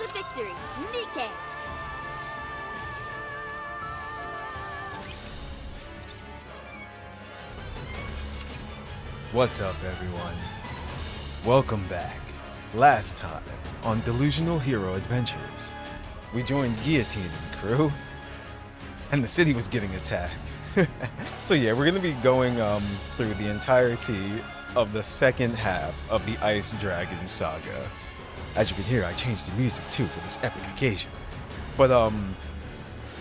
to victory, NIKKE! What's up, everyone? Welcome back. Last time on Delusional Hero Adventures, we joined Guillotine and crew, and the city was getting attacked. So yeah, we're gonna be going through the entirety of the second half of the Ice Dragon Saga. As you can hear, I changed the music too for this epic occasion. But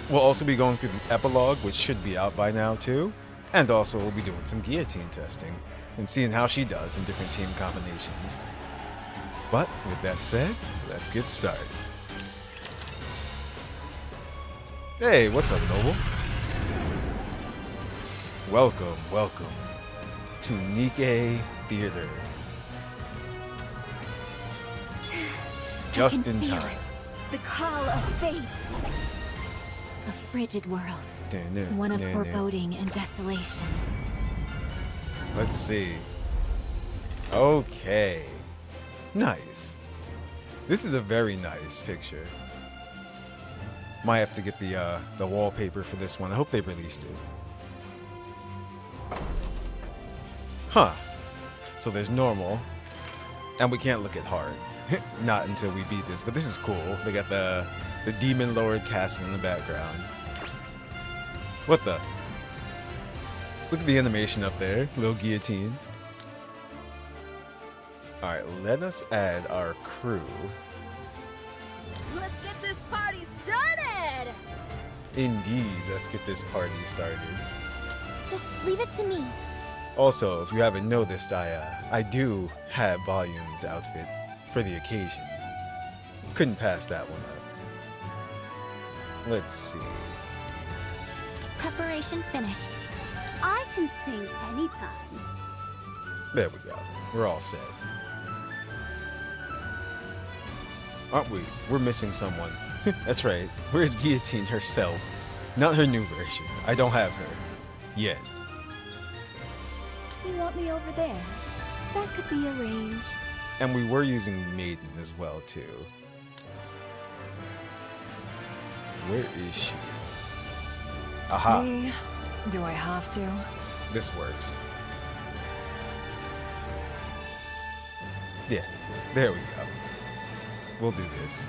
we'll also be going through the epilogue, which should be out by now too, and also we'll be doing some Guillotine testing and seeing how she does in different team combinations. But with that said, let's get started. Hey, what's up, Noble? Welcome to NIKKE Theater. Just in time. The call of fate. A frigid world. One of foreboding and desolation. Let's see. Okay. Nice. This is a very nice picture. Might have to get the wallpaper for this one. I hope they released it. Huh. So there's normal. And we can't look at hard. Not until we beat this, but this is cool. They got the Demon Lord castle in the background. What the? Look at the animation up there. Little Guillotine. Alright, let us add our crew. Let's get this party started! Indeed, let's get this party started. Just leave it to me. Also, if you haven't noticed, I do have Volume's outfit for the occasion. Couldn't pass that one up. Let's see. Preparation finished. I can sing anytime. There we go. We're all set. Aren't we? We're missing someone. That's right. Where's Guillotine herself? Not her new version. I don't have her. Yet. You want me over there? That could be arranged. And we were using Maiden as well, too. Where is she? Aha. Me? Do I have to? This works. Yeah, there we go. We'll do this.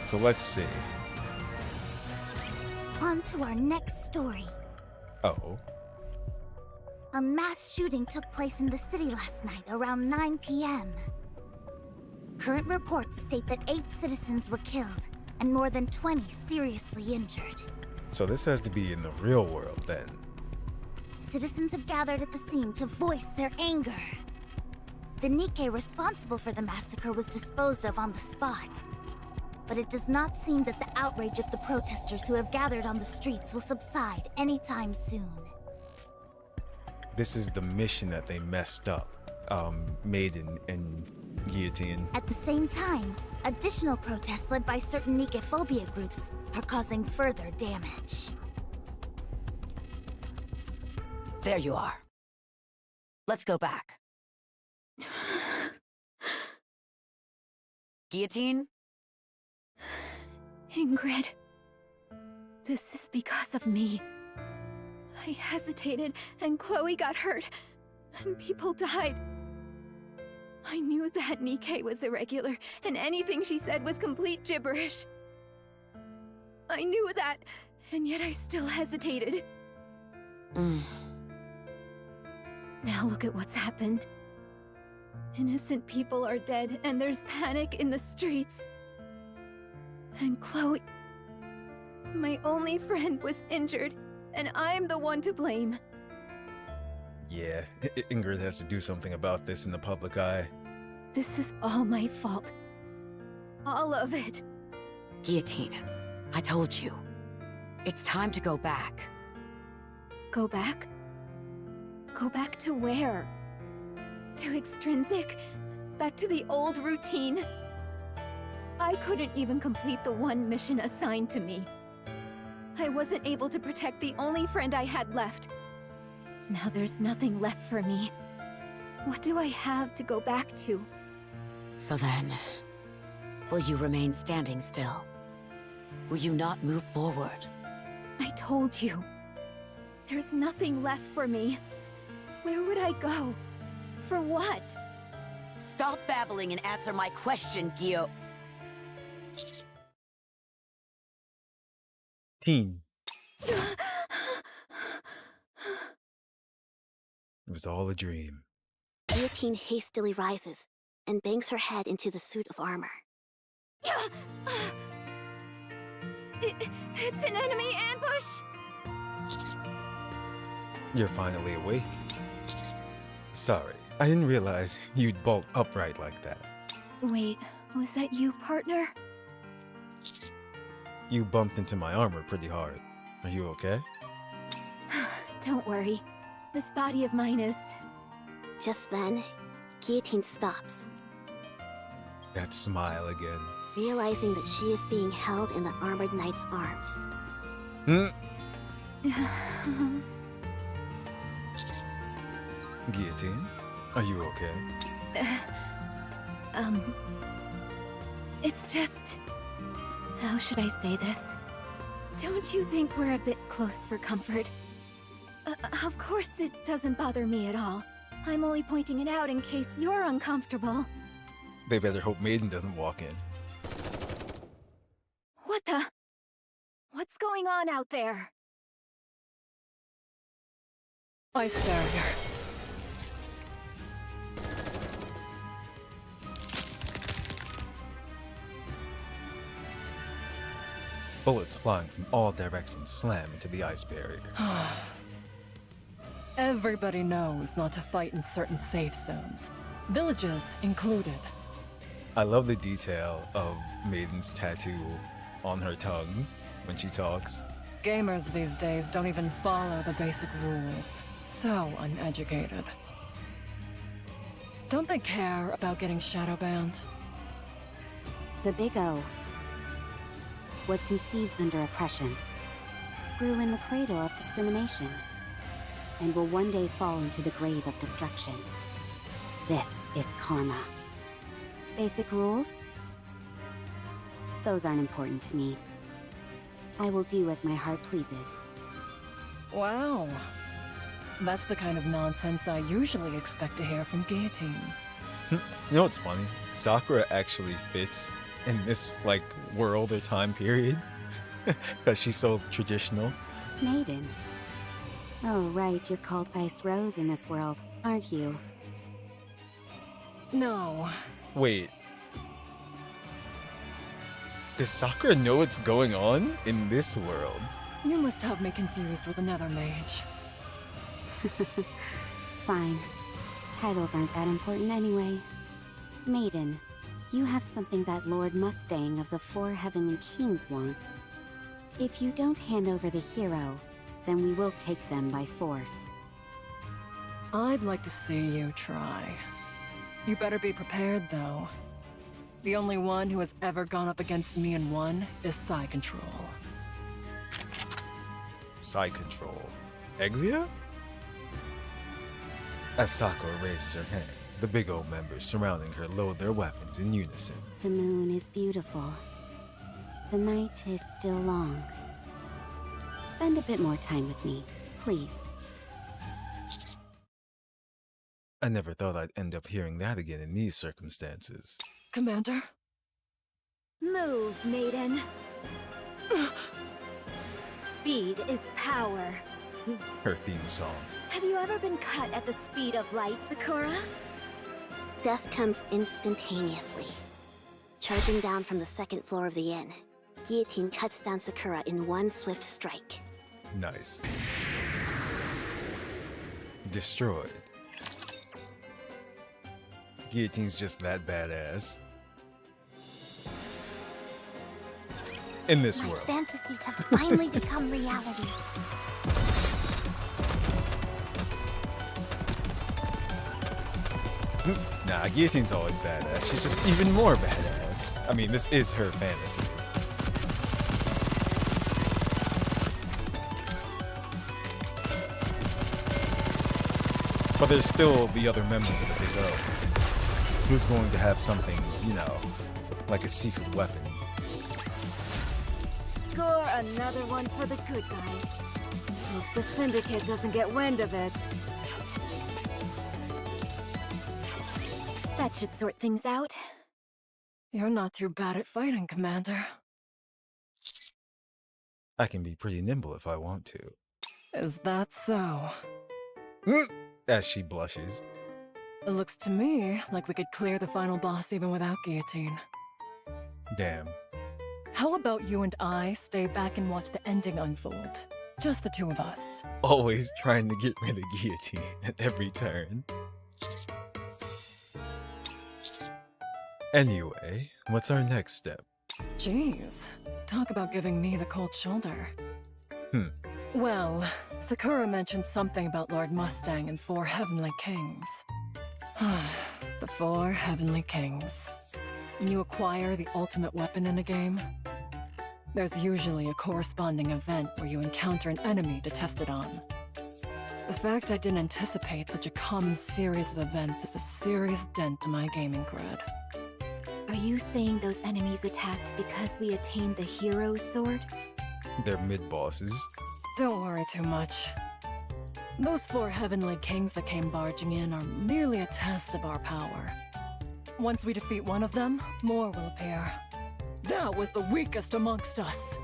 So let's see. On to our next story. Oh. A mass shooting took place in the city last night around 9 p.m. Current reports state that 8 citizens were killed and more than 20 seriously injured. So this has to be in the real world then. Citizens have gathered at the scene to voice their anger. The NIKKE responsible for the massacre was disposed of on the spot. But it does not seem that the outrage of the protesters who have gathered on the streets will subside anytime soon. This is the mission that they messed up. Maiden and Guillotine. At the same time, additional protests led by certain NIKKE phobia groups are causing further damage. There you are. Let's go back. Guillotine? Ingrid, this is because of me. I hesitated, and Chloe got hurt, and people died. I knew that NIKKE was irregular, and anything she said was complete gibberish. I knew that, and yet I still hesitated. Now look at what's happened. Innocent people are dead, and there's panic in the streets. And Chloe, my only friend, was injured, and I'm the one to blame. Yeah, Ingrid has to do something about this in the public eye. This is all my fault. All of it. Guillotine, I told you. It's time to go back. Go back? Go back to where? To Extrinsic? Back to the old routine? I couldn't even complete the one mission assigned to me. I wasn't able to protect the only friend I had left. Now there's nothing left for me. What do I have to go back to? So then, will you remain standing still? Will you not move forward? I told you. There's nothing left for me. Where would I go? For what? Stop babbling and answer my question, Gyo. Teen. It was all a dream. Guillotine hastily rises and bangs her head into the suit of armor. It's an enemy ambush! You're finally awake. Sorry, I didn't realize you'd bolt upright like that. Wait, was that you, partner? You bumped into my armor pretty hard. Are you okay? Don't worry. This body of mine is... Just then, Guillotine stops, That smile again. realizing that she is being held in the armored knight's arms. Hmm? Guillotine? Are you okay? It's just... How should I say this? Don't you think we're a bit close for comfort? Of course it doesn't bother me at all. I'm only pointing it out in case you're uncomfortable. They better hope Maiden doesn't walk in. What the... What's going on out there? Ice barrier. Bullets flying from all directions slam into the ice barrier. Everybody knows not to fight in certain safe zones, villages included. I love the detail of Maiden's tattoo on her tongue when she talks. Gamers these days don't even follow the basic rules. So uneducated. Don't they care about getting shadow banned? The Big O was conceived under oppression, grew in the cradle of discrimination, and will one day fall into the grave of destruction. This is karma. Basic rules? Those aren't important to me. I will do as my heart pleases. Wow. That's the kind of nonsense I usually expect to hear from Guillotine. You know what's funny? Sakura actually fits in this, like, world or time period. Because she's so traditional. Maiden. Oh, right, you're called Ice Rose in this world, aren't you? No. Wait. Does Sakura know what's going on in this world? You must have me confused with another mage. Fine. Titles aren't that important anyway. Maiden, you have something that Lord Mustang of the Four Heavenly Kings wants. If you don't hand over the hero, then we will take them by force. I'd like to see you try. You better be prepared, though. The only one who has ever gone up against me and won is Psy Control. Psy Control. Exia? As Sakura raises her hand, the Big O members surrounding her load their weapons in unison. The moon is beautiful. The night is still long. Spend a bit more time with me, please. I never thought I'd end up hearing that again in these circumstances. Commander? Move, Maiden. Speed is power. Her theme song. Have you ever been cut at the speed of light, Sakura? Death comes instantaneously. Charging down from the second floor of the inn, Guillotine cuts down Sakura in one swift strike. Nice. Destroyed. Guillotine's just that badass. In this My world. fantasies have finally become reality. Nah, Guillotine's always badass. She's just even more badass. I mean, this is her fantasy. But there's still the other members of the Big O. Who's going to have something, you know, like a secret weapon. Score another one for the good guys. Hope the Syndicate doesn't get wind of it. That should sort things out. You're not too bad at fighting, Commander. I can be pretty nimble if I want to. Is that so? As she blushes. It looks to me like we could clear the final boss even without Guillotine. Damn. How about you and I stay back and watch the ending unfold? Just the two of us. Always trying to get rid of Guillotine at every turn. Anyway, what's our next step? Jeez, talk about giving me the cold shoulder. Well, Sakura mentioned something about Lord Mustang and 4 Heavenly Kings. The 4 Heavenly Kings. When you acquire the ultimate weapon in a game, there's usually a corresponding event where you encounter an enemy to test it on. The fact I didn't anticipate such a common series of events is a serious dent to my gaming cred. Are you saying those enemies attacked because we attained the hero sword? They're mid-bosses. Don't worry too much. Those 4 Heavenly Kings that came barging in are merely a test of our power. Once we defeat one of them, more will appear. That was the weakest amongst us.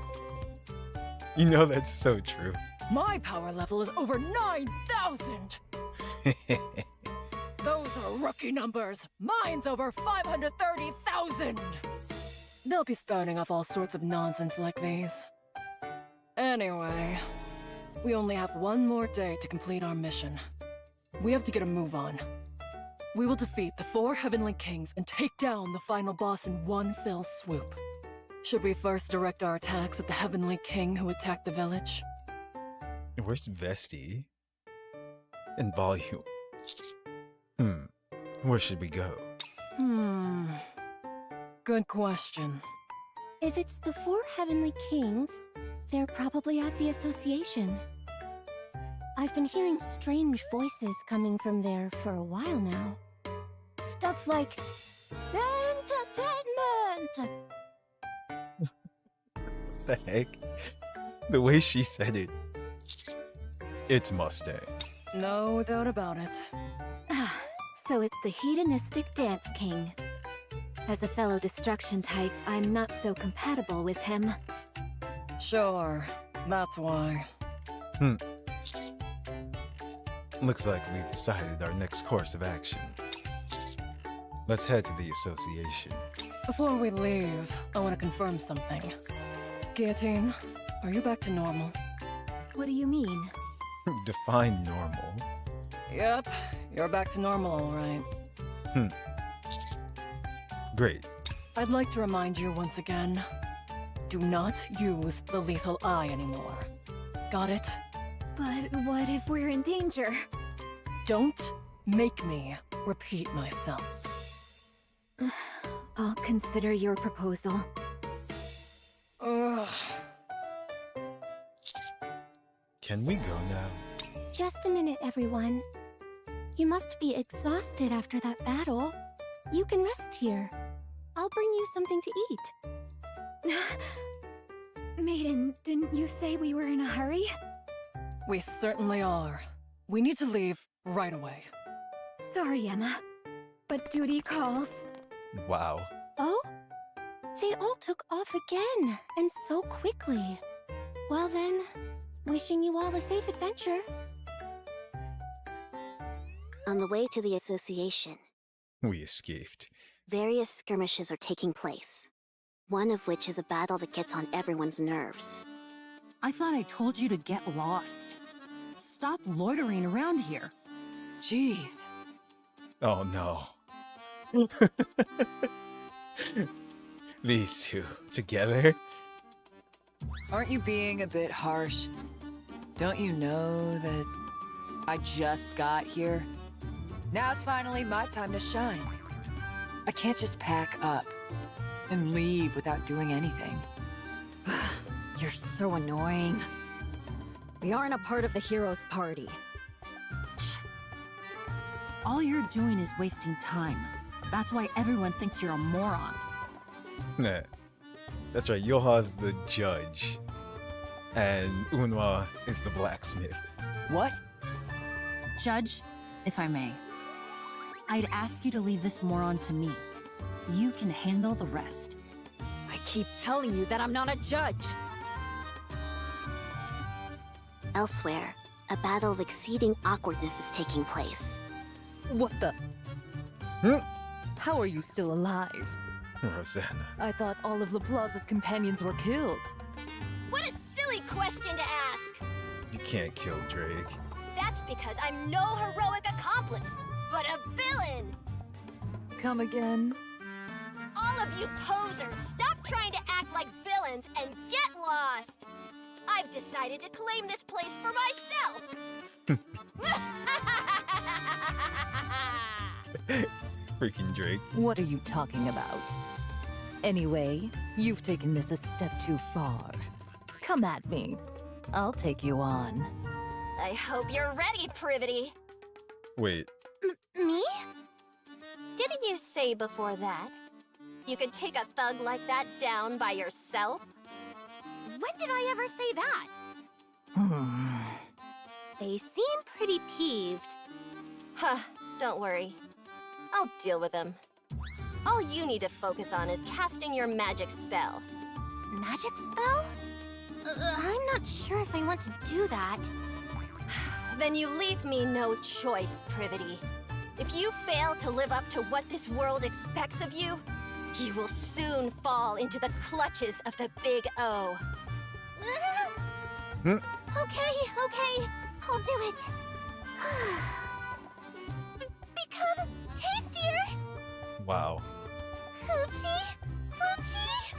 You know that's so true. My power level is over 9,000! Those are rookie numbers! Mine's over 530,000! They'll be spouting off all sorts of nonsense like these. Anyway, we only have one more day to complete our mission. We have to get a move on. We will defeat the 4 Heavenly Kings and take down the final boss in one fell swoop. Should we first direct our attacks at the Heavenly King who attacked the village? Where's Vesti? And Volume. Where should we go? Good question. If it's the 4 Heavenly Kings, they're probably at the association. I've been hearing strange voices coming from there for a while now. Stuff like, entertainment! The heck? The way she said it. It's Mustang. No doubt about it. So it's the hedonistic Dance King. As a fellow destruction type, I'm not so compatible with him. Sure, that's why. Looks like we've decided our next course of action. Let's head to the association. Before we leave, I want to confirm something. Guillotine, are you back to normal? What do you mean? Define normal. Yep, you're back to normal, all right. Great. I'd like to remind you once again, do not use the lethal eye anymore. Got it? But what if we're in danger? Don't make me repeat myself. I'll consider your proposal. Ugh. Can we go now? Just a minute, everyone. You must be exhausted after that battle. You can rest here. I'll bring you something to eat. Maiden, didn't you say we were in a hurry? We certainly are. We need to leave right away. Sorry, Emma, but duty calls. Wow. Oh? They all took off again, and so quickly. Well then, wishing you all a safe adventure. On the way to the association, We escaped. various skirmishes are taking place. One of which is a battle that gets on everyone's nerves. I thought I told you to get lost. Stop loitering around here. Jeez. Oh no. These two together? Aren't you being a bit harsh? Don't you know that I just got here? Now's finally my time to shine. I can't just pack up and leave without doing anything. You're so annoying. We aren't a part of the hero's party. All you're doing is wasting time. That's why everyone thinks you're a moron. Nah. That's right, Yoha's the judge. And Unwa is the blacksmith. What? Judge, if I may, I'd ask you to leave this moron to me. You can handle the rest. I keep telling you that I'm not a judge. Elsewhere, a battle of exceeding awkwardness is taking place. What the? Hmm? How are you still alive? Rosanna. I thought all of LaPlaza's companions were killed. What a silly question to ask! You can't kill Drake. That's because I'm no heroic accomplice, but a villain! Come again? All of you posers, stop trying to act like villains and get lost! I've decided to claim this place for myself! Freaking Drake. What are you talking about? Anyway, you've taken this a step too far. Come at me. I'll take you on. I hope you're ready, Privity. Wait. Me? Didn't you say before that you could take a thug like that down by yourself? When did I ever say that? They seem pretty peeved. Huh, don't worry. I'll deal with them. All you need to focus on is casting your magic spell. Magic spell? I'm not sure if I want to do that. Then you leave me no choice, Privity. If you fail to live up to what this world expects of you, you will soon fall into the clutches of the Big O. Okay, I'll do it. Become tastier. Wow. Hoochie, hoochie.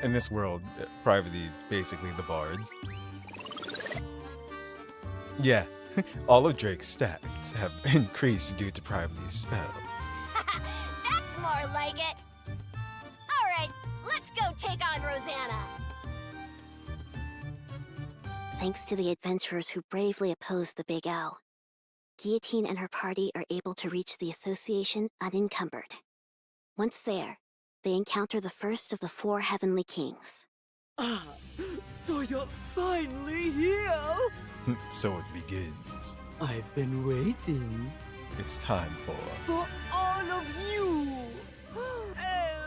In this world, Privity is basically the bard. Yeah, all of Drake's stats have increased due to Privity's spell. That's more like it. All right, let's go take on Rosanna. Thanks to the adventurers who bravely opposed the Big O, Guillotine and her party are able to reach the association unencumbered. Once there, they encounter the first of the 4 heavenly kings. Ah, so you're finally here! So it begins. I've been waiting. It's time For all of you! Entertainment!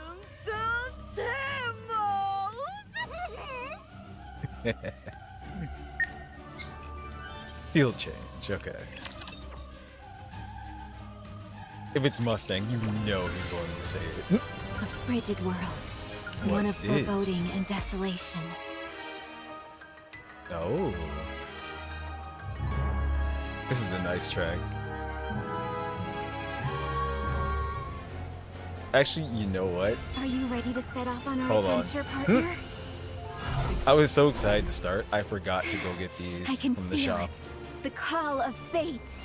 field change, okay. If it's Mustang, you know he's going to say it. A frigid world. One of this? foreboding and desolation. Oh. This is a nice track. Actually, you know what? Are you ready to set off on our Hold on. adventure, partner? I was so excited to start, I forgot to go get these I can from the feel shop. it. The call of fate.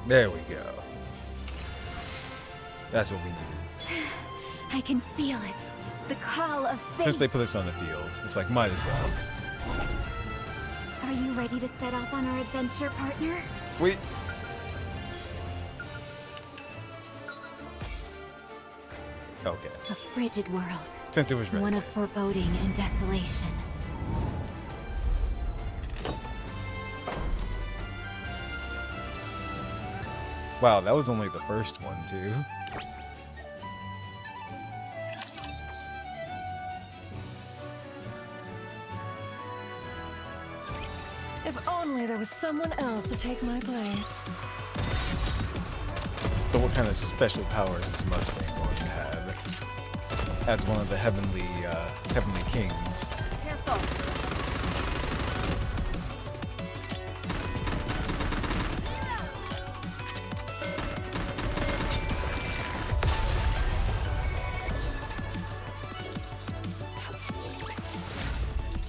There we go. That's what we needed. I can feel it. The call of fate. Since they put this on the field, it's like, might as well. Are you ready to set off on our adventure, partner? Wait. Okay. A frigid world. Since it was ready. One of foreboding and desolation. Wow, that was only the first one, too. If only there was someone else to take my place. So what kind of special powers is Mustang going to have? As one of the heavenly kings. Careful.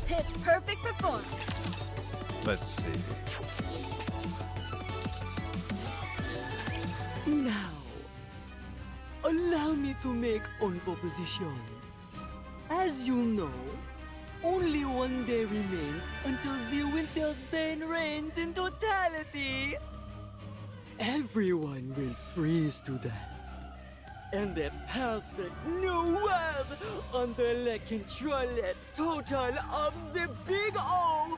Pitch perfect performance. Let's see. Now, allow me to make one proposition. As you know, only one day remains until the winter's bane reigns in totality. Everyone will freeze to death. And the perfect new world under the control and total of the Big O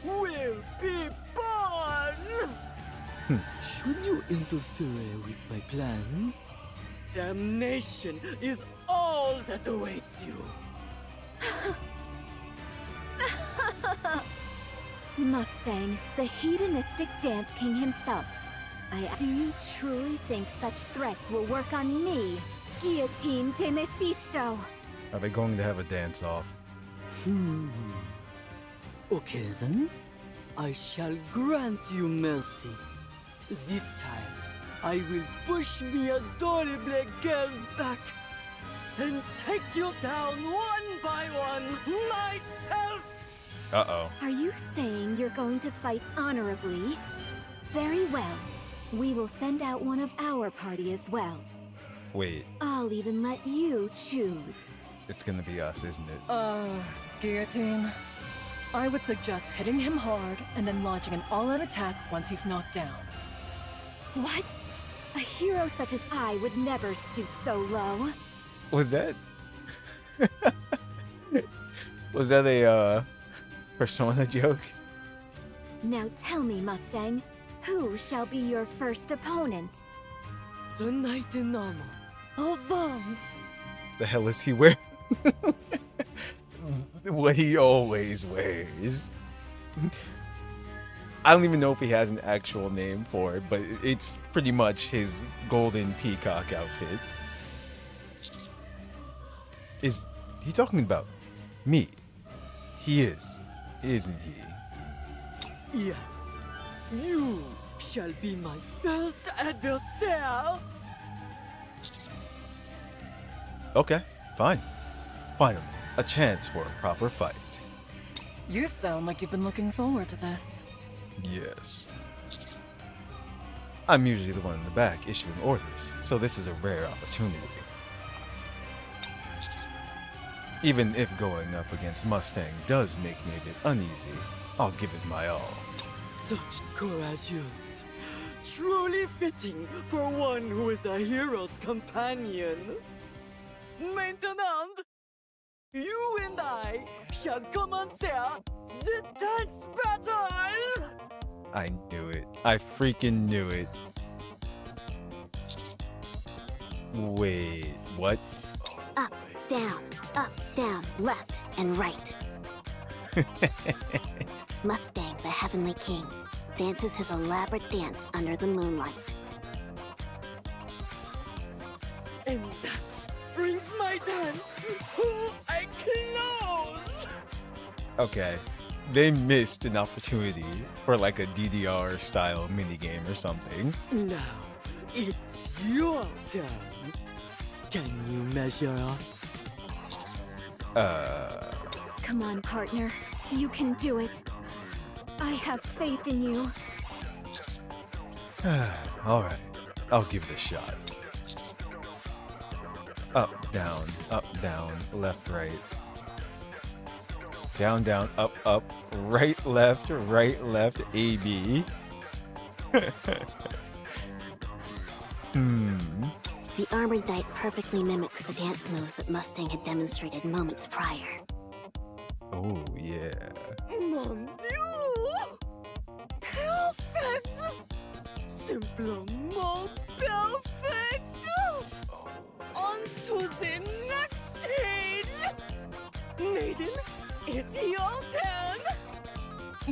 will be born! Should you interfere with my plans, damnation is all that awaits you. Mustang, the hedonistic dance king himself. Do you truly think such threats will work on me, Guillotine de Mephisto? Are they going to have a dance-off? Okay then, I shall grant you mercy. This time, I will push me adorable girls back and take you down one by one myself! Uh-oh. Are you saying you're going to fight honorably? Very well. We will send out one of our party as well. Wait, I'll even let you choose. it's gonna be us, isn't it? Guillotine. I would suggest hitting him hard and then launching an all-out attack once he's knocked down. What? A hero such as I would never stoop so low. Was that... Was that a, Persona joke? Now tell me, Mustang, who shall be your first opponent? The knight in armor, avance! The hell is he wearing? What he always wears. I don't even know if he has an actual name for it, but it's pretty much his golden peacock outfit. Is he talking about me? He is, isn't he? Yes, you shall be my first adversary! Okay, fine. Finally, a chance for a proper fight. You sound like you've been looking forward to this. Yes. I'm usually the one in the back issuing orders, so this is a rare opportunity. Even if going up against Mustang does make me a bit uneasy, I'll give it my all. Such courageous. Truly fitting for one who is a hero's companion. Maintenant, you and I shall commencer the dance battle! I knew it. I freaking knew it. Wait, what? Up, down, left, and right. Mustang, the Heavenly King, dances his elaborate dance under the moonlight. And that brings my dance to a close! Okay, they missed an opportunity for like a DDR style minigame or something. Now, it's your turn. Can you measure up? Come on, partner. You can do it. I have faith in you. Alright, I'll give it a shot. Up, down, left, right. Down, down, up, right, left, A, B. The armored knight perfectly mimics the dance moves that Mustang had demonstrated moments prior. Oh, yeah. Mon Dieu! Perfect! Simplement perfect! On to the next stage! Maiden, it's your turn!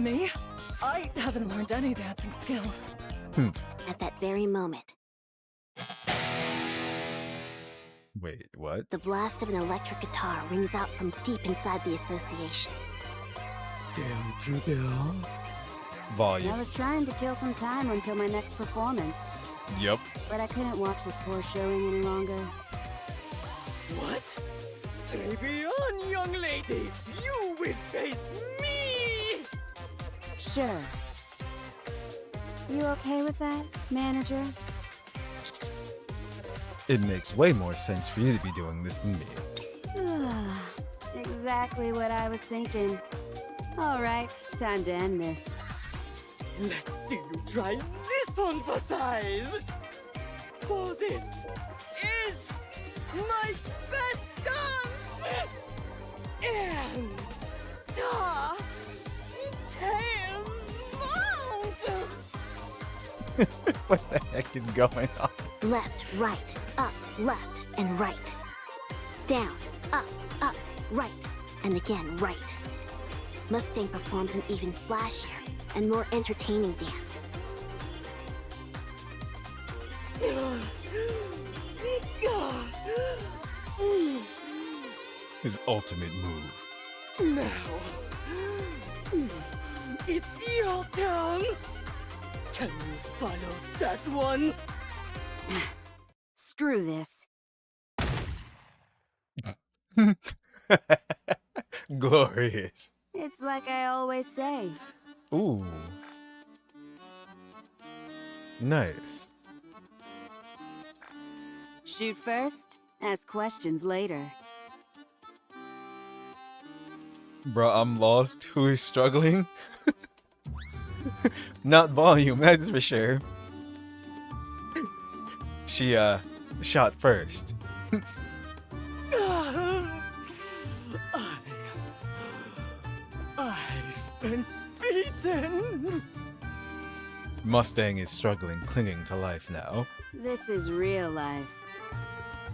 Me? I haven't learned any dancing skills. At that very moment, Wait, what? the blast of an electric guitar rings out from deep inside the association. Stand to down. I Volume. was trying to kill some time until my next performance, Yep. but I couldn't watch this poor showing any longer. What? Trebion, young lady! You will face me! Sure. You okay with that, manager? It makes way more sense for you to be doing this than me. exactly what I was thinking. All right, time to end this. Let's see you try this on for size. For this is my best dance. And the tail mount. What the heck is going on? Left, right, up, left, and right. Down, up, right, and again right. Mustang performs an even flashier and more entertaining dance. His ultimate move. Now, it's your turn. Can you follow that one? Screw this. Glorious. It's like I always say. Ooh. Nice. Shoot first, ask questions later. Bro, I'm lost. Who is struggling? Not volume, that's for sure. She, shot first. I've been beaten. Mustang is struggling, clinging to life now. This is real life,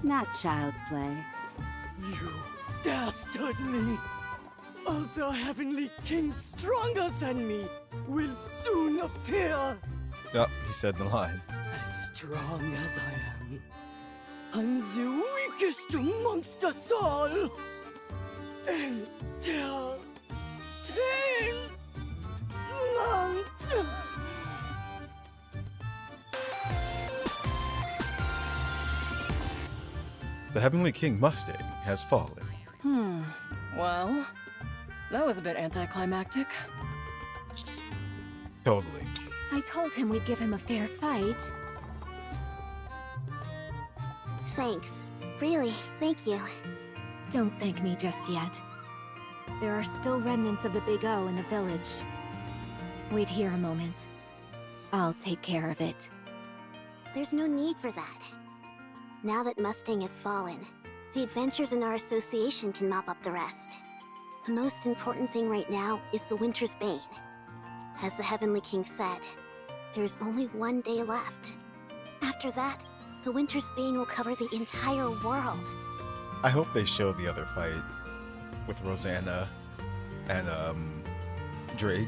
not child's play. You dastardly! Other heavenly kings stronger than me will soon appear. Oh, he said the line. As strong as I am, I'm the weakest amongst us all. Enter Tail Mount. The Heavenly King Mustang has fallen. Well, that was a bit anticlimactic. Totally. I told him we'd give him a fair fight. Thanks. Really, thank you. Don't thank me just yet. There are still remnants of the Big O in the village. Wait here a moment. I'll take care of it. There's no need for that. Now that Mustang has fallen, the adventurers in our association can mop up the rest. The most important thing right now is the Winter's Bane. As the Heavenly King said, there's only one day left. After that, the Winter's Bane will cover the entire world. I hope they show the other fight with Rosanna and, Drake.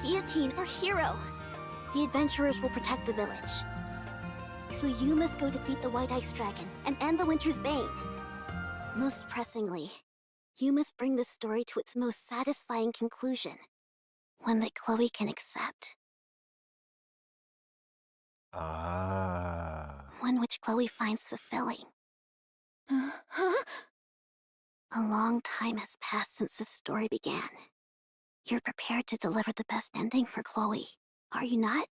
Guillotine or Hero. The adventurers will protect the village. So you must go defeat the White Ice Dragon and end the Winter's Bane. Most pressingly, you must bring this story to its most satisfying conclusion. One that Chloe can accept. Ah. One which Chloe finds fulfilling. Huh? A long time has passed since this story began. You're prepared to deliver the best ending for Chloe, are you not?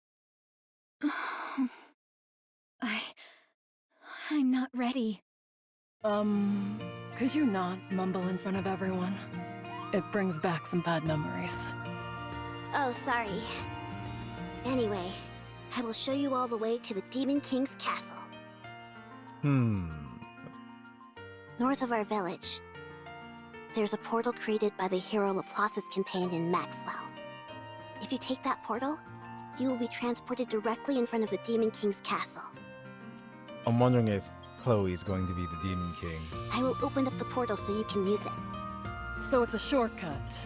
I'm not ready. Could you not mumble in front of everyone? It brings back some bad memories. Oh, sorry. Anyway, I will show you all the way to the Demon King's castle. North of our village, there's a portal created by the hero Laplace's companion, Maxwell. If you take that portal, you will be transported directly in front of the Demon King's castle. I'm wondering if Chloe is going to be the Demon King. I will open up the portal so you can use it. So it's a shortcut.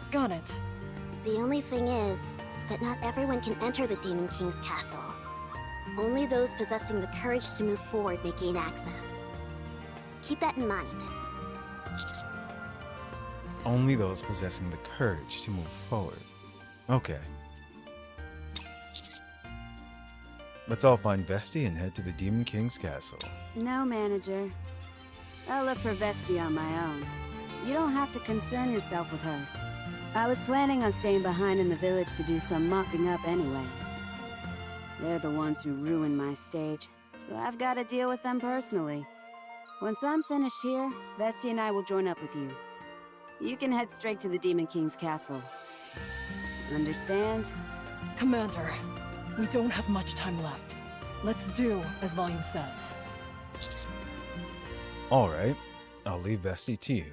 Got it. The only thing is that not everyone can enter the Demon King's castle. Only those possessing the courage to move forward may gain access. Keep that in mind. Only those possessing the courage to move forward. Okay. Let's all find Vesti and head to the Demon King's castle. No, manager. I'll look for Vesti on my own. You don't have to concern yourself with her. I was planning on staying behind in the village to do some mopping up anyway. They're the ones who ruined my stage, so I've got to deal with them personally. Once I'm finished here, Vesti and I will join up with you. You can head straight to the Demon King's castle. Understand? Commander, we don't have much time left. Let's do as Volume says. Alright, I'll leave Vesti to you.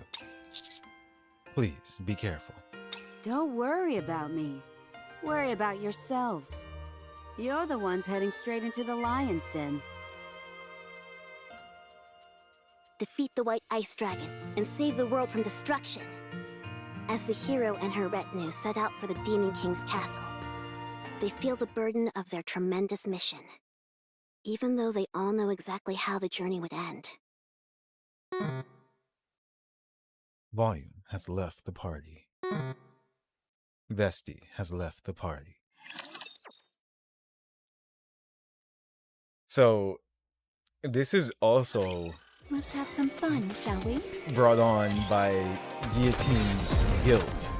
Please, be careful. Don't worry about me. Worry about yourselves. You're the ones heading straight into the Lion's Den. Defeat the White Ice Dragon and save the world from destruction. As the hero and her retinue set out for the Demon King's castle, they feel the burden of their tremendous mission, even though they all know exactly how the journey would end. Volume has left the party. Vesti has left the party. So, this is also Let's have some fun, shall we? brought on by Guillotine's guilt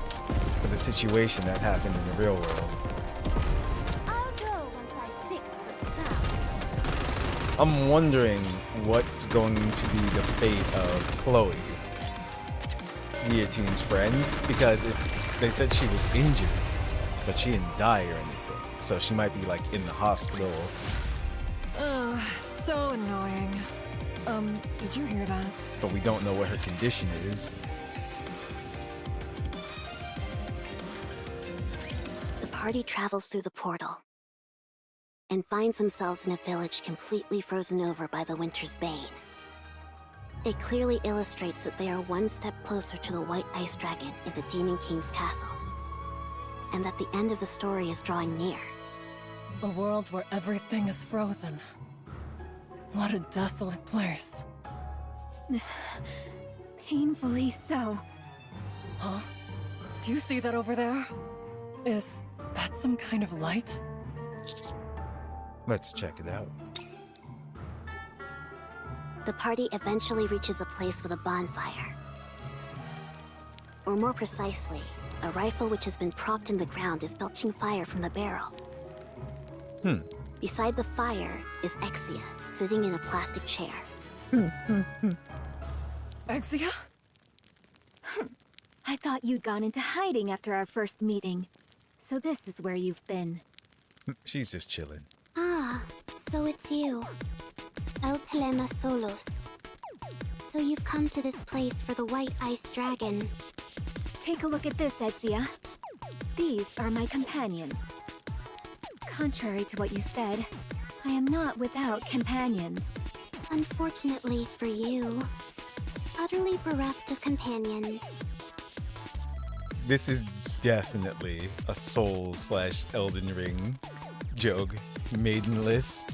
for the situation that happened in the real world. I'll go once I fix the sound. I'm wondering what's going to be the fate of Chloe, Guillotine's friend, because if they said she was injured, but she didn't die or anything, so she might be like in the hospital. So annoying. Did you hear that? But we don't know what her condition is. The party travels through the portal and finds themselves in a village completely frozen over by the winter's bane. It clearly illustrates that they are one step closer to the White Ice Dragon in the Demon King's castle, and that the end of the story is drawing near. A world where everything is frozen. What a desolate place. Painfully so. Huh? Do you see that over there? Is that some kind of light? Let's check it out. The party eventually reaches a place with a bonfire. Or more precisely, a rifle which has been propped in the ground is belching fire from the barrel. Beside the fire is Exia, sitting in a plastic chair. Exia? I thought you'd gone into hiding after our first meeting. So this is where you've been. She's just chilling. Ah, so it's you. El Telema Solos. So you've come to this place for the White Ice Dragon. Take a look at this, Exia. These are my companions. Contrary to what you said, I am not without companions. Unfortunately for you, utterly bereft of companions. This is definitely a Soul/Elden Ring joke. Maidenless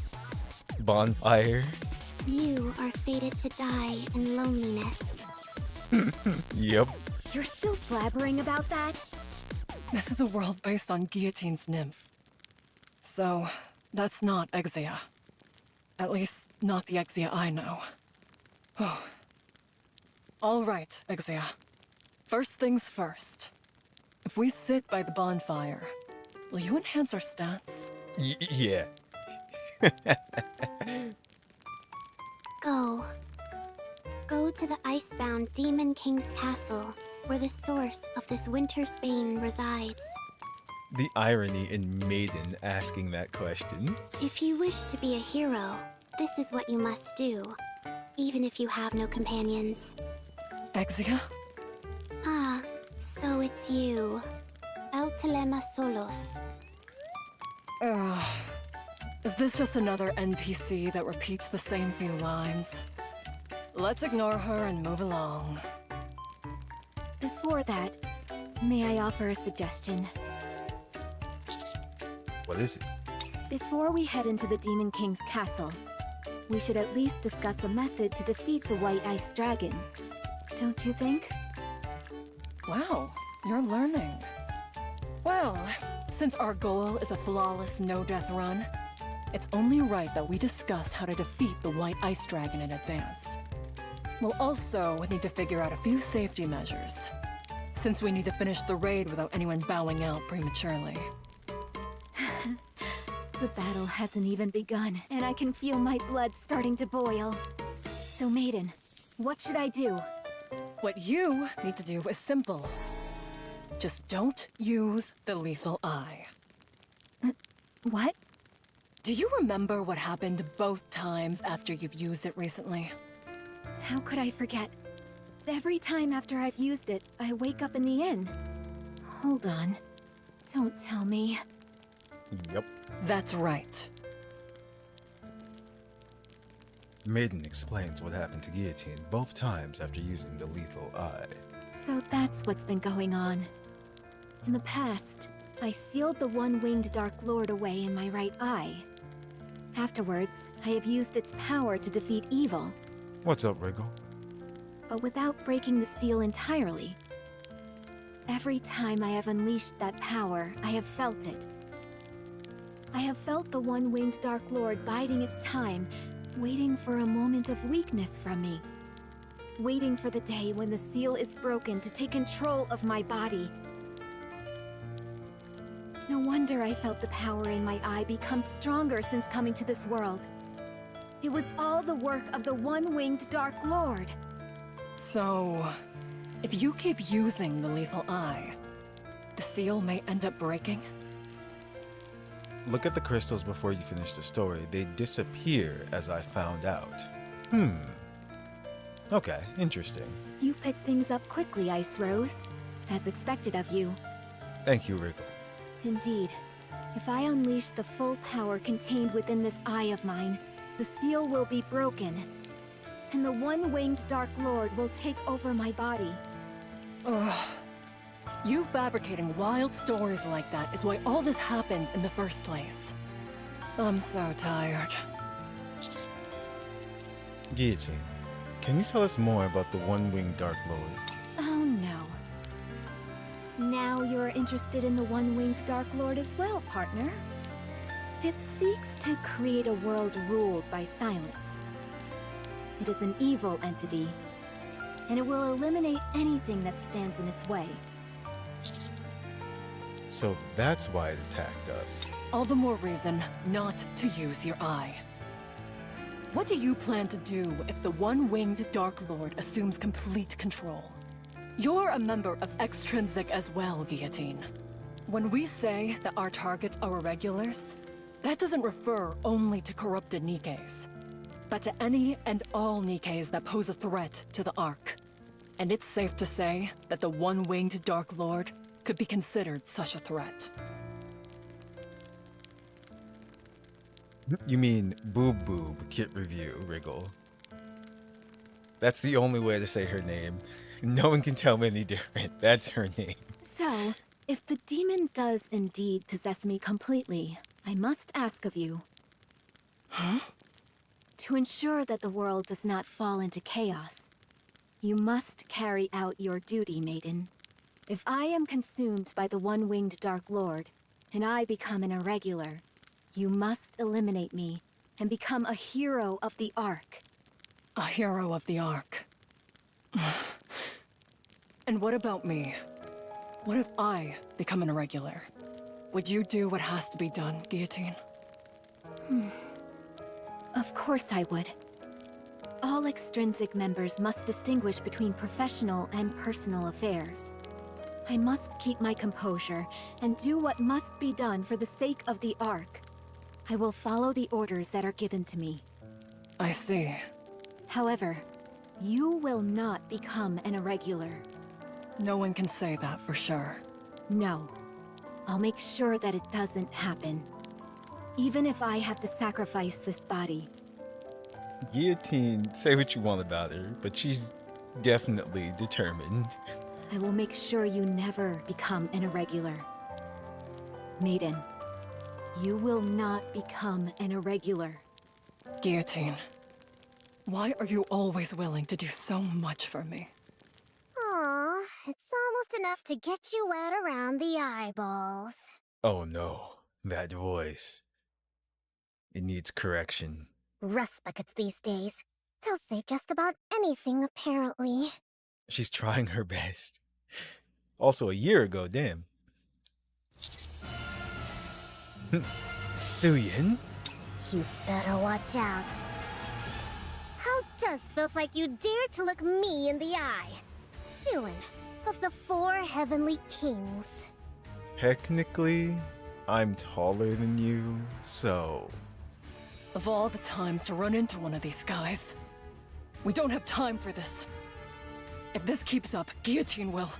bonfire. You are fated to die in loneliness. Yep. You're still blabbering about that? This is a world based on Guillotine's nymph. So, that's not Exia. At least, not the Exia I know. Oh. All right, Exia. First things first. If we sit by the bonfire, will you enhance our stats? Yeah. Go. Go to the icebound Demon King's castle, where the source of this winter's bane resides. The irony in Maiden asking that question. If you wish to be a hero, this is what you must do, even if you have no companions. Exia? Ah, so it's you. El Telema Solos. Is this just another NPC that repeats the same few lines? Let's ignore her and move along. Before that, may I offer a suggestion? What is it? Before we head into the Demon King's castle, we should at least discuss a method to defeat the White Ice Dragon. Don't you think? Wow, you're learning. Well, since our goal is a flawless no-death run, it's only right that we discuss how to defeat the White Ice Dragon in advance. We'll also need to figure out a few safety measures, since we need to finish the raid without anyone bowing out prematurely. The battle hasn't even begun, and I can feel my blood starting to boil. So, Maiden, what should I do? What you need to do is simple. Just don't use the lethal eye. What? Do you remember what happened both times after you've used it recently? How could I forget? Every time after I've used it, I wake up in the inn. Hold on. Don't tell me. Yep. That's right. Maiden explains what happened to Guillotine both times after using the lethal eye. So that's what's been going on. In the past, I sealed the one-winged Dark Lord away in my right eye. Afterwards, I have used its power to defeat evil. What's up, Wriggle? But without breaking the seal entirely. Every time I have unleashed that power, I have felt it. I have felt the one-winged Dark Lord biding its time, waiting for a moment of weakness from me. Waiting for the day when the seal is broken to take control of my body. No wonder I felt the power in my eye become stronger since coming to this world. It was all the work of the one-winged Dark Lord. So, if you keep using the lethal eye, the seal may end up breaking? Look at the crystals before you finish the story. They disappear as I found out. Okay, interesting. You pick things up quickly, Ice Rose. As expected of you. Thank you, Wriggle. Indeed. If I unleash the full power contained within this eye of mine, the seal will be broken. And the one-winged Dark Lord will take over my body. Ugh. You fabricating wild stories like that is why all this happened in the first place. I'm so tired. Guillotine, can you tell us more about the one-winged Dark Lord? Oh no. Now you're interested in the one-winged Dark Lord as well, partner. It seeks to create a world ruled by silence. It is an evil entity, and it will eliminate anything that stands in its way. So that's why it attacked us. All the more reason not to use your eye. What do you plan to do if the one-winged Dark Lord assumes complete control? You're a member of Extrinsic as well, Guillotine. When we say that our targets are irregulars, that doesn't refer only to corrupted Nikkes, but to any and all Nikkes that pose a threat to the Ark. And it's safe to say that the one-winged Dark Lord could be considered such a threat. You mean Boob Boob Kit Review, Wriggle. That's the only way to say her name. No one can tell me any different. That's her name. So, if the demon does indeed possess me completely, I must ask of you. Huh? To ensure that the world does not fall into chaos, you must carry out your duty, Maiden. If I am consumed by the one-winged Dark Lord, and I become an irregular, you must eliminate me and become a hero of the Ark. A hero of the Ark. And what about me? What if I become an irregular? Would you do what has to be done, Guillotine? Of course I would. All extrinsic members must distinguish between professional and personal affairs. I must keep my composure and do what must be done for the sake of the Ark. I will follow the orders that are given to me. I see. However, you will not become an irregular. No one can say that for sure. No. I'll make sure that it doesn't happen. Even if I have to sacrifice this body. Guillotine, say what you want about her, but she's definitely determined. I will make sure you never become an irregular. Maiden, you will not become an irregular. Guillotine, why are you always willing to do so much for me? Aw, it's almost enough to get you wet around the eyeballs. Oh no, that voice. It needs correction. Rust buckets these days. They'll say just about anything, apparently. She's trying her best. Also, a year ago, damn. Suyin? You better watch out. How does filth like you dare to look me in the eye? soon, of the 4 heavenly kings. Technically, I'm taller than you, so... Of all the times to run into one of these guys, we don't have time for this. If this keeps up, Guillotine will.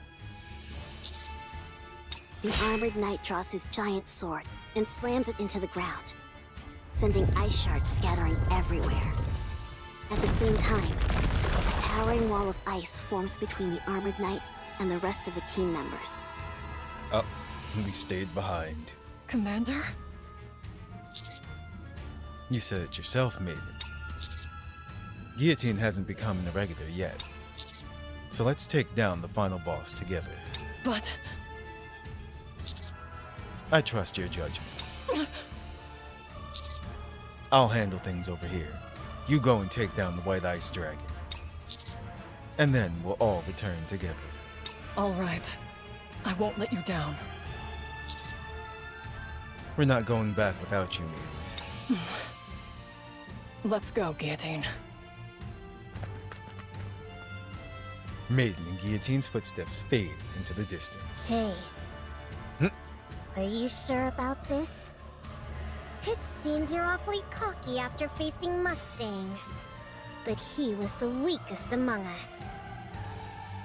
The armored knight draws his giant sword and slams it into the ground, sending ice shards scattering everywhere. At the same time, a towering wall of ice forms between the armored knight and the rest of the team members. Oh, we stayed behind. Commander? You said it yourself, Maiden. Guillotine hasn't become an irregular yet. So let's take down the final boss together. But... I trust your judgment. I'll handle things over here. You go and take down the White Ice Dragon. And then we'll all return together. All right. I won't let you down. We're not going back without you, Maiden. Let's go, Guillotine. Maiden and Guillotine's footsteps fade into the distance. Hey. Are you sure about this? It seems you're awfully cocky after facing Mustang. But he was the weakest among us.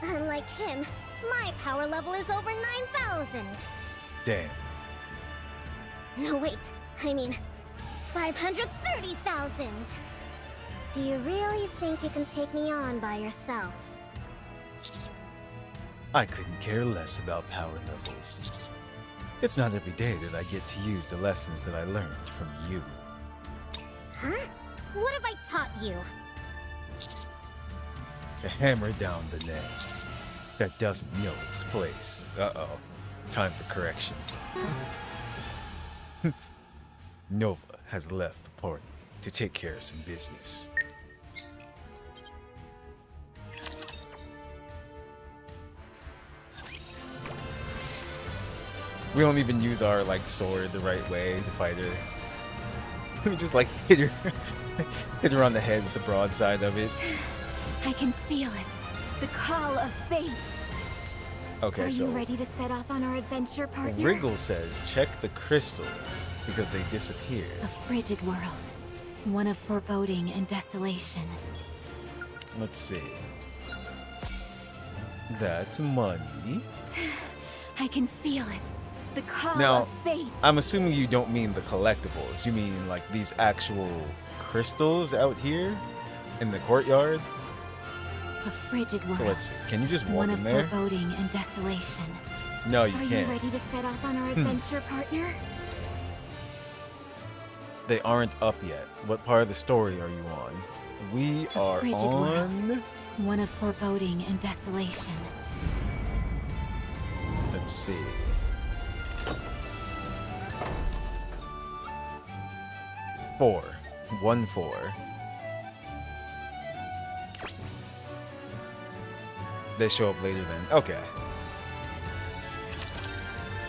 Unlike him, my power level is over 9,000. Damn. No, wait. I mean, 530,000. Do you really think you can take me on by yourself? I couldn't care less about power levels. It's not every day that I get to use the lessons that I learned from you. Huh? What have I taught you? To hammer down the net that doesn't know its place. Uh-oh. Time for correction. Nova has left the party to take care of some business. We don't even use our, like, sword the right way to fight her. We just, like, hit her on the head with the broadside of it. I can feel it. The call of fate. Okay, Are so... you ready to set off on our adventure, partner? Wriggle says, check the crystals, because they disappeared. A frigid world. One of foreboding and desolation. Let's see. That's money. I can feel it. The call Now, of fate. I'm assuming you don't mean the collectibles. You mean, like, these actual crystals out here in the courtyard? A frigid world. So let's see. Can you just walk One in of there? foreboding and desolation. No, you Are can't. you ready to set off on our adventure, partner? They aren't up yet. What part of the story are you on? We A are frigid on... world. One of foreboding and desolation. Let's see. Four. 1-4. They show up later then. Okay.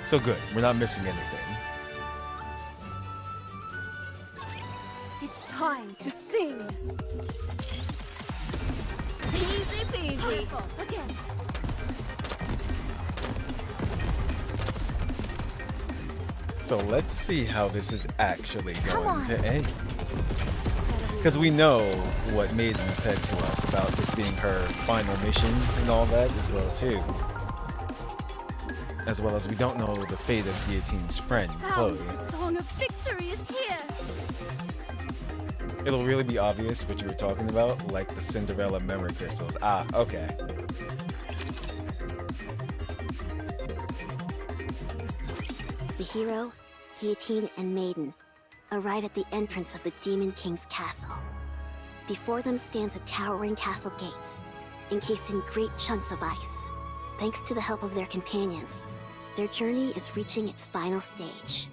So good. We're not missing anything. It's time to sing. Easy peasy. Again. So let's see how this is actually going to end. Because we know what Maiden said to us about this being her final mission and all that as well too. As well as we don't know the fate of Guillotine's friend, Chloe. The song of victory is here. It'll really be obvious what you were talking about, like the Cinderella memory crystals. Ah, okay. The hero, Guillotine, and Maiden arrive at the entrance of the Demon King's castle. Before them stands a towering castle gates, encased in great chunks of ice. Thanks to the help of their companions, their journey is reaching its final stage.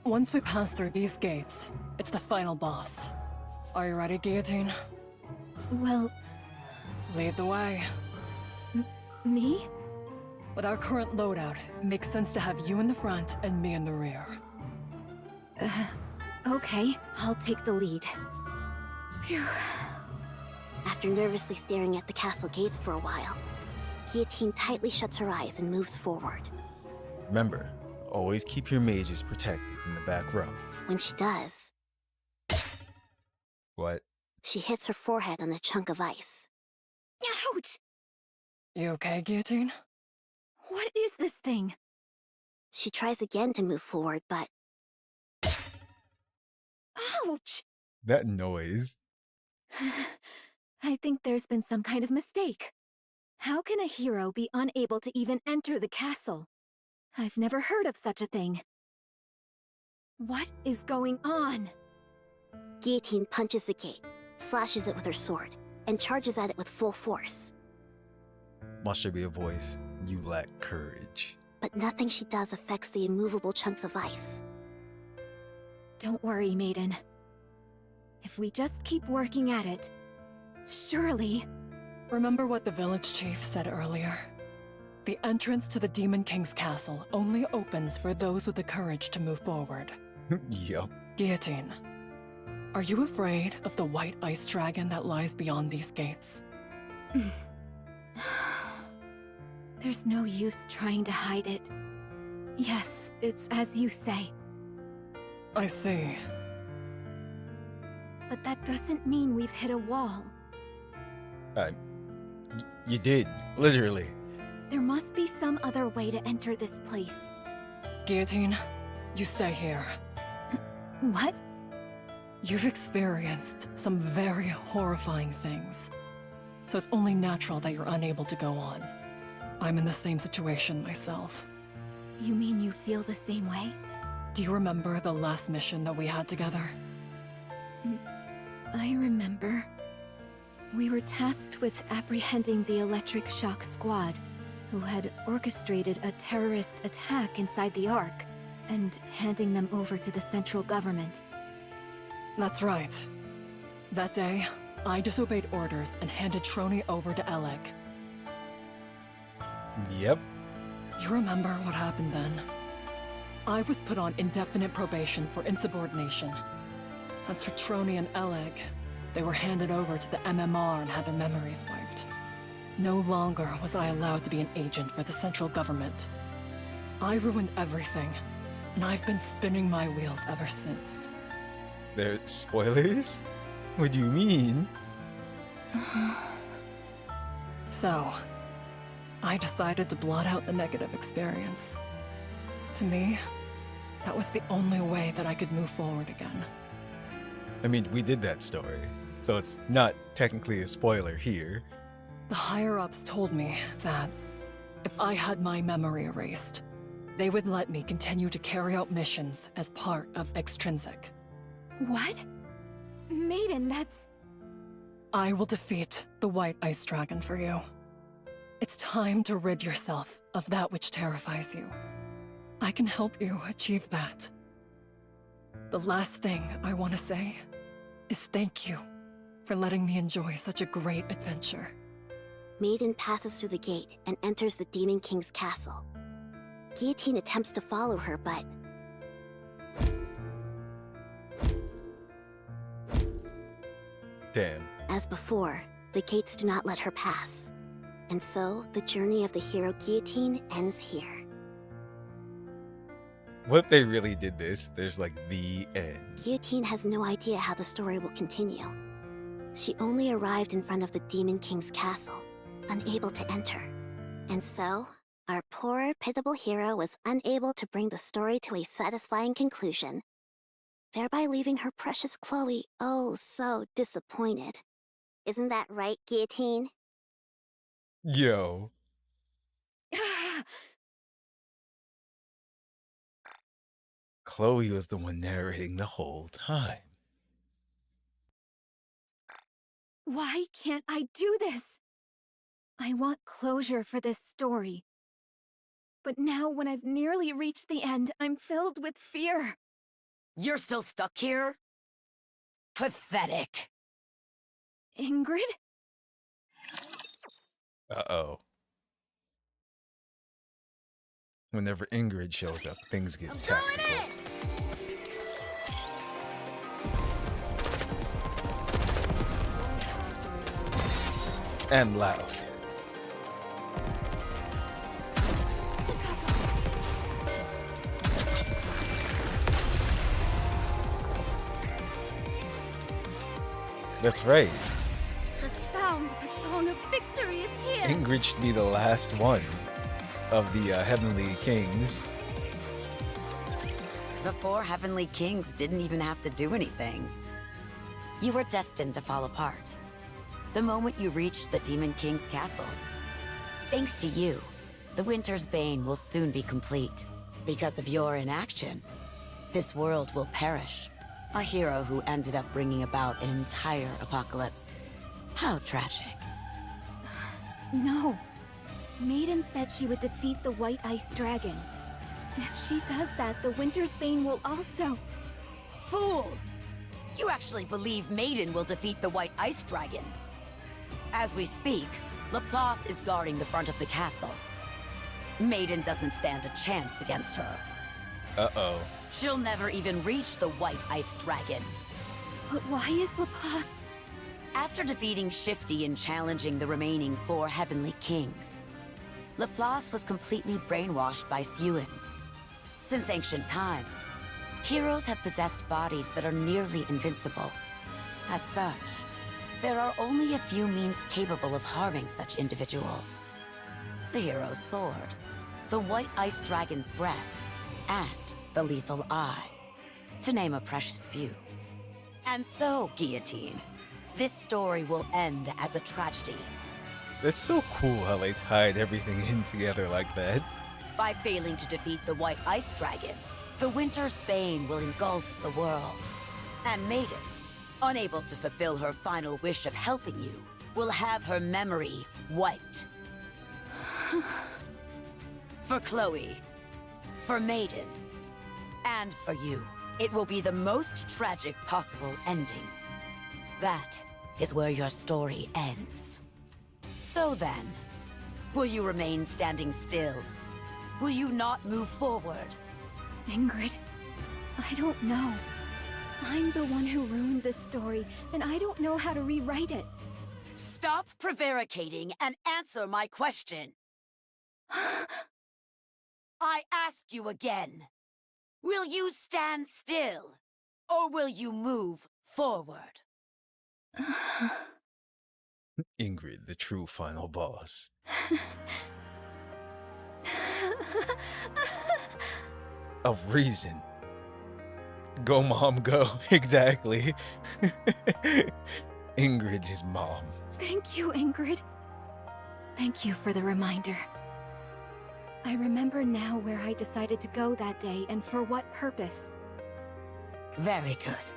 Once we pass through these gates, it's the final boss. Are you ready, Guillotine? Well, Lead the way. me? With our current loadout, it makes sense to have you in the front and me in the rear. Okay, I'll take the lead. Phew. After nervously staring at the castle gates for a while, Guillotine tightly shuts her eyes and moves forward. Remember, always keep your mages protected in the back row. When she does, What? she hits her forehead on a chunk of ice. Ouch! You okay, Guillotine? What is this thing? She tries again to move forward, but Ouch! That noise. I think there's been some kind of mistake. How can a hero be unable to even enter the castle? I've never heard of such a thing. What is going on? Guillotine punches the gate, slashes it with her sword, and charges at it with full force. Must there be a voice? You lack courage. But nothing she does affects the immovable chunks of ice. Don't worry, maiden. If we just keep working at it, surely... Remember what the village chief said earlier? The entrance to the Demon King's castle only opens for those with the courage to move forward. Yup. Guillotine, are you afraid of the white ice dragon that lies beyond these gates? There's no use trying to hide it. Yes, it's as you say. I see. But that doesn't mean we've hit a wall. You did, literally. There must be some other way to enter this place. Guillotine, you stay here. What? You've experienced some very horrifying things. So it's only natural that you're unable to go on. I'm in the same situation myself. You mean you feel the same way? Do you remember the last mission that we had together? I remember. We were tasked with apprehending the Electric Shock Squad, who had orchestrated a terrorist attack inside the Ark, and handing them over to the central government. That's right. That day, I disobeyed orders and handed Trony over to Eleg. Yep. You remember what happened then? I was put on indefinite probation for insubordination. As for Trony and Eleg, they were handed over to the MMR and had their memories wiped. No longer was I allowed to be an agent for the central government. I ruined everything, and I've been spinning my wheels ever since. There spoilers? What do you mean? So, I decided to blot out the negative experience. To me, that was the only way that I could move forward again. I mean, we did that story, so it's not technically a spoiler here. The higher-ups told me that if I had my memory erased, they would let me continue to carry out missions as part of Extrinsic. What? Maiden, that's... I will defeat the White Ice Dragon for you. It's time to rid yourself of that which terrifies you. I can help you achieve that. The last thing I want to say is thank you for letting me enjoy such a great adventure. Maiden passes through the gate and enters the Demon King's castle. Guillotine attempts to follow her, but... Damn. As before, the gates do not let her pass. And so, the journey of the hero Guillotine ends here. What if they really did this? There's like the end. Guillotine has no idea how the story will continue. She only arrived in front of the Demon King's castle, unable to enter. And so, our poor, pitiable hero was unable to bring the story to a satisfying conclusion, thereby leaving her precious Chloe oh so disappointed. Isn't that right, Guillotine? Yo. Chloe was the one narrating the whole time. Why can't I do this? I want closure for this story. But now when I've nearly reached the end, I'm filled with fear. You're still stuck here? Pathetic. Ingrid? Uh-oh. Whenever Ingrid shows up, things get tactical. And loud. That's right. The sound of the song of victory is here! Ingrid should be the last one of the Heavenly Kings. The 4 Heavenly Kings didn't even have to do anything. You were destined to fall apart the moment you reached the Demon King's castle. Thanks to you, the Winter's Bane will soon be complete. Because of your inaction, this world will perish. A hero who ended up bringing about an entire apocalypse. How tragic. No. Maiden said she would defeat the White Ice Dragon. And if she does that, the Winter's Bane will also... Fool! You actually believe Maiden will defeat the White Ice Dragon. As we speak, Laplace is guarding the front of the castle. Maiden doesn't stand a chance against her. Uh-oh. She'll never even reach the White Ice Dragon. But why is Laplace... After defeating Shifty and challenging the remaining 4 Heavenly Kings, Laplace was completely brainwashed by Suen. Since ancient times, heroes have possessed bodies that are nearly invincible. As such, there are only a few means capable of harming such individuals. The hero's sword, the White Ice Dragon's breath, and the lethal eye, to name a precious few. And so, Guillotine, this story will end as a tragedy. That's so cool how they tied everything in together like that. By failing to defeat the White Ice Dragon, the Winter's Bane will engulf the world. And Maiden, unable to fulfill her final wish of helping you, will have her memory wiped. For Chloe, for Maiden, and for you, it will be the most tragic possible ending. That is where your story ends. So then, will you remain standing still? Will you not move forward? Ingrid, I don't know. I'm the one who ruined this story, and I don't know how to rewrite it. Stop prevaricating and answer my question. I ask you again. Will you stand still, or will you move forward? Ingrid, the true final boss. Of reason. Go, Mom, go. Exactly. Ingrid, his mom. Thank you, Ingrid. Thank you for the reminder. I remember now where I decided to go that day and for what purpose. Very good.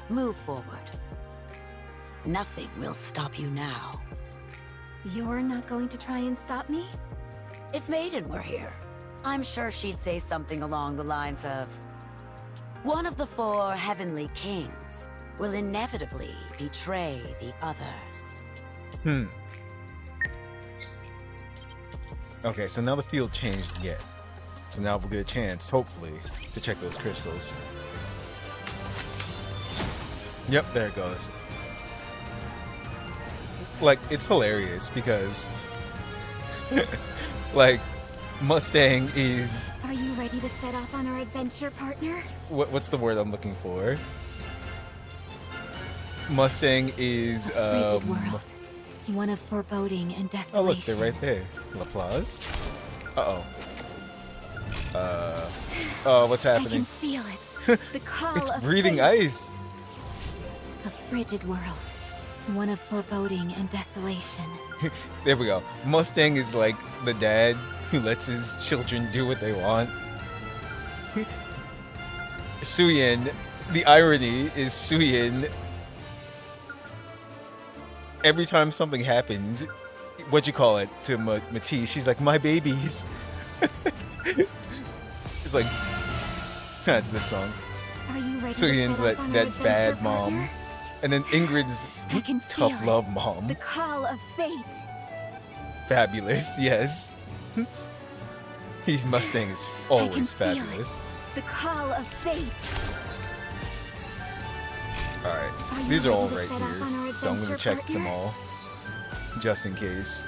Move forward. Nothing will stop you now. You're not going to try and stop me? If Maiden were here, I'm sure she'd say something along the lines of, one of the 4 Heavenly Kings will inevitably betray the others. Okay, so now the field changed again. So now we'll get a chance, hopefully, to check those crystals. Yep, there it goes. Like, it's hilarious because... like, Mustang is... Are you ready to set off on our adventure, partner? What's the word I'm looking for? Mustang is, A frigid world. One of foreboding and desolation. Oh, look, they're right there. Laplace? Uh-oh. Oh, what's happening? I can feel it. The call It's of breathing fate. ice. A frigid world. One of foreboding and desolation. There we go. Mustang is like the dad who lets his children do what they want. Suyin, the irony is Suyin, every time something happens, what'd you call it, to Matisse, she's like, my babies. It's like, that's this song. Are you ready Suyin's to set off on our that adventure, bad mom. partner? And then Ingrid's I can tough feel love it. mom. The call of fate. Fabulous, yes. His Mustang is always feel it. fabulous. The call of fate. Alright, these are all ready to right set off on our here, so I'm gonna adventure, check them partner? all, just in case.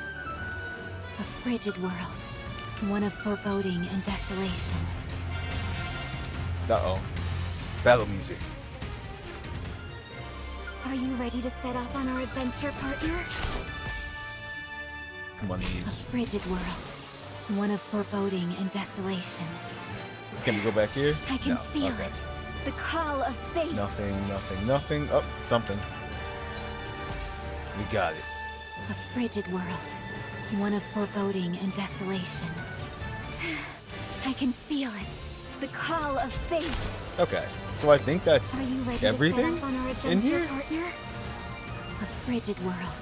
A frigid world. One of foreboding and desolation. Uh-oh. Battle music. Are you ready to set off on our adventure, partner? One of A these. frigid world. One of foreboding and desolation. Can we go back here? I can No. feel Okay. it. The call of fate. Nothing. Oh, something. We got it. A frigid world. One of foreboding and desolation. I can feel it. The call of fate. Okay, so I think that's Are you ready everything to set off on our in adventure, here. partner? A frigid world.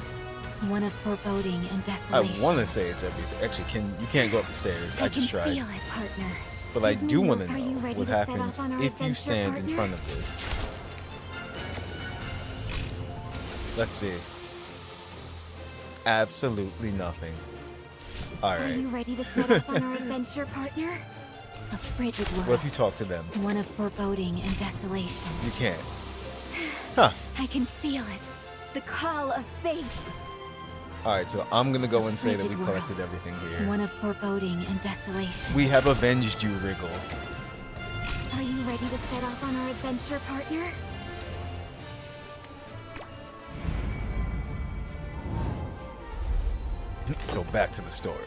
One of foreboding and I desolation. want to say it's everything. Actually, you can't go up the stairs. I just can tried. feel it, partner. But I Give me do your- want to Are you know ready what to set happens off on our if you adventure, stand in partner? front of this. Let's see. Absolutely nothing. All Are right. you ready to set off on our adventure, partner? A frigid world. What if you talk to them? One of foreboding and desolation. You can't. Huh. I can feel it. The call of fate. All right, so I'm gonna go and say that we frigid collected world. everything here. One of foreboding and desolation. We have avenged you, Wriggle. Are you ready to set off on our adventure, partner? So back to the story.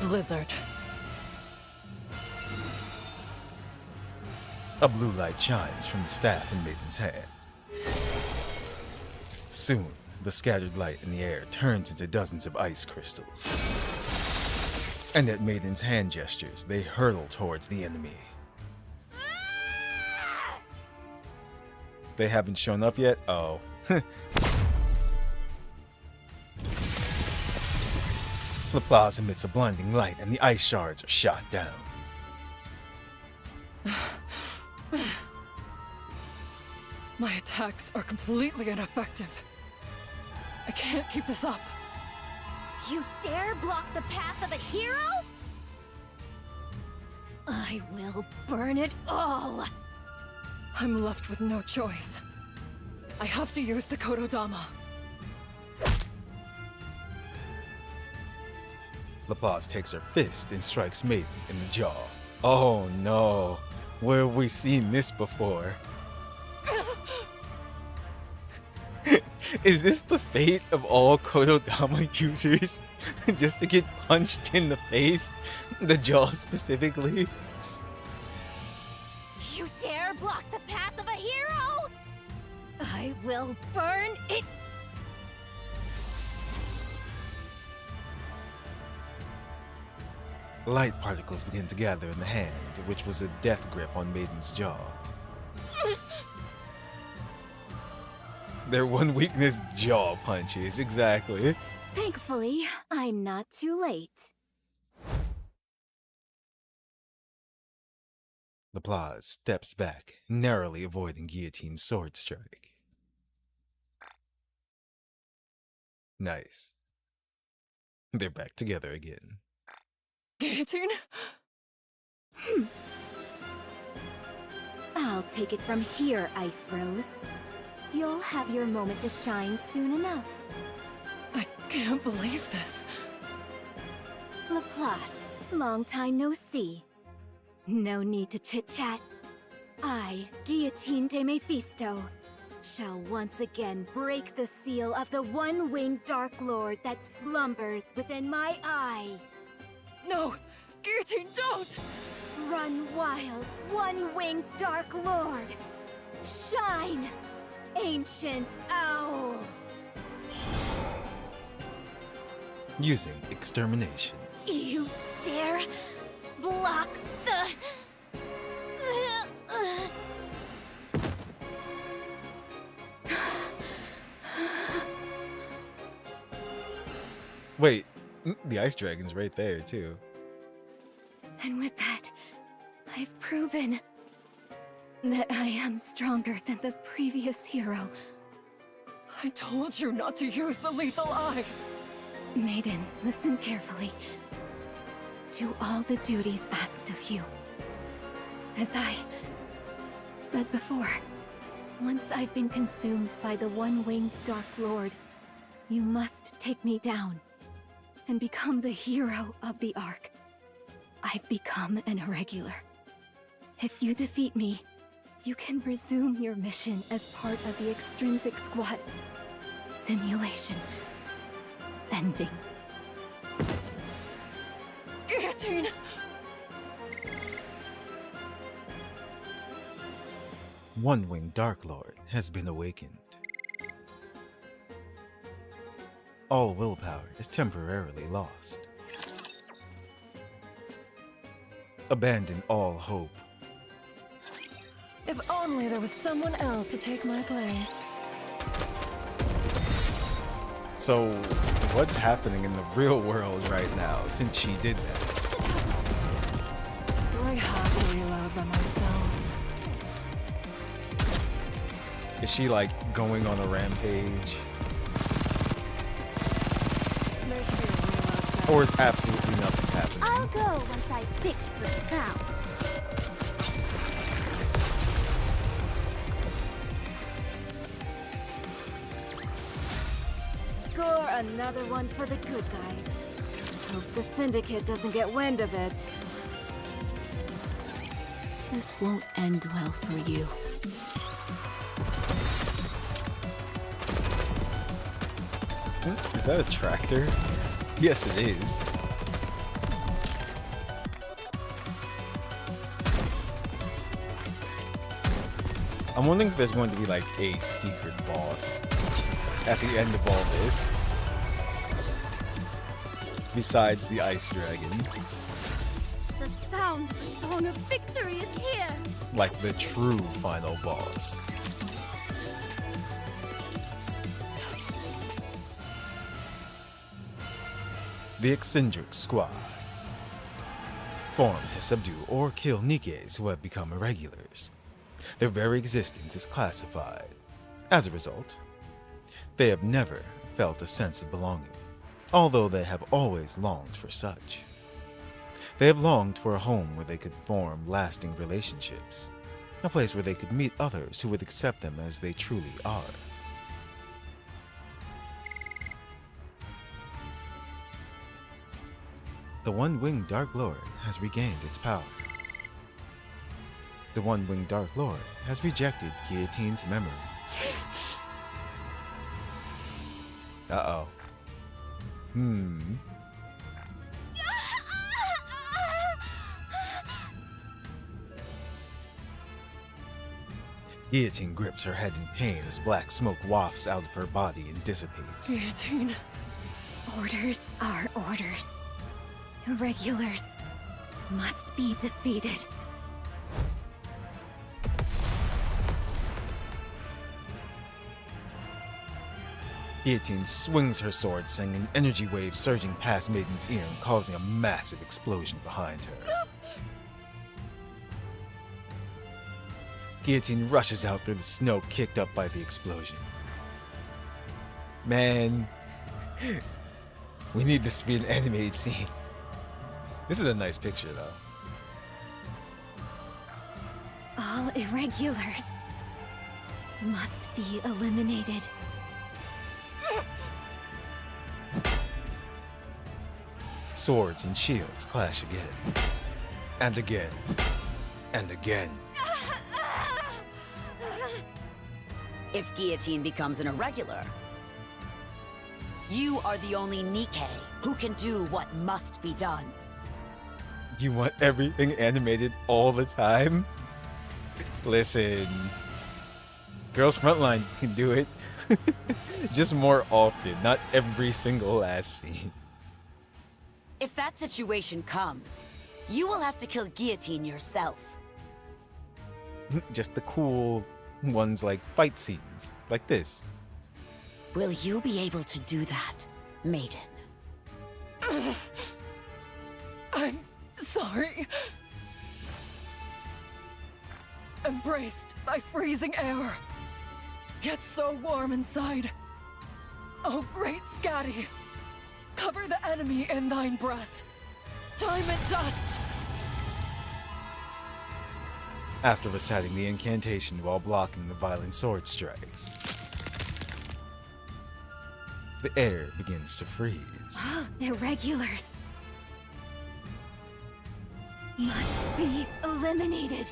Blizzard. A blue light shines from the staff in Maiden's hand. Soon, the scattered light in the air turns into dozens of ice crystals. And at Maiden's hand gestures, they hurtle towards the enemy. They haven't shown up yet? Oh. Laplace emits a blinding light and the ice shards are shot down. My attacks are completely ineffective. I can't keep this up. You dare block the path of a hero? I will burn it all! I'm left with no choice. I have to use the Kododama. Laplace takes her fist and strikes Maiden in the jaw. Oh no, where have we seen this before? Is this the fate of all Kododama users? Just to get punched in the face? The jaw specifically? You dare block the path of a hero? I will burn it. Light particles begin to gather in the hand, which was a death grip on Maiden's jaw. Their one weakness, jaw punches, exactly. Thankfully, I'm not too late. Laplace steps back, narrowly avoiding Guillotine's sword strike. Nice. They're back together again. Guillotine? I'll take it from here, Ice Rose. You'll have your moment to shine soon enough. I can't believe this. Laplace, long time no see. No need to chit-chat. I, Guillotine de Mephisto, shall once again break the seal of the one-winged Dark Lord that slumbers within my eye. No! Guillotine, don't! Run wild, one-winged Dark Lord! Shine, ancient owl! Using extermination. You dare block the... Wait, the ice dragon's right there, too. And with that, I've proven that I am stronger than the previous hero. I told you not to use the lethal eye! Maiden, listen carefully. Do all the duties asked of you. As I said before, once I've been consumed by the one-winged Dark Lord, you must take me down and become the hero of the Ark. I've become an irregular. If you defeat me, you can resume your mission as part of the Extrinsic Squad. Simulation. Ending. Guillotine! One-winged Dark Lord has been awakened. All willpower is temporarily lost. Abandon all hope. If only there was someone else to take my place. So, what's happening in the real world right now since she did that? I happily allowed by myself. Is she like going on a rampage? There should be a rule out there. Or is absolutely nothing happening? I'll go once I fix the sound. Score another one for the good guys. Hope the Syndicate doesn't get wind of it. This won't end well for you. Is that a tractor? Yes, it is. I'm wondering if there's going to be like a secret boss at the end of all this. Besides the Ice Dragon. The sound, the song of victory is here! Like the true final boss. The Eccentric Squad. Formed to subdue or kill Nikkes who have become irregulars. Their very existence is classified. As a result, they have never felt a sense of belonging, although they have always longed for such. They have longed for a home where they could form lasting relationships, a place where they could meet others who would accept them as they truly are. The One-Winged Dark Lord has regained its power. The One-Winged Dark Lord has rejected Guillotine's memory. Uh-oh. Guillotine grips her head in pain as black smoke wafts out of her body and dissipates. Guillotine. Orders are orders. Irregulars must be defeated. Guillotine swings her sword, sending an energy wave surging past Maiden's ear and causing a massive explosion behind her. Guillotine rushes out through the snow kicked up by the explosion. Man, we need this to be an animated scene. This is a nice picture, though. All irregulars must be eliminated. Swords and shields clash again. And again. And again. If Guillotine becomes an irregular, you are the only Nikke who can do what must be done. You want everything animated all the time? Listen. Girls Frontline can do it. Just more often, not every single last scene. If that situation comes, you will have to kill Guillotine yourself. Just the cool ones like fight scenes, like this. Will you be able to do that, Maiden? I'm sorry. Embraced by freezing air, yet so warm inside. Oh, great Scatty, cover the enemy in thine breath. Time and dust. After reciting the incantation while blocking the violent sword strikes, the air begins to freeze. Irregulars. must be eliminated.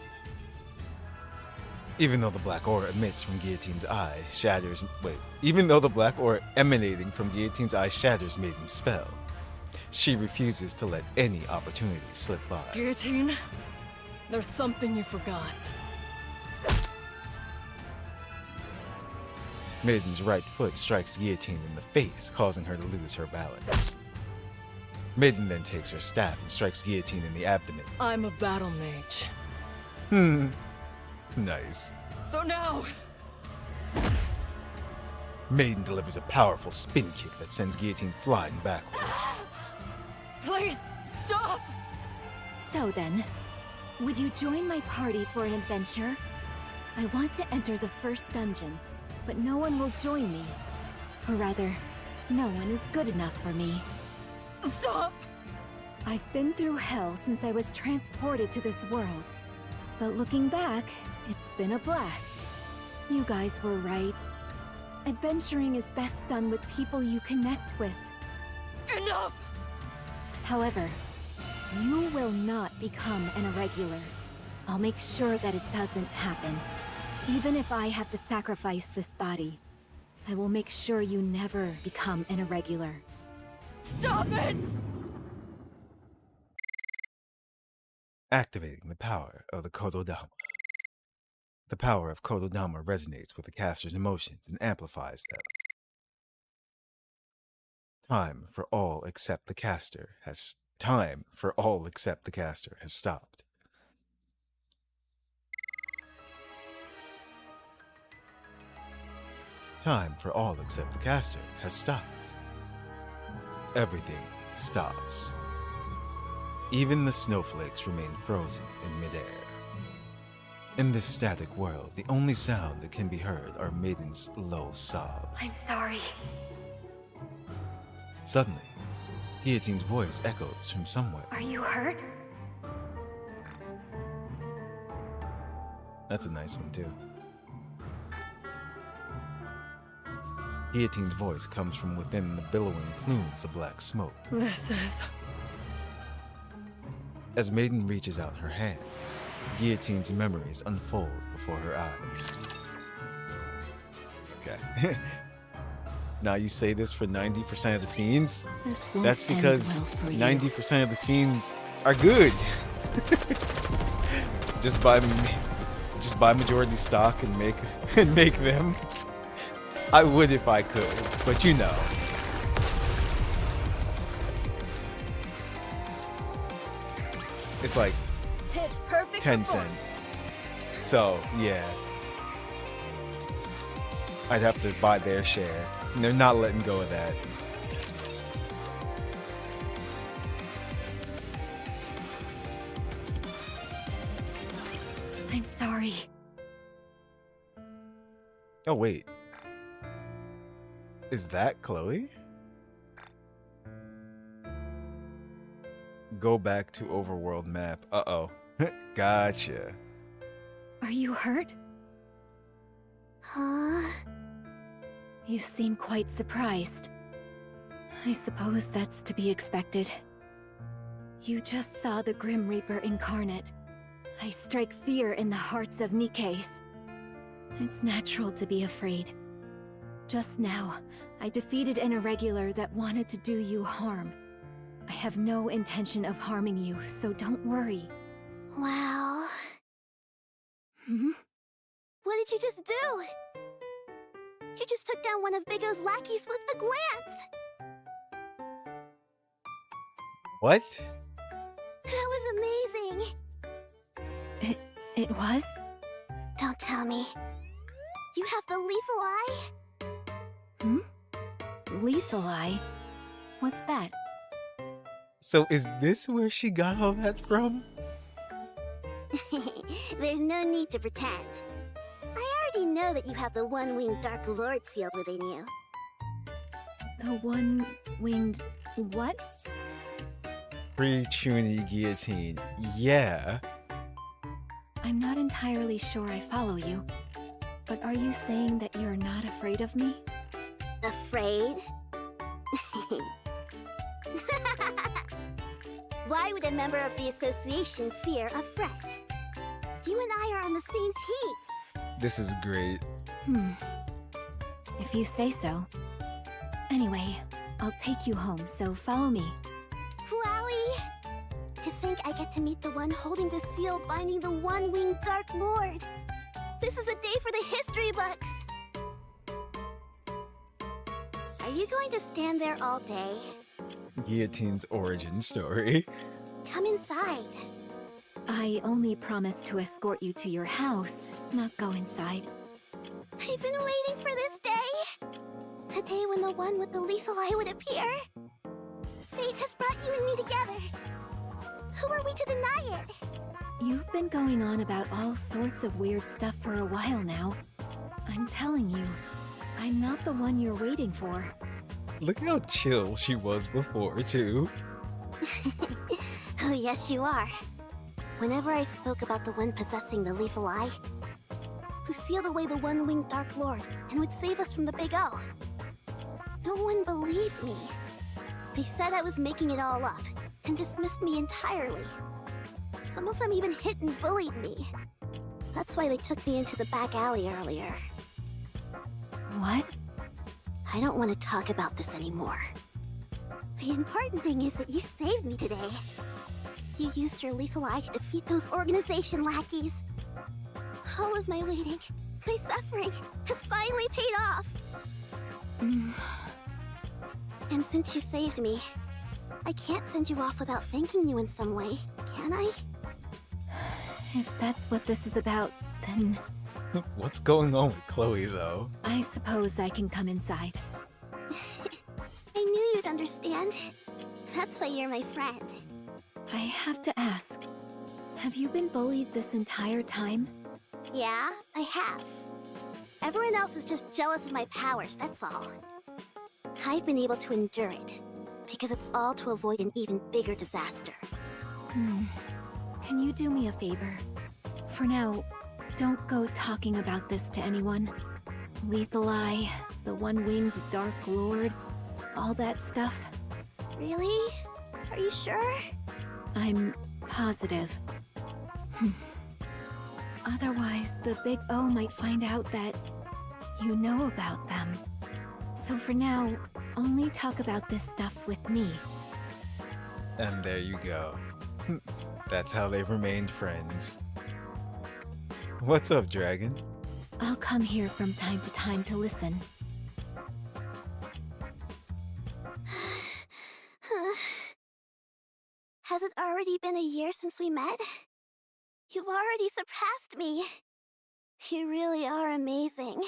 Even though the black aura emits from Guillotine's eye shatters... Wait. Even though the black aura emanating from Guillotine's eye shatters Maiden's spell, she refuses to let any opportunity slip by. Guillotine, there's something you forgot. Maiden's right foot strikes Guillotine in the face, causing her to lose her balance. Maiden then takes her staff and strikes Guillotine in the abdomen. I'm a battle mage. Nice. So now... Maiden delivers a powerful spin kick that sends Guillotine flying backward. Please, stop! So then, would you join my party for an adventure? I want to enter the first dungeon, but no one will join me. Or rather, no one is good enough for me. Stop! I've been through hell since I was transported to this world. But looking back, it's been a blast. You guys were right. Adventuring is best done with people you connect with. Enough! However, you will not become an irregular. I'll make sure that it doesn't happen. Even if I have to sacrifice this body, I will make sure you never become an irregular. Stop it! Activating the power of the Kododama. The power of Kododama resonates with the caster's emotions and amplifies them. Time for all except the caster has stopped. Time for all except the caster has stopped. Everything stops. Even the snowflakes remain frozen in midair. In this static world, the only sound that can be heard are Maiden's low sobs. I'm sorry. Suddenly, Guillotine's voice echoes from somewhere. Are you hurt? That's a nice one, too. Guillotine's voice comes from within the billowing plumes of black smoke. This is... As Maiden reaches out her hand, Guillotine's memories unfold before her eyes. Okay. Now you say this for 90% of the scenes? That's because 90% of the scenes are good. just buy majority stock and make them. I would if I could, but you know. It's like 10 cents. So, yeah. I'd have to buy their share. And they're not letting go of that. I'm sorry. Oh, wait. Is that Chloe? Go back to overworld map. Uh-oh. Gotcha. Are you hurt? Huh? You seem quite surprised. I suppose that's to be expected. You just saw the Grim Reaper incarnate. I strike fear in the hearts of NIKKEs. It's natural to be afraid. Just now, I defeated an irregular that wanted to do you harm. I have no intention of harming you, so don't worry. Wow. Hmm? What did you just do? You just took down one of Big O's lackeys with a glance! What? That was amazing! It was? Don't tell me. You have the lethal eye? Hmm? Lethal eye? What's that? So is this where she got all that from? There's no need to pretend. I already know that you have the one-winged Dark Lord sealed within you. The one-winged... what? Pre-Chuny Guillotine. Yeah. I'm not entirely sure I follow you. But are you saying that you're not afraid of me? Afraid? Why would a member of the association fear a threat? You and I are on the same team. This is great. If you say so. Anyway, I'll take you home, so follow me. Wowie! To think I get to meet the one holding the seal binding the one-winged Dark Lord. This is a day for the history books. Are you going to stand there all day? Guillotine's origin story. Come inside. I only promised to escort you to your house, not go inside. I've been waiting for this day. A day when the one with the lethal eye would appear. Fate has brought you and me together. Who are we to deny it? You've been going on about all sorts of weird stuff for a while now. I'm telling you, I'm not the one you're waiting for. Look how chill she was before, too. Oh, yes, you are. Whenever I spoke about the one possessing the lethal eye, who sealed away the one-winged Dark Lord and would save us from the Big O, no one believed me. They said I was making it all up and dismissed me entirely. Some of them even hit and bullied me. That's why they took me into the back alley earlier. What? I don't want to talk about this anymore. The important thing is that you saved me today. You used your lethal eye to defeat those organization lackeys. All of my waiting, my suffering, has finally paid off. And since you saved me, I can't send you off without thanking you in some way, can I? If that's what this is about, then What's going on with Chloe, though? I suppose I can come inside. I knew you'd understand. That's why you're my friend. I have to ask, have you been bullied this entire time? Yeah, I have. Everyone else is just jealous of my powers, that's all. I've been able to endure it, because it's all to avoid an even bigger disaster. Can you do me a favor? For now, don't go talking about this to anyone. Lethal Eye, the one-winged Dark Lord, all that stuff. Really? Are you sure? I'm positive. Otherwise, the Big O might find out that you know about them. So for now, only talk about this stuff with me. And there you go. That's how they remained friends. What's up, Dragon? I'll come here from time to time to listen. Has it already been a year since we met? You've already surpassed me. You really are amazing.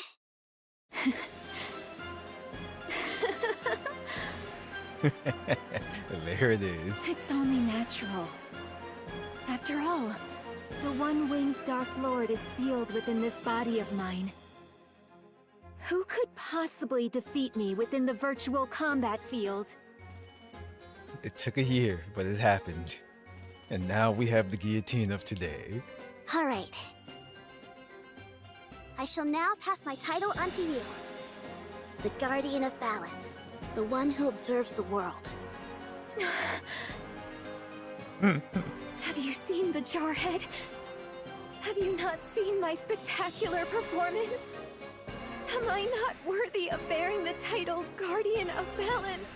There it is. It's only natural. After all, the one-winged Dark Lord is sealed within this body of mine. Who could possibly defeat me within the virtual combat field? It took a year, but it happened. And now we have the guillotine of today. All right. I shall now pass my title on to you. The Guardian of Balance. The one who observes the world. Have you seen the Jarhead? Have you not seen my spectacular performance? Am I not worthy of bearing the title Guardian of Balance?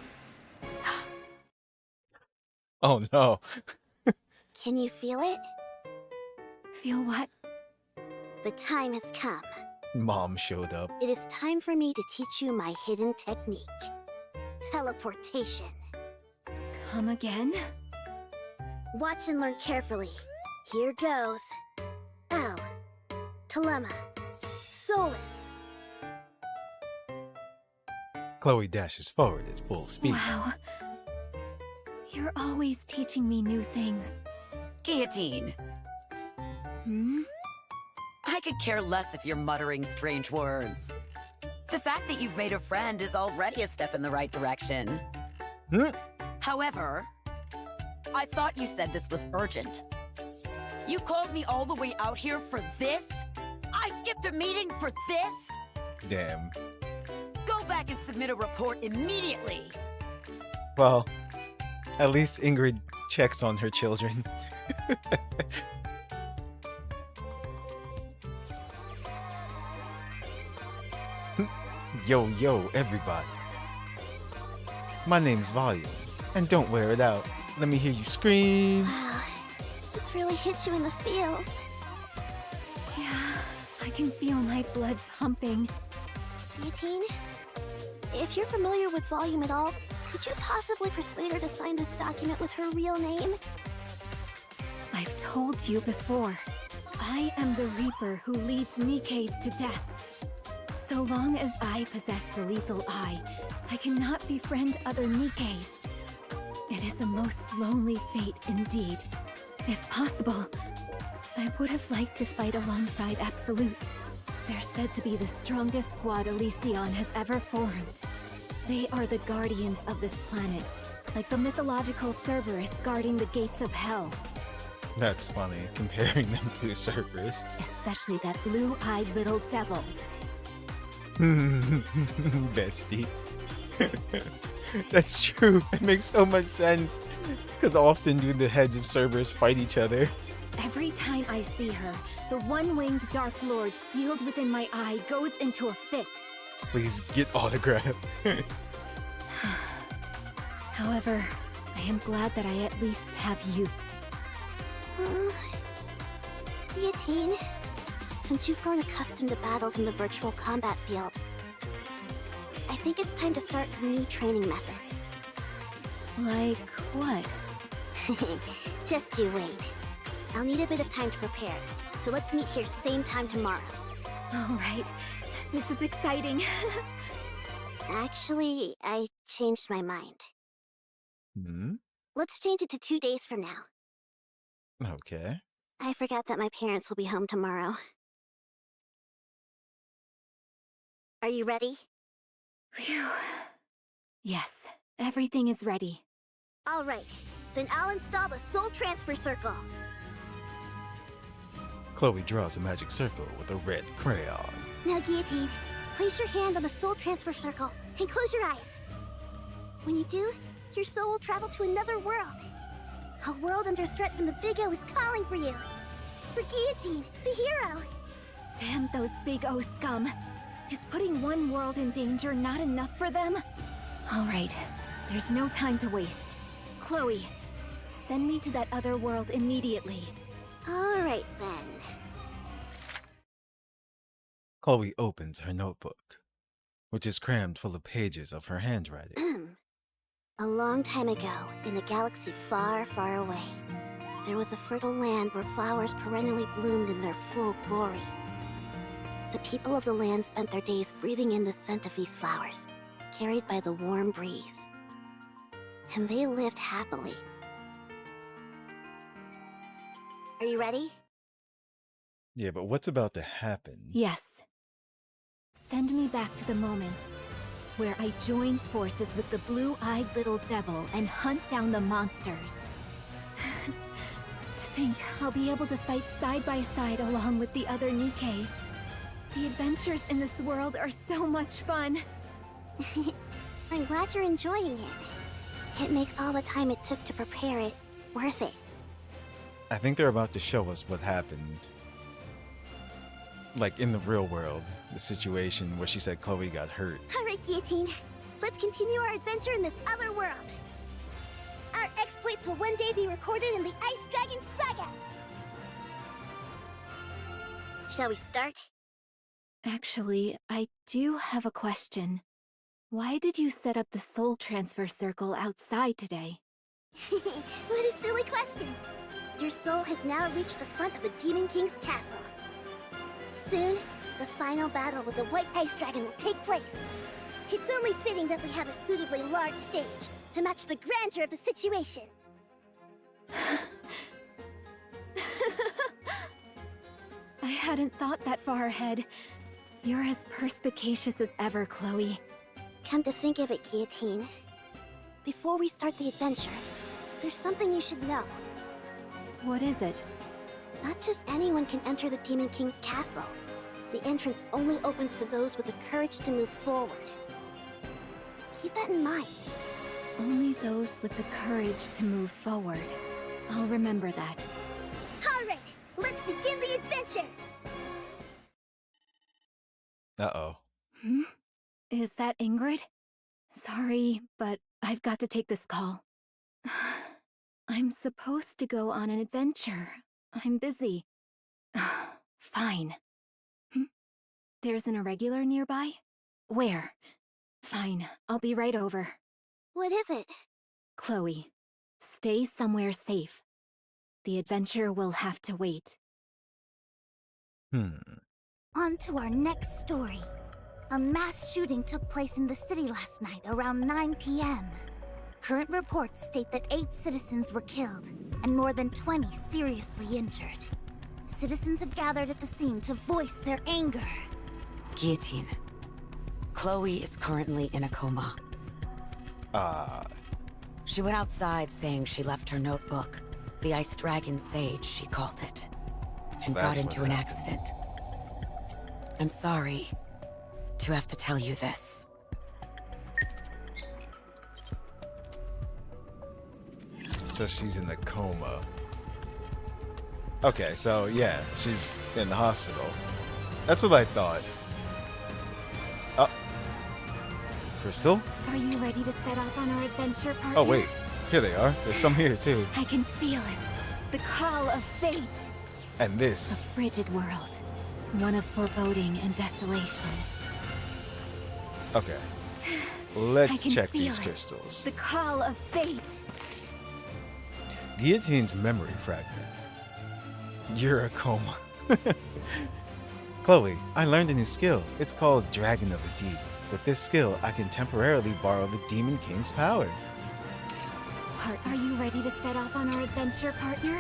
Oh no. Can you feel it? Feel what? The time has come. Mom showed up. It is time for me to teach you my hidden technique. Teleportation. Come again? Watch and learn carefully. Here goes. L. Telema. Solus. Chloe dashes forward at full speed. Wow. You're always teaching me new things. Guillotine. I could care less if you're muttering strange words. The fact that you've made a friend is already a step in the right direction. However, I thought you said this was urgent. You called me all the way out here for this? I skipped a meeting for this? Damn. Go back and submit a report immediately. Well, at least Ingrid checks on her children. Yo, yo, everybody. My name's Volume, and don't wear it out. Let me hear you scream. Wow, this really hits you in the feels. Yeah, I can feel my blood pumping. Guillotine, if you're familiar with Volume at all, could you possibly persuade her to sign this document with her real name? I've told you before. I am the Reaper who leads NIKKEs to death. So long as I possess the lethal eye, I cannot befriend other NIKKEs. It is a most lonely fate indeed. If possible, I would have liked to fight alongside Absolute. They're said to be the strongest squad Elysion has ever formed. They are the guardians of this planet, like the mythological Cerberus guarding the gates of hell. That's funny, comparing them to a Cerberus. Especially that blue-eyed little devil. Bestie. That's true. It makes so much sense. Because often do the heads of Cerberus fight each other. Every time I see her, the one-winged Dark Lord sealed within my eye goes into a fit. Please get autograph. However, I am glad that I at least have you. Guillotine, since you've grown accustomed to battles in the virtual combat field, I think it's time to start some new training methods. Like what? Just you wait. I'll need a bit of time to prepare, so let's meet here same time tomorrow. All right, this is exciting. Actually, I changed my mind. Hmm? Let's change it to 2 days from now. Okay. I forgot that my parents will be home tomorrow. Are you ready? Phew. Yes, everything is ready. All right, then I'll install the Soul Transfer Circle. Chloe draws a magic circle with a red crayon. Now, Guillotine, place your hand on the Soul Transfer Circle and close your eyes. When you do, your soul will travel to another world. A world under threat from the Big O is calling for you. For Guillotine, the hero. Damn those Big O scum. Is putting one world in danger not enough for them? All right, there's no time to waste. Chloe, send me to that other world immediately. All right, then. Chloe opens her notebook, which is crammed full of pages of her handwriting. A long time ago, in a galaxy far, far away, there was a fertile land where flowers perennially bloomed in their full glory. The people of the land spent their days breathing in the scent of these flowers, carried by the warm breeze. And they lived happily. Are you ready? Yeah, but what's about to happen? Yes. Send me back to the moment where I join forces with the blue-eyed little devil and hunt down the monsters. To think I'll be able to fight side by side along with the other NIKKEs. The adventures in this world are so much fun. I'm glad you're enjoying it. It makes all the time it took to prepare it worth it. I think they're about to show us what happened. Like in the real world, the situation where she said Chloe got hurt. All right, Guillotine. Let's continue our adventure in this other world. Our exploits will one day be recorded in the Ice Dragon Saga. Shall we start? Actually, I do have a question. Why did you set up the soul transfer circle outside today? What a silly question. Your soul has now reached the front of the Demon King's castle. Soon, the final battle with the White Ice Dragon will take place. It's only fitting that we have a suitably large stage to match the grandeur of the situation. I hadn't thought that far ahead. You're as perspicacious as ever, Chloe. Come to think of it, Guillotine. Before we start the adventure, there's something you should know. What is it? Not just anyone can enter the Demon King's castle. The entrance only opens to those with the courage to move forward. Keep that in mind. Only those with the courage to move forward. I'll remember that. Alright, let's begin the adventure! Uh-oh. Hmm? Is that Ingrid? Sorry, but I've got to take this call. I'm supposed to go on an adventure. I'm busy. Fine. Hmm? There's an irregular nearby? Where? Fine, I'll be right over. What is it? Chloe, stay somewhere safe. The adventure will have to wait. On to our next story. A mass shooting took place in the city last night around 9 p.m. Current reports state that 8 citizens were killed and more than 20 seriously injured. Citizens have gathered at the scene to voice their anger. Guillotine. Chloe is currently in a coma. She went outside saying she left her notebook, the Ice Dragon Sage, she called it, and got into an accident. I'm sorry to have to tell you this. So she's in a coma. Okay, so yeah, she's in the hospital. That's what I thought. Oh. Crystal? Are you ready to set off on our adventure, partner? Oh wait, here they are. There's some here too. I can feel it. The call of fate. And A this. frigid world. One of foreboding and desolation. Okay. I Let's can check feel these it. crystals. The call of fate. Guillotine's memory fragment. You're a coma. Chloe, I learned a new skill. It's called Dragon of the Deep. With this skill, I can temporarily borrow the Demon King's power. Are you ready to set off on our adventure, partner?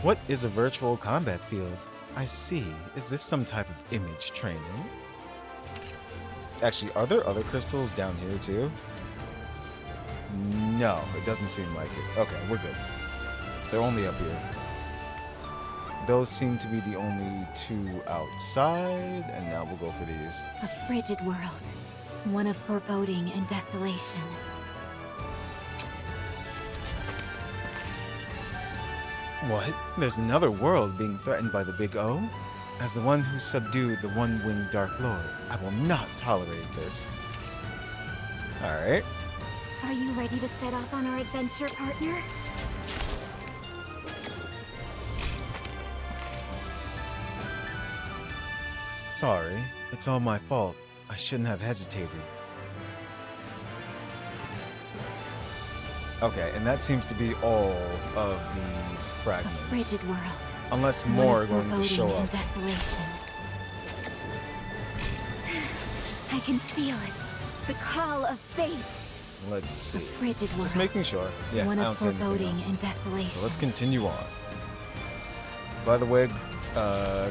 What is a virtual combat field? I see. Is this some type of image training? Actually, are there other crystals down here too? No, it doesn't seem like it. Okay, we're good. They're only up here. Those seem to be the only 2 outside, and now we'll go for these. A frigid world. One of foreboding and desolation. What? There's another world being threatened by the Big O? As the one who subdued the one-winged Dark Lord, I will not tolerate this. Alright. Are you ready to set off on our adventure, partner? Sorry, it's all my fault. I shouldn't have hesitated. Okay, and that seems to be all of the fragments. A frigid world. Unless One more are of going to show foreboding up. and desolation. I can feel it. The call of fate. Let's see. A frigid world. Just making sure. Yeah, One I of don't see anything foreboding else. and desolation. So let's continue on. By the way,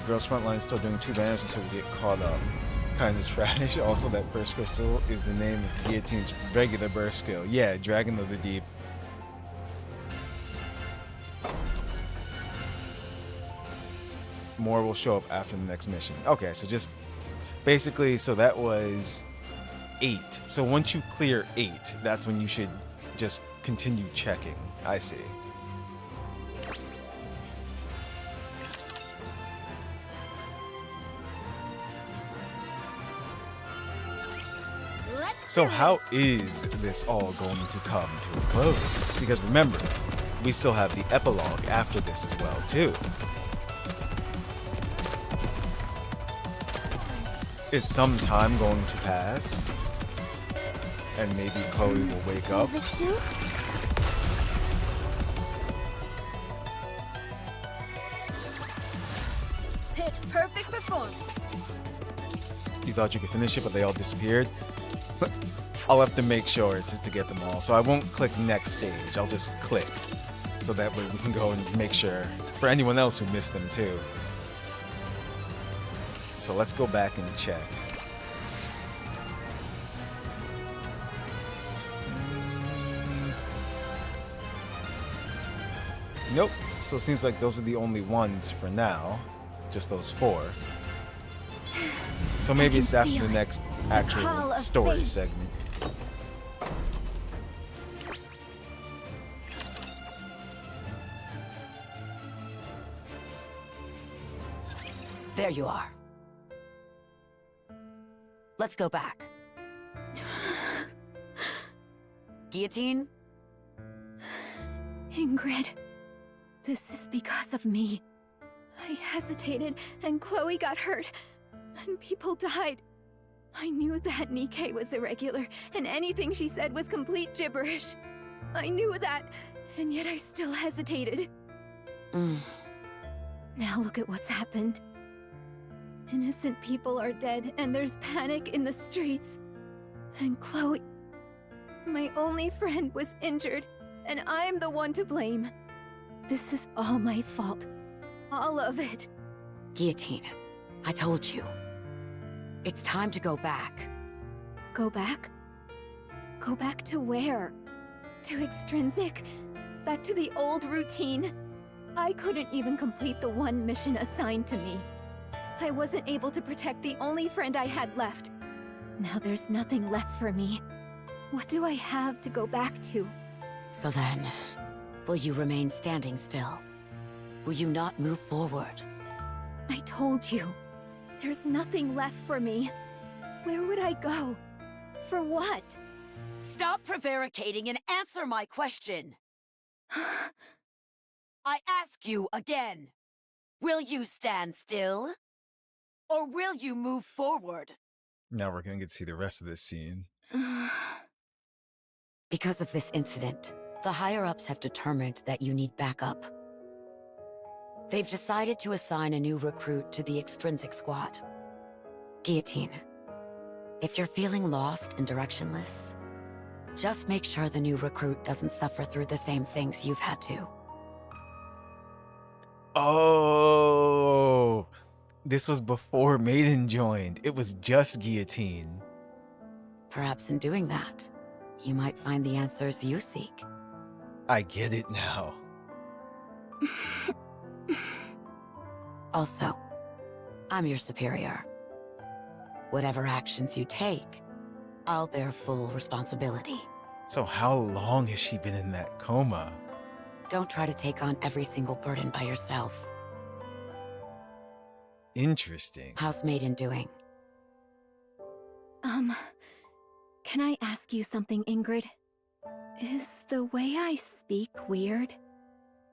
Girls Frontline is still doing 2 banners until we get caught up. Kind of trash. Also, that first crystal is the name of Guillotine's regular burst skill. Yeah, Dragon of the Deep. More will show up after the next mission. Okay, so just basically, so that was 8. So once you clear 8, that's when you should just continue checking. I see. So how is this all going to come to a close? Because remember, we still have the epilogue after this as well, too. Is some time going to pass? And maybe Chloe will wake up? Pitch perfect performance. You thought you could finish it, but they all disappeared? I'll have to make sure to get them all. So I won't click next stage. I'll just click. So that way we can go and make sure for anyone else who missed them too. So let's go back and check. Nope. So it seems like those are the only ones for now. Just those 4. So maybe it's after the next actual story segment. There you are. Let's go back. Guillotine? Ingrid, this is because of me. I hesitated, and Chloe got hurt, and people died. I knew that NIKKE was irregular, and anything she said was complete gibberish. I knew that, and yet I still hesitated. Now look at what's happened. Innocent people are dead, and there's panic in the streets. And Chloe, my only friend, was injured, and I'm the one to blame. This is all my fault. All of it. Guillotine, I told you. It's time to go back. Go back? Go back to where? To Extrinsic? Back to the old routine? I couldn't even complete the one mission assigned to me. I wasn't able to protect the only friend I had left. Now there's nothing left for me. What do I have to go back to? So then, will you remain standing still? Will you not move forward? I told you. There's nothing left for me. Where would I go? For what? Stop prevaricating and answer my question! I ask you again. Will you stand still? Or will you move forward? Now we're gonna get to see the rest of this scene. Because of this incident, the higher-ups have determined that you need backup. They've decided to assign a new recruit to the Extrinsic Squad. Guillotine, if you're feeling lost and directionless, just make sure the new recruit doesn't suffer through the same things you've had to. Oh, this was before Maiden joined. It was just Guillotine. Perhaps in doing that, you might find the answers you seek. I get it now. Also, I'm your superior. Whatever actions you take, I'll bear full responsibility. So how long has she been in that coma? Don't try to take on every single burden by yourself. Interesting. How's Maiden doing? Can I ask you something, Ingrid? Is the way I speak weird?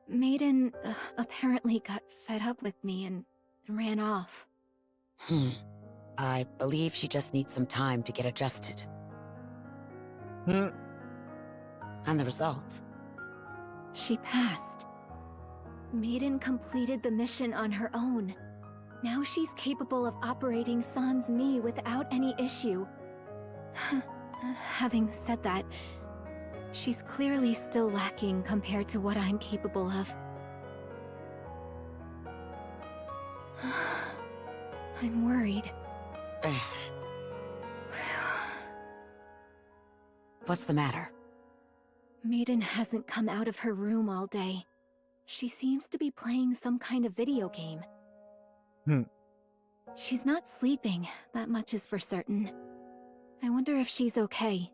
Maiden apparently got fed up with me and ran off. I believe she just needs some time to get adjusted. And the result? She passed. Maiden completed the mission on her own. Now she's capable of operating Sans Mi without any issue. Having said that, she's clearly still lacking compared to what I'm capable of. I'm worried. What's the matter? Maiden hasn't come out of her room all day. She seems to be playing some kind of video game. She's not sleeping, that much is for certain. I wonder if she's okay.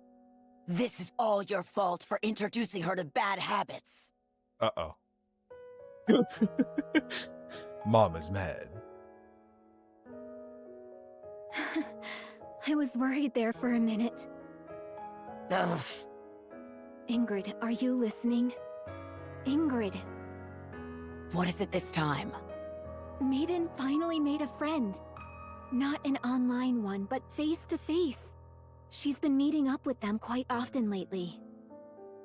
This is all your fault for introducing her to bad habits. Uh-oh. Mama's mad. I was worried there for a minute. Ugh. Ingrid, are you listening? Ingrid. What is it this time? Maiden finally made a friend. Not an online one, but face-to-face. She's been meeting up with them quite often lately.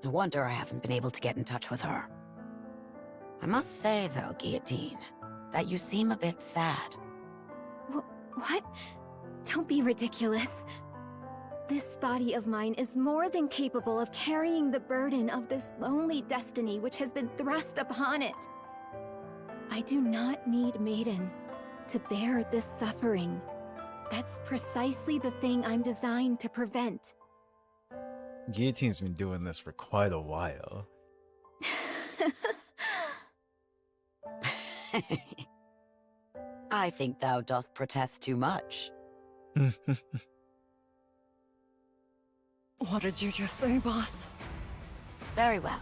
No wonder I haven't been able to get in touch with her. I must say, though, Guillotine, that you seem a bit sad. What? Don't be ridiculous. This body of mine is more than capable of carrying the burden of this lonely destiny which has been thrust upon it. I do not need Maiden to bear this suffering. That's precisely the thing I'm designed to prevent. Guillotine's been doing this for quite a while. I think thou doth protest too much. What did you just say, boss? Very well.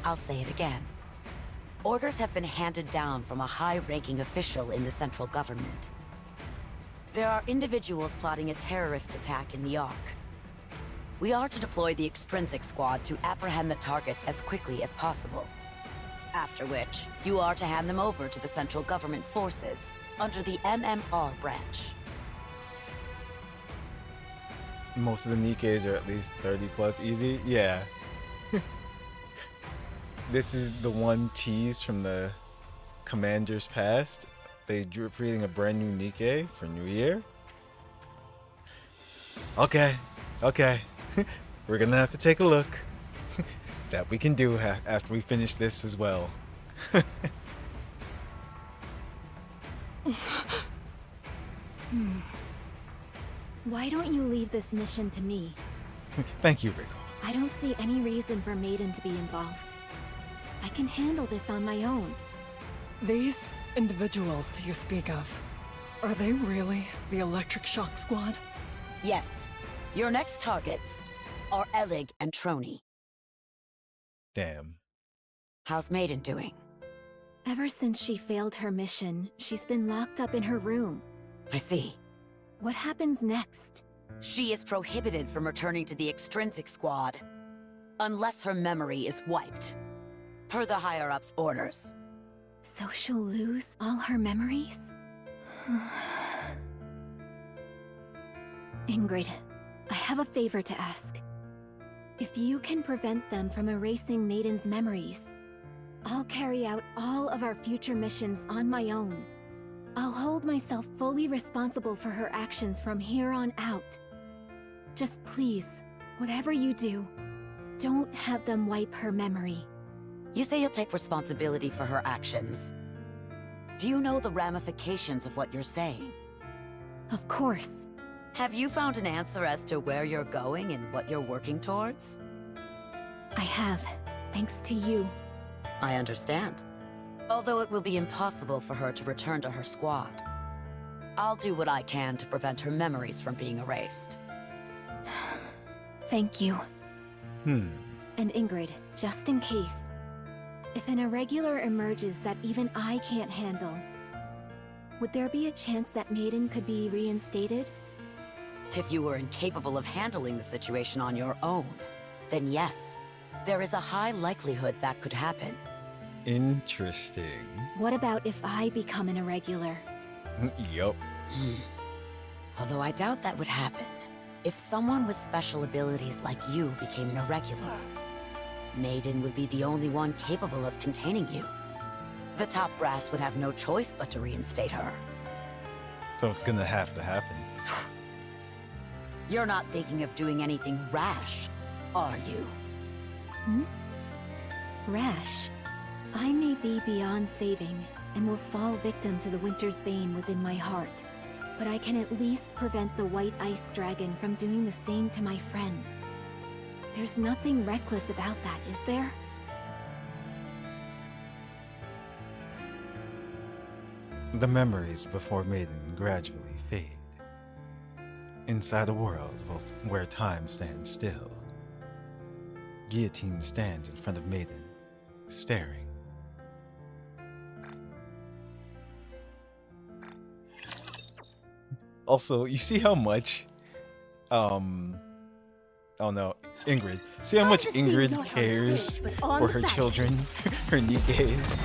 I'll say it again. Orders have been handed down from a high-ranking official in the central government. There are individuals plotting a terrorist attack in the Ark. We are to deploy the Extrinsic Squad to apprehend the targets as quickly as possible. After which, you are to hand them over to the central government forces under the MMR branch. Most of the Nikkes are at least 30 plus easy. Yeah. This is the one tease from the Commanders past. They drew creating a brand new Nikke for New Year. Okay. We're gonna have to take a look. That we can do after we finish this as well. Why don't you leave this mission to me? Thank you, Rico. I don't see any reason for Maiden to be involved. I can handle this on my own. These individuals you speak of, are they really the Electric Shock Squad? Yes. Your next targets are Elig and Trony. Damn. How's Maiden doing? Ever since she failed her mission, she's been locked up in her room. I see. What happens next? She is prohibited from returning to the Extrinsic Squad unless her memory is wiped, per the higher-ups' orders. So she'll lose all her memories? Ingrid, I have a favor to ask. If you can prevent them from erasing Maiden's memories, I'll carry out all of our future missions on my own. I'll hold myself fully responsible for her actions from here on out. Just please, whatever you do, don't have them wipe her memory. You say you'll take responsibility for her actions. Do you know the ramifications of what you're saying? Of course. Have you found an answer as to where you're going and what you're working towards? I have, thanks to you. I understand. Although it will be impossible for her to return to her squad, I'll do what I can to prevent her memories from being erased. Thank you. And Ingrid, just in case, if an irregular emerges that even I can't handle, would there be a chance that Maiden could be reinstated? If you were incapable of handling the situation on your own, then yes, there is a high likelihood that could happen. Interesting. What about if I become an irregular? Yup. Although I doubt that would happen. If someone with special abilities like you became an irregular, Maiden would be the only one capable of containing you. The top brass would have no choice but to reinstate her. So it's gonna have to happen. You're not thinking of doing anything rash, are you? Rash. I may be beyond saving, and will fall victim to the Winter's Bane within my heart. But I can at least prevent the White Ice Dragon from doing the same to my friend. There's nothing reckless about that, is there? The memories before Maiden gradually fade. Inside a world where time stands still, Guillotine stands in front of Maiden, staring. Also, you see how much, oh no, Ingrid. See how much Ingrid cares for her children, her Nikkes,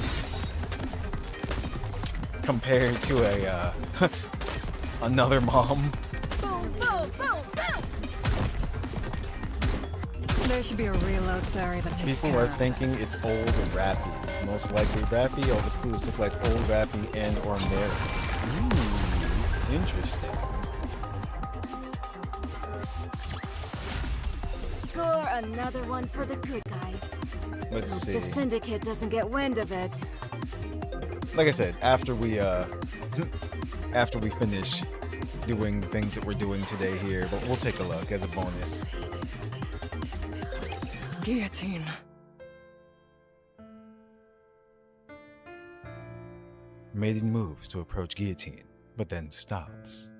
compared to a, another mom. There should be a reload ferry that takes People care are of thinking this. it's old and Rappy. Most likely Rappy, all the clues look like old Rappy and or Mary. Ooh, interesting. Score another one for the good guys. Let's see. The Syndicate doesn't get wind of it. Like I said, after we after we finish doing things that we're doing today here, but we'll take a look as a bonus. Guillotine. Maiden moves to approach Guillotine, but then stops.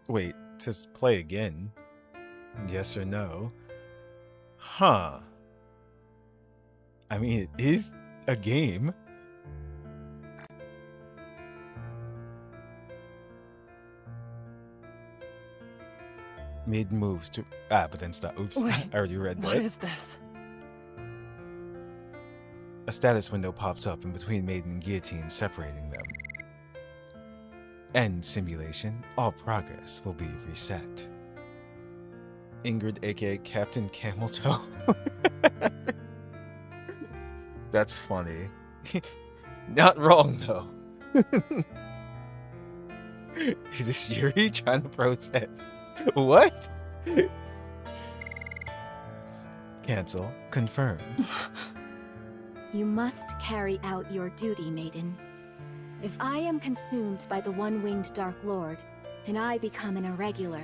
Wait, to play again? Yes or no? Huh. I mean, it is a game. Maiden moves to... but then stop. Oops, Wait, I already read that. What is this? A status window pops up in between Maiden and Guillotine, separating them. End simulation. All progress will be reset. Ingrid, aka Captain Camel Toe. That's funny. Not wrong, though. Is this Yuri trying to protest? What? Cancel. Confirm. You must carry out your duty, Maiden. If I am consumed by the One-Winged Dark Lord, and I become an irregular,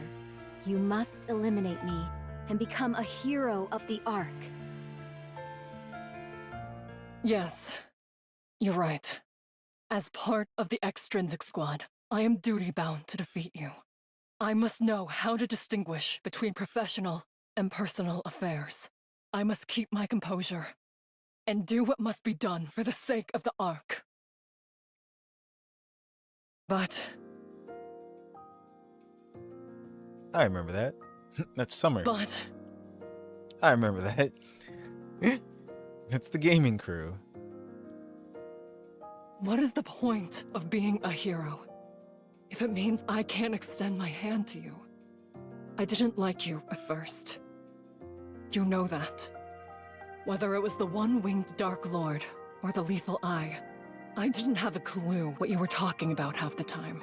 you must eliminate me and become a hero of the Ark. Yes, you're right. As part of the extrinsic squad, I am duty-bound to defeat you. I must know how to distinguish between professional and personal affairs. I must keep my composure and do what must be done for the sake of the Ark. But... I remember that. That's summer. But... I remember that. It's the gaming crew. What is the point of being a hero if it means I can't extend my hand to you? I didn't like you at first. You know that. Whether it was the One-Winged Dark Lord or the Lethal Eye, I didn't have a clue what you were talking about half the time.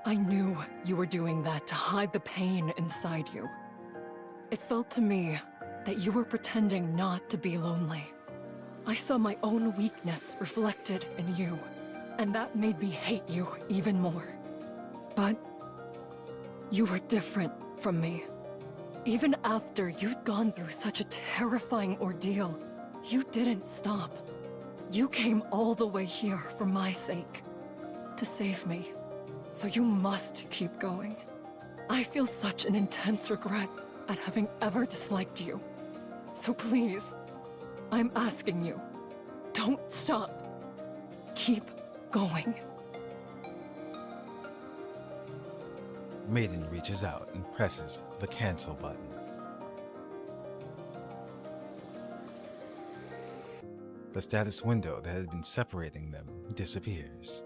I knew you were doing that to hide the pain inside you. It felt to me that you were pretending not to be lonely. I saw my own weakness reflected in you, and that made me hate you even more. But you were different from me. Even after you'd gone through such a terrifying ordeal, you didn't stop. You came all the way here for my sake, to save me. So you must keep going. I feel such an intense regret at having ever disliked you. So please, I'm asking you, don't stop. Keep going. Maiden reaches out and presses the cancel button. The status window that had been separating them disappears.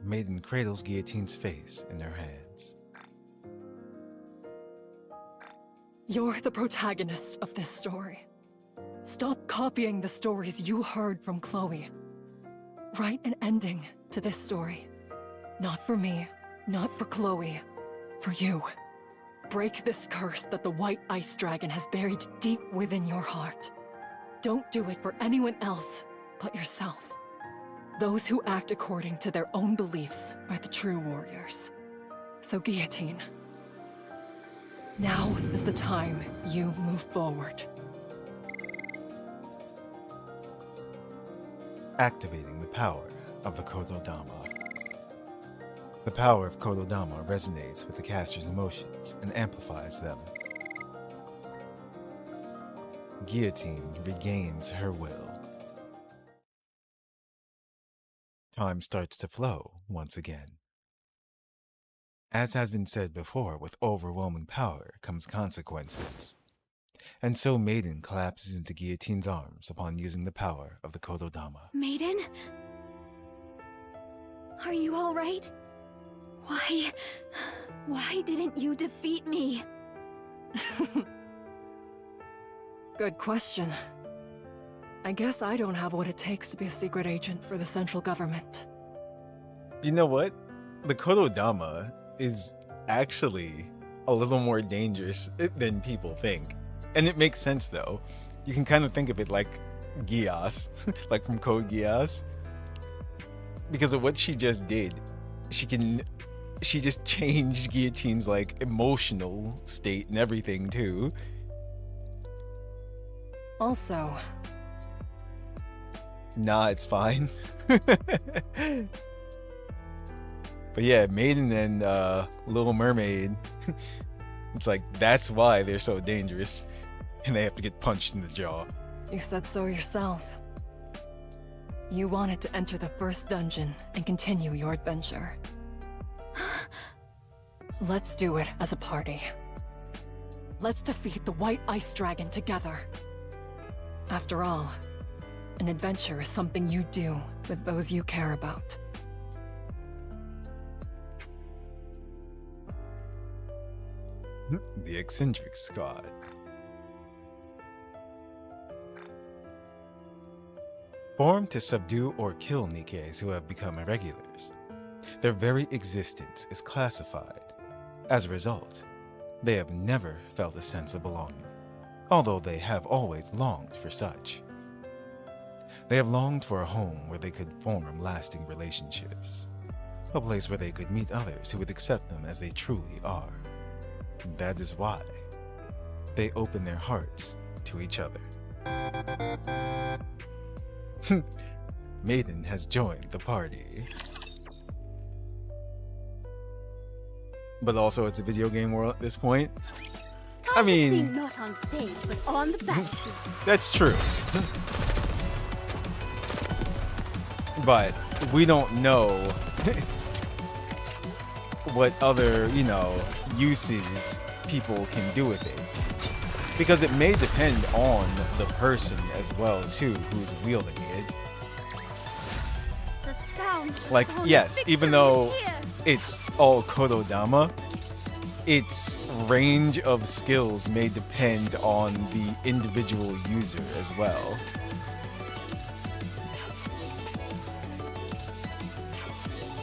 Maiden cradles Guillotine's face in her hands. You're the protagonist of this story. Stop copying the stories you heard from Chloe. Write an ending to this story. Not for me, not for Chloe, for you. Break this curse that the White Ice Dragon has buried deep within your heart. Don't do it for anyone else but yourself. Those who act according to their own beliefs are the true warriors. So Guillotine, now is the time you move forward. Activating the power of the Kododama. The power of Kododama resonates with the caster's emotions and amplifies them. Guillotine regains her will. Time starts to flow once again. As has been said before, with overwhelming power comes consequences. And so Maiden collapses into Guillotine's arms upon using the power of the Kododama. Maiden? Are you all right? Why didn't you defeat me? Good question. I guess I don't have what it takes to be a secret agent for the central government. You know what? The Kododama is actually a little more dangerous than people think. And it makes sense though. You can kind of think of it like Geass, like from Code Geass. Because of what she just did, she just changed Guillotine's like emotional state and everything too. Also, nah, it's fine. But yeah, Maiden and Little Mermaid, it's like that's why they're so dangerous. and they have to get punched in the jaw. You said so yourself. You wanted to enter the first dungeon and continue your adventure. Let's do it as a party. Let's defeat the White Ice Dragon together. After all, an adventure is something you do with those you care about. The eccentric squad. Formed to subdue or kill Nikkes who have become irregulars. Their very existence is classified. As a result, they have never felt a sense of belonging, although they have always longed for such. They have longed for a home where they could form lasting relationships, a place where they could meet others who would accept them as they truly are. That is why they open their hearts to each other. Maiden has joined the party. But also it's a video game world at this point. I mean, not on stage, but on the battlefield. that's true. But we don't know what other, uses people can do with it. Because it may depend on the person as well, too, who's wielding it. The sound. Like, yes, even though it's all Kododama, its range of skills may depend on the individual user as well.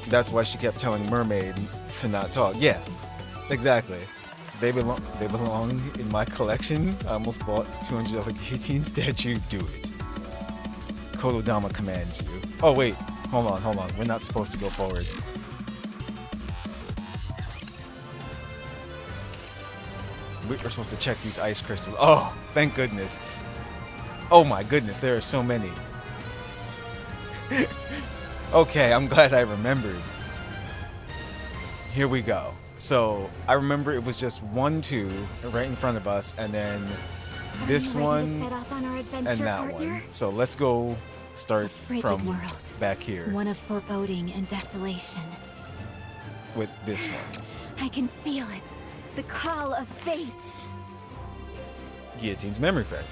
That's why she kept telling Mermaid to not talk. Yeah, exactly. They belong in my collection. I almost bought $200 guillotine statue. Do it. Kododama commands you. Oh wait, hold on. We're not supposed to go forward. We're supposed to check these ice crystals. Oh, thank goodness. Oh my goodness, there are so many. Okay, I'm glad I remembered. Here we go. So, I remember it was just 1, 2 right in front of us, and then this one and that one. So let's go start from world. back here One of foreboding and desolation. with this one. I can feel it. The call of fate. Guillotine's memory fragment.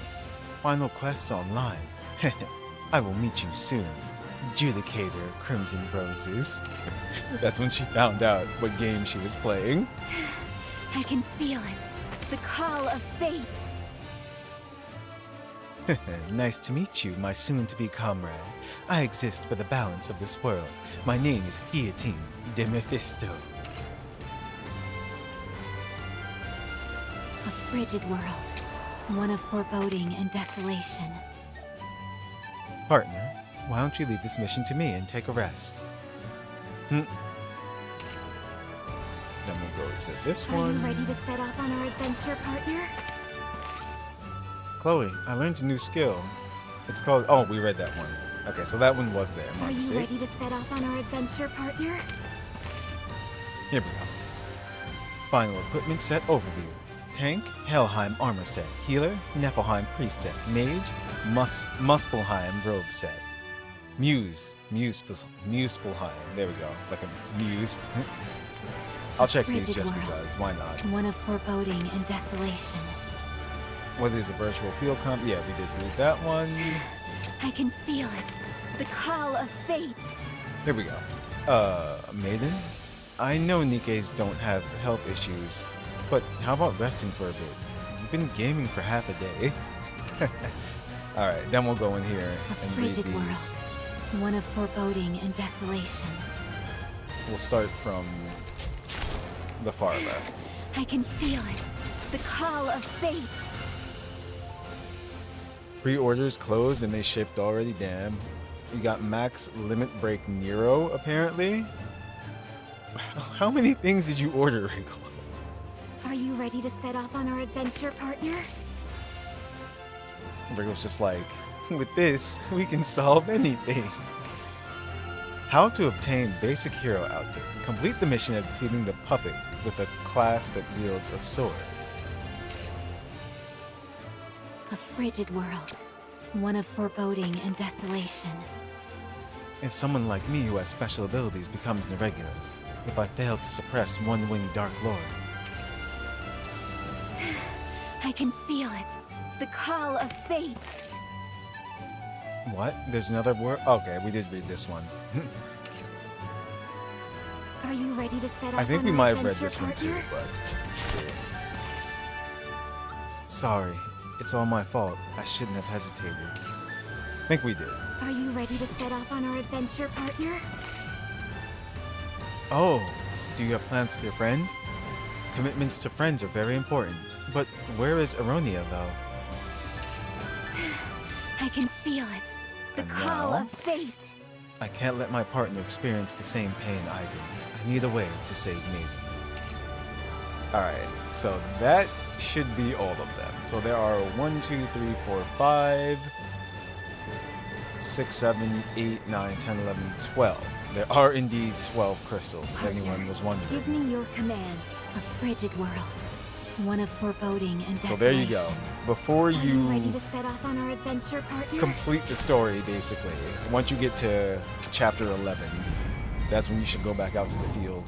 Final quests online. I will meet you soon. Judicator Crimson Roses. That's when she found out what game she was playing. I can feel it. The call of fate. Nice to meet you, my soon-to-be comrade. I exist for the balance of this world. My name is Guillotine de Mephisto. A frigid world. One of foreboding and desolation. Partner, why don't you leave this mission to me and take a rest? Then we'll go to this Are one. you ready to set off on our adventure, partner? Chloe, I learned a new skill. It's called... Oh, we read that one. Okay, so that one was there. My Are you mistake. ready to set off on our adventure, partner? Here we go. Final equipment set overview. Tank, Helheim armor set. Healer, Niflheim priest set. Mage, Muspelheim robe set. Muspelheim. There we go. Like a muse. I'll check these Frigid just world. because. Why not? One of foreboding and desolation. What is a virtual field comp? Yeah, we did read that one. I can feel it. The call of fate. Here we go. Maiden? I know Nikkes don't have health issues, but how about resting for a bit? You've been gaming for half a day. Alright, then we'll go in here A and read frigid world. these. One of foreboding and desolation. We'll start from the far left. I can feel it. The call of fate. Pre-orders closed and they shipped already, damn. You got Max Limit Break Nero, apparently? How many things did you order, Wrinkle? Are you ready to set off on our adventure, partner? Wrinkle's just like, with this, we can solve anything. How to obtain basic hero outfit. Complete the mission of defeating the puppet with a class that wields a sword. A frigid world. One of foreboding and desolation. If someone like me who has special abilities becomes an irregular, if I fail to suppress one-winged Dark Lord. I can feel it. The call of fate. What? There's another word? Okay, we did read this one. Are you ready to set off I think on we our might have read adventure, this one too, partner? but let's see. Sorry, it's all my fault. I shouldn't have hesitated. I think we did. Are you ready to set off on our adventure, partner? Oh, do you have plans with your friend? Commitments to friends are very important. But where is Aronia, though? I can feel it. The And call now? of fate. I can't let my partner experience the same pain I do. I need a way to save Maiden. Alright, so that should be all of them. So there are 1, 2, 3, 4, 5, 6, 7, 8, 9, 10, 11, 12. There are indeed 12 crystals, if anyone was wondering. Give me your command. A frigid world. One of foreboding and desolation. So there you go. Before Are you ready you to set off on our adventure, partner? complete the story, basically, once you get to chapter 11, that's when you should go back out to the field.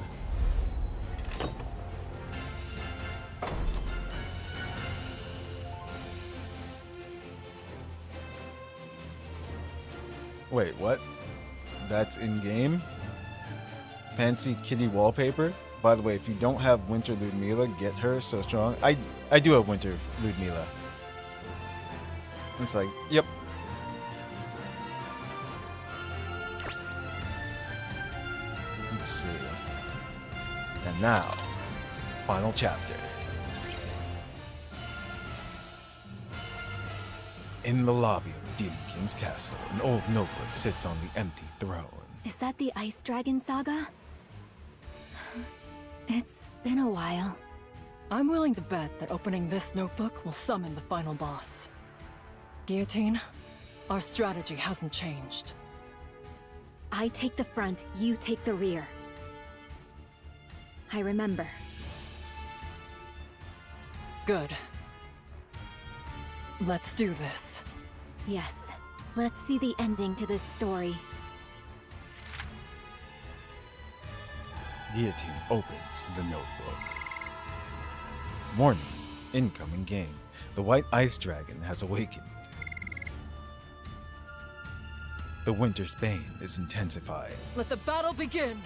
Wait, what? That's in-game? Fancy kitty wallpaper? By the way, if you don't have Winter Ludmilla, get her so strong. I do have Winter Ludmilla. It's like, yep. Let's see. And now, final chapter. In the lobby of the Demon King's castle, an old nobleman sits on the empty throne. Is that the Ice Dragon Saga? It's been a while. I'm willing to bet that opening this notebook will summon the final boss. Guillotine, our strategy hasn't changed. I take the front, you take the rear. I remember. Good. Let's do this. Yes. Let's see the ending to this story. Guillotine opens the notebook. Warning, incoming game. The White Ice Dragon has awakened. The Winter's Bane is intensifying. Let the battle begin!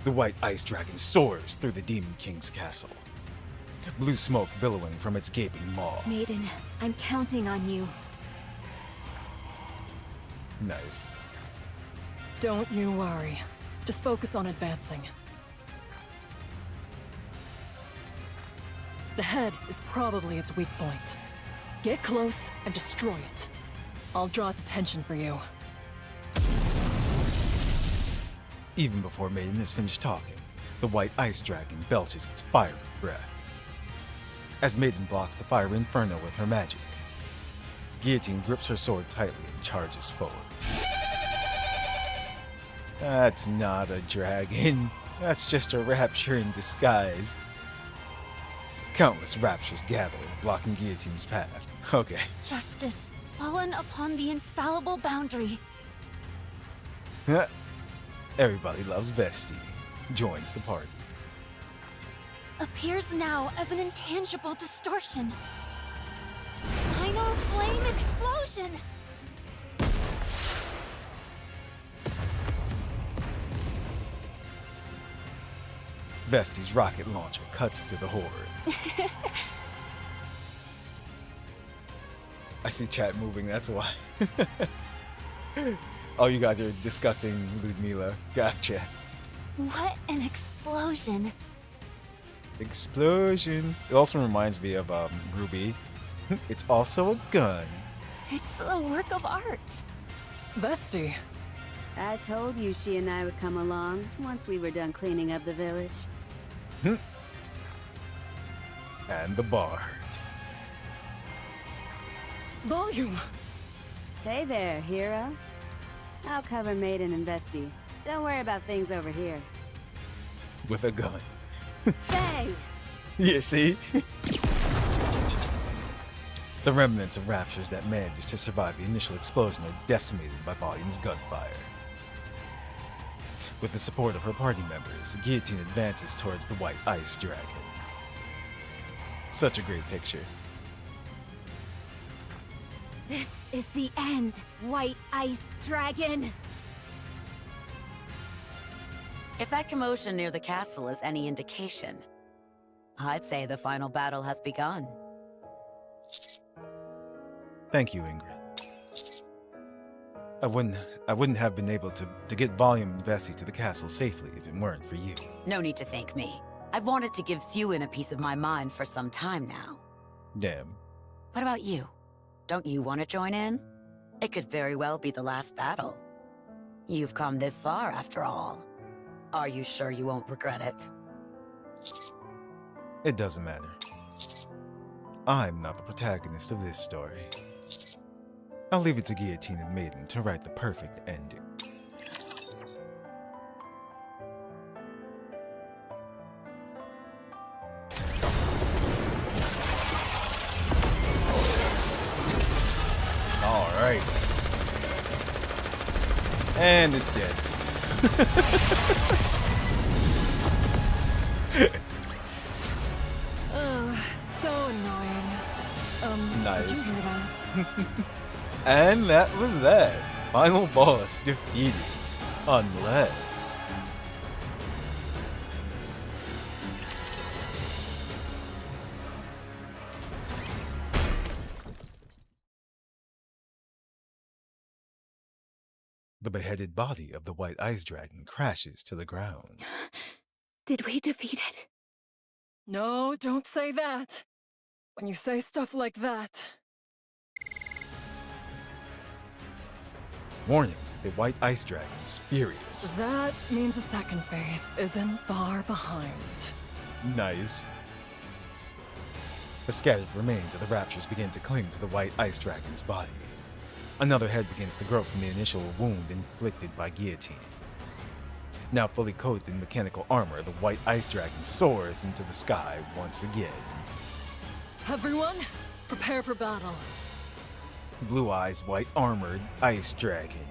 The White Ice Dragon soars through the Demon King's castle. Blue smoke billowing from its gaping maw. Maiden, I'm counting on you. Nice. Don't you worry. Just focus on advancing. The head is probably its weak point. Get close and destroy it. I'll draw its attention for you. Even before Maiden has finished talking, the White Ice Dragon belches its fiery breath. As Maiden blocks the fire inferno with her magic, Guillotine grips her sword tightly and charges forward. That's not a dragon. That's just a rapture in disguise. Countless raptures gather, blocking Guillotine's path. Okay. Justice fallen upon the infallible boundary. Everybody loves Vesti. Joins the party. Appears now as an intangible distortion. Final flame explosion! Vesti's rocket launcher cuts through the horde. I see chat moving, that's why. Oh, you guys are discussing Ludmilla. Gotcha. What an explosion! Explosion. It also reminds me of Ruby. It's also a gun. It's a work of art. Vesti. I told you she and I would come along once we were done cleaning up the village. And the bard. Volume! Hey there, hero. I'll cover Maiden and Vesti. Don't worry about things over here. With a gun, Bang! Yeah, see? The remnants of raptors that managed to survive the initial explosion are decimated by Volume's gunfire. With the support of her party members, Guillotine advances towards the white ice dragon. Such a great picture. This is the end, White Ice Dragon! If that commotion near the castle is any indication, I'd say the final battle has begun. Thank you, Ingrid. I wouldn't have been able to get Volume and Vessi to the castle safely if it weren't for you. No need to thank me. I've wanted to give Sewin a piece of my mind for some time now. Damn. What about you? Don't you want to join in? It could very well be the last battle. You've come this far, after all. Are you sure you won't regret it? It doesn't matter. I'm not the protagonist of this story. I'll leave it to Guillotine and Maiden to write the perfect ending. Alright. And it's dead. So annoying. Nice. Did you hear that? And that was that. Final boss defeated. Unless... the beheaded body of the white ice dragon crashes to the ground. Did we defeat it? No, don't say that. When you say stuff like that. Warning, the white ice dragon is furious. That means the second phase isn't far behind. Nice. The scattered remains of the raptors begin to cling to the white ice dragon's body. Another head begins to grow from the initial wound inflicted by Guillotine. Now fully coated in mechanical armor, the white ice dragon soars into the sky once again. Everyone, prepare for battle. Blue Eyes white armored ice dragon.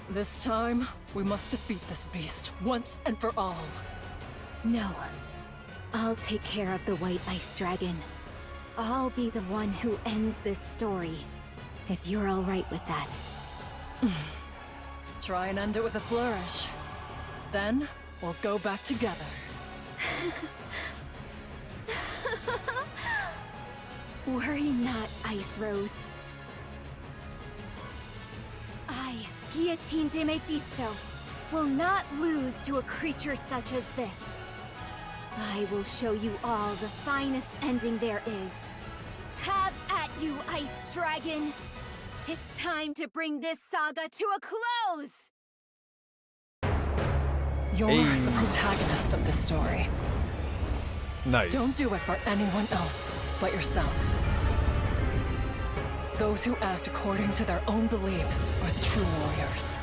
This time, we must defeat this beast once and for all. No. I'll take care of the White Ice Dragon. I'll be the one who ends this story, if you're all right with that. Try and end it with a flourish. Then, we'll go back together. Worry not, Ice Rose. I, Guillotine de Mephisto, will not lose to a creature such as this. I will show you all the finest ending there is. Have at you, Ice Dragon! It's time to bring this saga to a close! You're the protagonist of this story. Nice. Don't do it for anyone else but yourself. Those who act according to their own beliefs are the true warriors.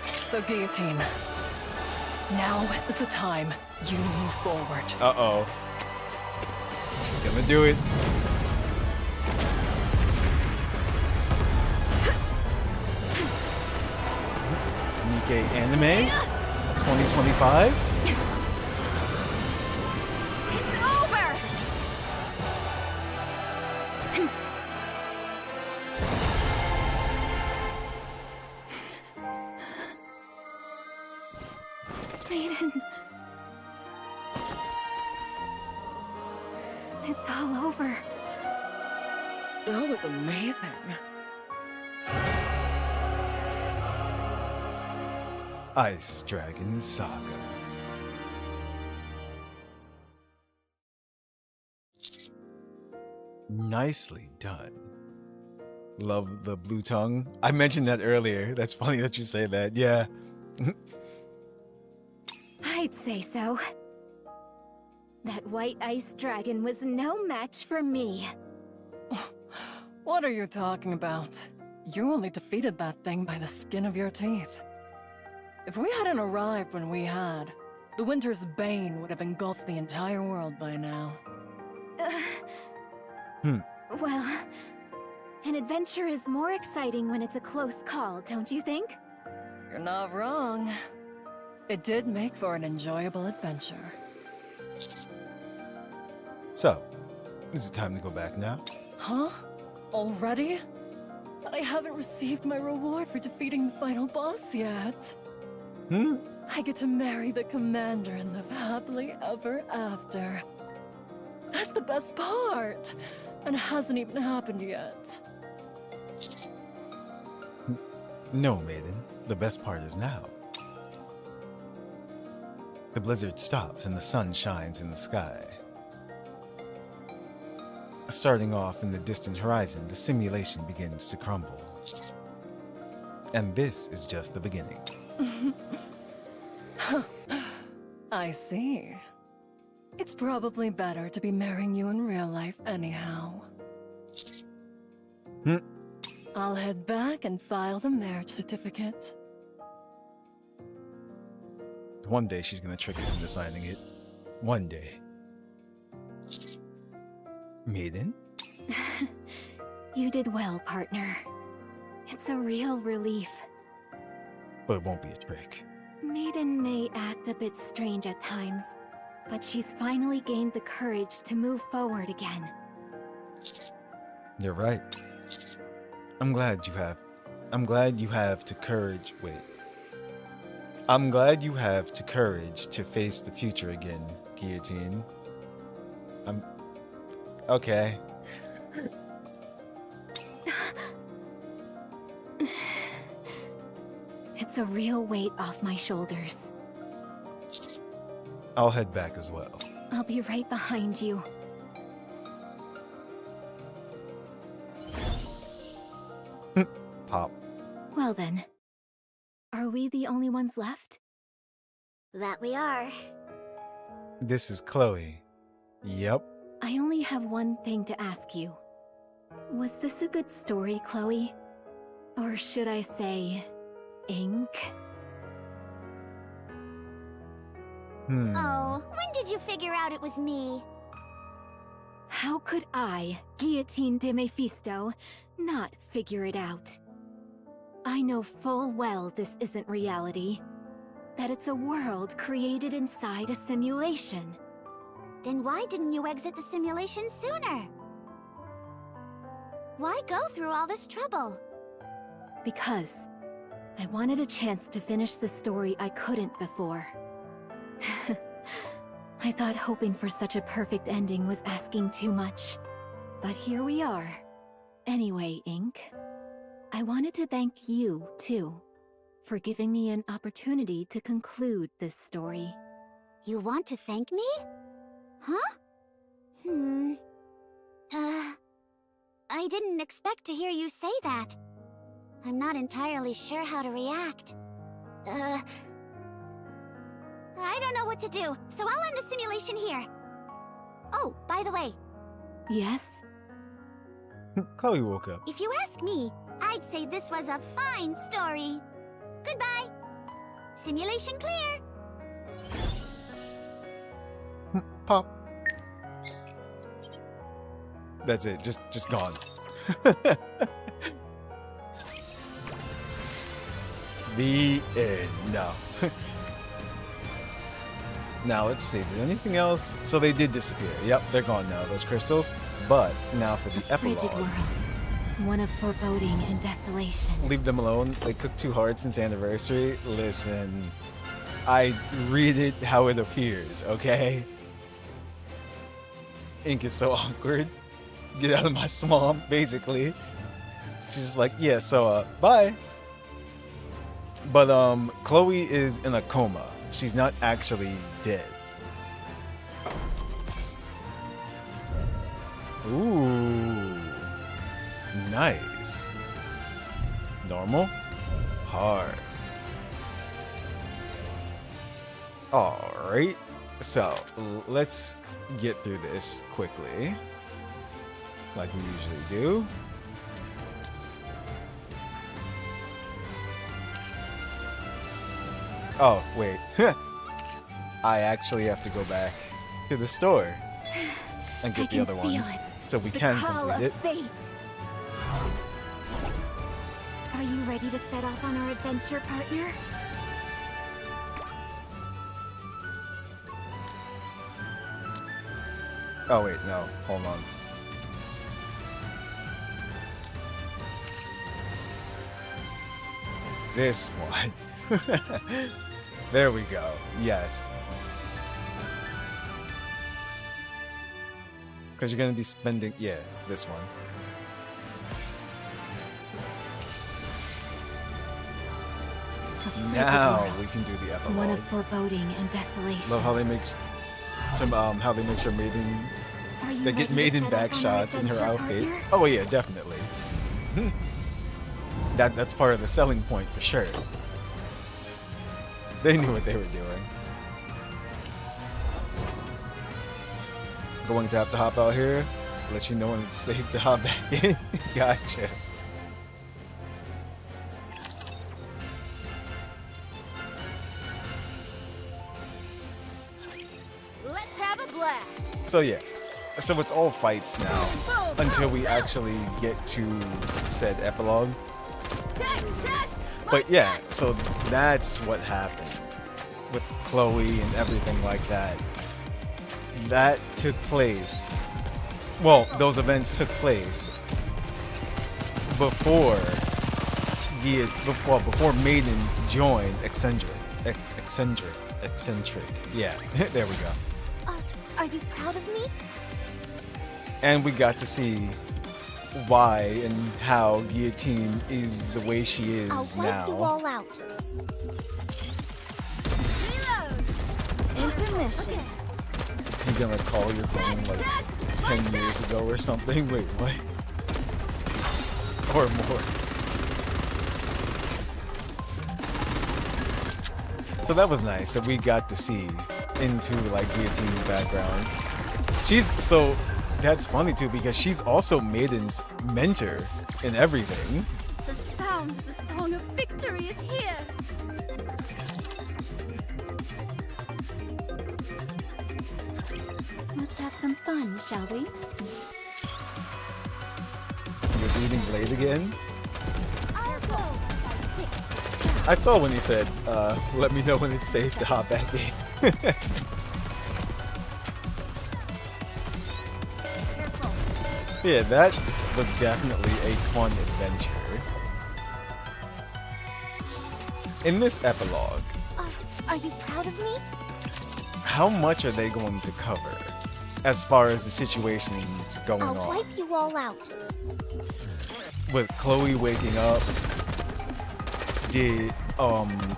So, Guillotine, now is the time you move forward. Uh-oh. She's gonna do it. NIKKE Anime 2025? It's over! Maiden. It's all over. That was amazing. Ice Dragon Saga. Nicely done. Love the blue tongue. I mentioned that earlier. That's funny that you say that. Yeah. I'd say so. That white ice dragon was no match for me. What are you talking about? You only defeated that thing by the skin of your teeth. If we hadn't arrived when we had, The winter's bane would have engulfed the entire world by now. Well, an adventure is more exciting when it's a close call, don't you think? You're not wrong. It did make for an enjoyable adventure. So, is it time to go back now? Huh? Already? But I haven't received my reward for defeating the final boss yet. I get to marry the commander and live happily ever after. That's the best part! And it hasn't even happened yet. No, maiden. The best part is now. The blizzard stops and the sun shines in the sky. Starting off in the distant horizon, the simulation begins to crumble. And this is just the beginning. I see. It's probably better to be marrying you in real life anyhow. I'll head back and file the marriage certificate. One day she's gonna trick us into signing it. One day. Maiden? You did well, partner. It's a real relief. But it won't be a trick. Maiden may act a bit strange at times, but she's finally gained the courage to move forward again. You're right. I'm glad you have the courage. Wait. I'm glad you have the courage to face the future again, Guillotine. Okay. It's a real weight off my shoulders. I'll head back as well. I'll be right behind you. Pop. Well then, are we the only ones left? That we are. This is Chloe. Yep. I only have one thing to ask you. Was this a good story, Chloe? Or should I say, ink? Oh, when did you figure out it was me? How could I, Guillotine de Mephisto, not figure it out? I know full well this isn't reality. That it's a world created inside a simulation. Then why didn't you exit the simulation sooner? Why go through all this trouble? Because I wanted a chance to finish the story I couldn't before. I thought hoping for such a perfect ending was asking too much. But here we are. Anyway, Ink, I wanted to thank you, too, for giving me an opportunity to conclude this story. You want to thank me? Huh? I didn't expect to hear you say that. I'm not entirely sure how to react. I don't know what to do, so I'll end the simulation here. Oh, by the way. Yes? Chloe woke up. If you ask me, I'd say this was a fine story. Goodbye. Simulation clear. Pop. That's it. Just gone. The end. No. Now let's see. Did anything else? So they did disappear. Yep, they're gone now. Those crystals. But now for the Frigid epilogue. world. One of foreboding and desolation. Leave them alone. They cooked too hard since anniversary. Listen, I read it how it appears, okay? Ink is so awkward. Get out of my swamp, basically. She's just like, yeah, so, bye. But, Chloe is in a coma. She's not actually dead. Ooh. Nice. Normal. Hard. Alright. So, let's get through this quickly. Like we usually do. Oh, wait. I actually have to go back to the store and get the other ones so we can complete it. Fate. Are you ready to set off on our adventure, partner? Oh wait, no, hold on. This one. There we go. Yes. Because you're going to be spending... Yeah, this one. Now we can do the epilogue. One of foreboding and desolation. Love how they make... sure Maiden... They get Maiden back shots in her outfit. Partner? Oh yeah, definitely. That's part of the selling point for sure. They knew what they were doing. Going to have to hop out here. Let you know when it's safe to hop back in. Gotcha. Let's have a blast. So yeah. So it's all fights now until we actually get to said epilogue. But yeah, so that's what happened with Chloe and everything like that. That took place. Well, those events took place before before Maiden joined Eccentric. Yeah, there we go. Are you proud of me? And we got to see why and how Guillotine is the way she is I'll wipe now. you all out. Intermission. You gonna call your phone like 10 years ago or something? Wait, what? Or more. So that was nice that we got to see into like Guillotine's background. So that's funny too because she's also Maiden's mentor in everything. The sound of the song of victory is here. Let's have some fun, shall we? You're reading Blade again? I saw when you said, let me know when it's safe to hop back in. Yeah, that was definitely a fun adventure. In this epilogue, Are you proud of me? how much are they going to cover as far as the situations going I'll on? wipe you all out. With Chloe waking up,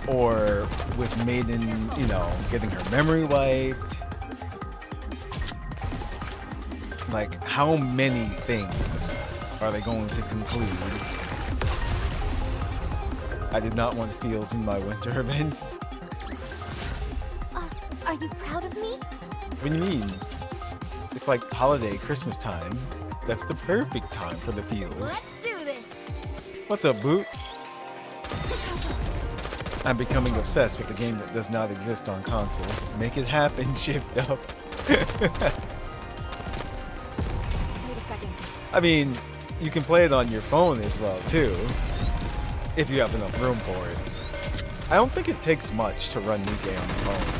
or with Maiden, getting her memory wiped. Like, how many things are they going to conclude? I did not want feels in my winter event. Are you proud of me? What do you mean? It's like holiday, Christmas time. That's the perfect time for the feels. Let's do this. What's up, Boot? I'm becoming obsessed with a game that does not exist on console. Make it happen, shift up. I mean, you can play it on your phone as well, too. If you have enough room for it. I don't think it takes much to run NIKKE on the phone.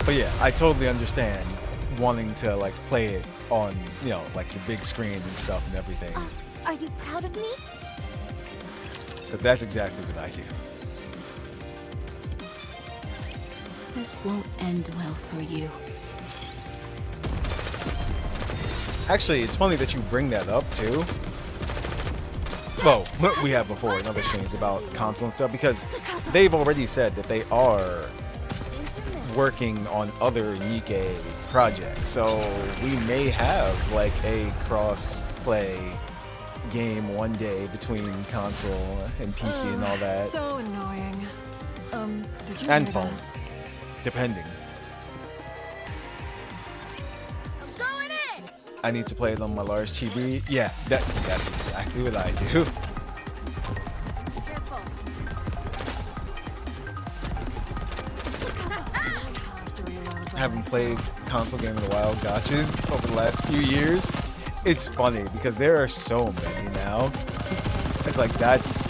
But yeah, I totally understand wanting to, like, play it on, like your big screen and stuff and everything. Are you proud of me? But that's exactly what I do. This won't end well for you. Actually, it's funny that you bring that up, too. Well, we have before in other streams about console and stuff, because they've already said that they are working on other NIKKE projects. So we may have, like, a cross-play game one day between console and PC and all that. So annoying. Did you And hear phone. that? Depending. I need to play it on my large TV. Yeah, that's exactly what I do. haven't played console game in a while, gotchas, over the last few years, it's funny because there are so many now. It's like that's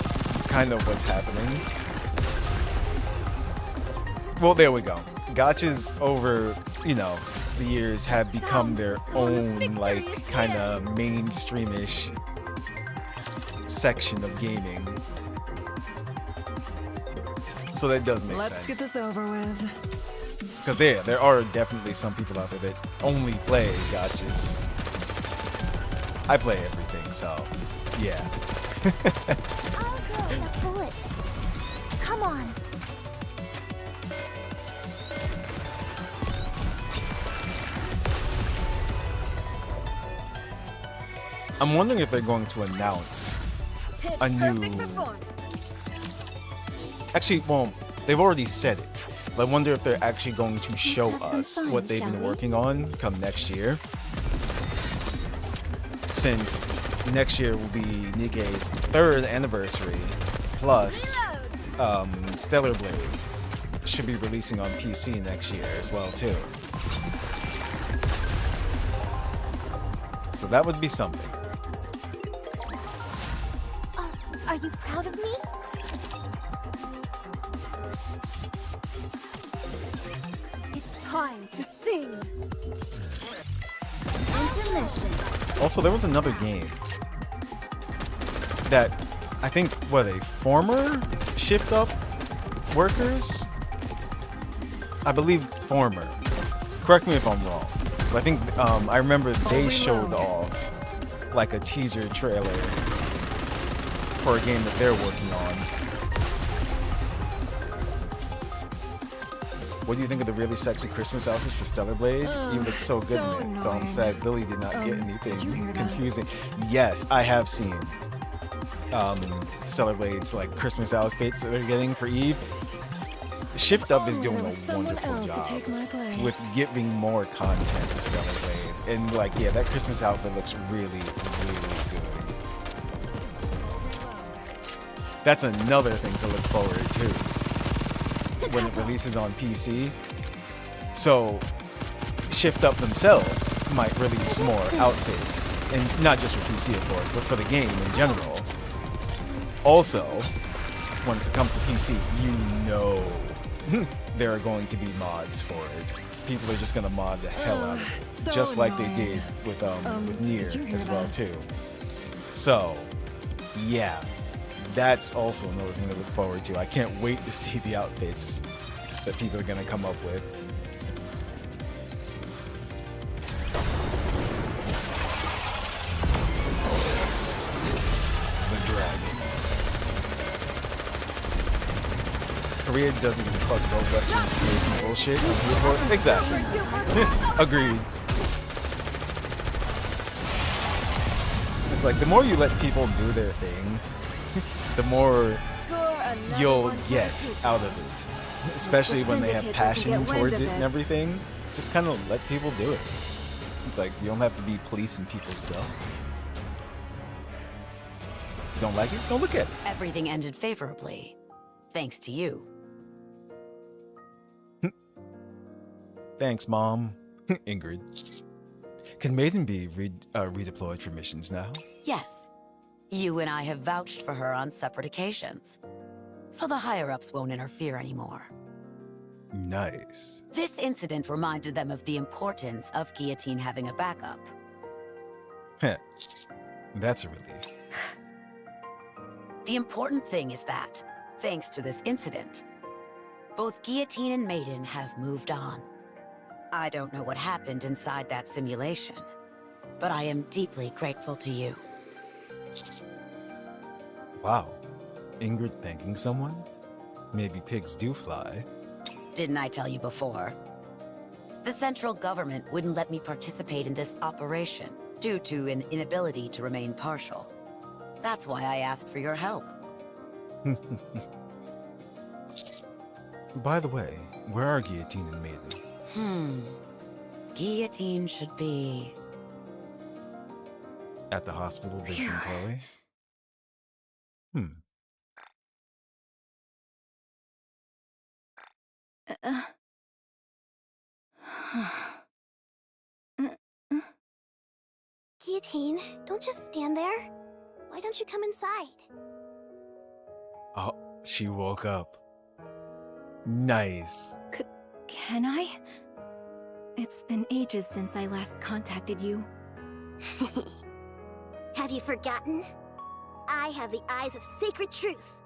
kind of what's happening. Well, there we go. Gotchas over, you know, the years have become their own, like, kind of mainstreamish section of gaming. So that does make sense. Let's get this over with. Because there are definitely some people out there that only play gotchas. I play everything, so yeah. I'll go with bullets. Come on. I'm wondering if they're going to announce a new... Actually, well, they've already said it. But I wonder if they're actually going to show us what they've been working on come next year. Since next year will be NIKKE's 3rd anniversary, plus Stellar Blade should be releasing on PC next year as well too. So that would be something. Are you proud of me? It's time to sing. Intermission. Also, there was another game that I think, what, a former Shift Up workers? I believe former. Correct me if I'm wrong. But I think, I remember they showed off like a teaser trailer for a game that they're working on. What do you think of the really sexy Christmas outfits for Stellar Blade? You look so good so in it. Though I'm sad Billy did not get anything that? confusing. Yes, I have seen Stellar Blade's like Christmas outfits that they're getting for Eve. Shift Up is doing a wonderful job with giving more content to Stellar Blade. And like, yeah, that Christmas outfit looks really, really good. That's another thing to look forward to when it releases on PC. So Shift Up themselves might release more outfits, and not just for PC of course, but for the game in general. Also, when it comes to PC, you know there are going to be mods for it. People are just gonna mod the hell out of it, so just like they annoying. did with Nier as well that? too. So, yeah, that's also another thing to look forward to. I can't wait to see the outfits that people are gonna come up with. The dragon. Korea doesn't give a fuck about Western crazy bullshit. I'm here for it. Exactly. Agreed. It's like the more you let people do their thing, the more you'll get out of it. Especially when they have passion towards it and everything. Just kind of let people do it. It's like you don't have to be policing people's stuff. If you don't like it, don't look at it. Everything ended favorably, thanks to you. Thanks, Mom. Ingrid. Can Maiden be redeployed for missions now? Yes. You and I have vouched for her on separate occasions. So the higher-ups won't interfere anymore. Nice. This incident reminded them of the importance of Guillotine having a backup. Heh. That's a relief. The important thing is that, thanks to this incident, both Guillotine and Maiden have moved on. I don't know what happened inside that simulation, but I am deeply grateful to you. Wow. Ingrid thanking someone? Maybe pigs do fly. Didn't I tell you before? The central government wouldn't let me participate in this operation due to an inability to remain partial. That's why I asked for your help. By the way, where are Guillotine and Maiden? Guillotine should be... At the hospital visiting Chloe? Guillotine, don't just stand there. Why don't you come inside? Oh, she woke up. Nice. Can I? It's been ages since I last contacted you. Have you forgotten? I have the eyes of sacred truth.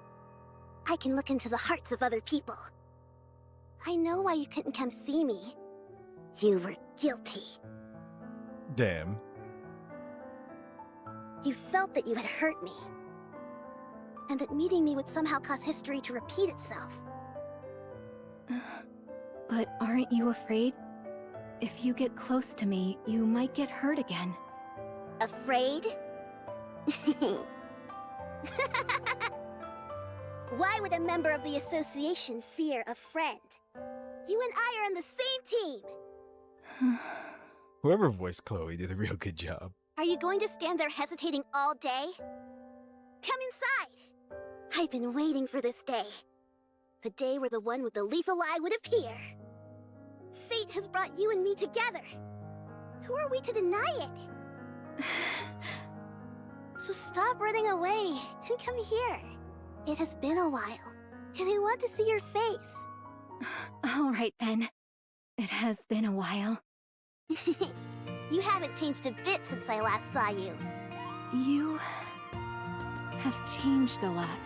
I can look into the hearts of other people. I know why you couldn't come see me. You were guilty. Damn. You felt that you had hurt me. And that meeting me would somehow cause history to repeat itself. But aren't you afraid? If you get close to me, you might get hurt again. Afraid? Why would a member of the association fear a friend? You and I are on the same team! Whoever voiced Chloe did a real good job. Are you going to stand there hesitating all day? Come inside! I've been waiting for this day. The day where the one with the lethal eye would appear. Fate has brought you and me together. Who are we to deny it? So stop running away and come here. It has been a while, and I want to see your face. All right then. It has been a while. You haven't changed a bit since I last saw you. You have changed a lot.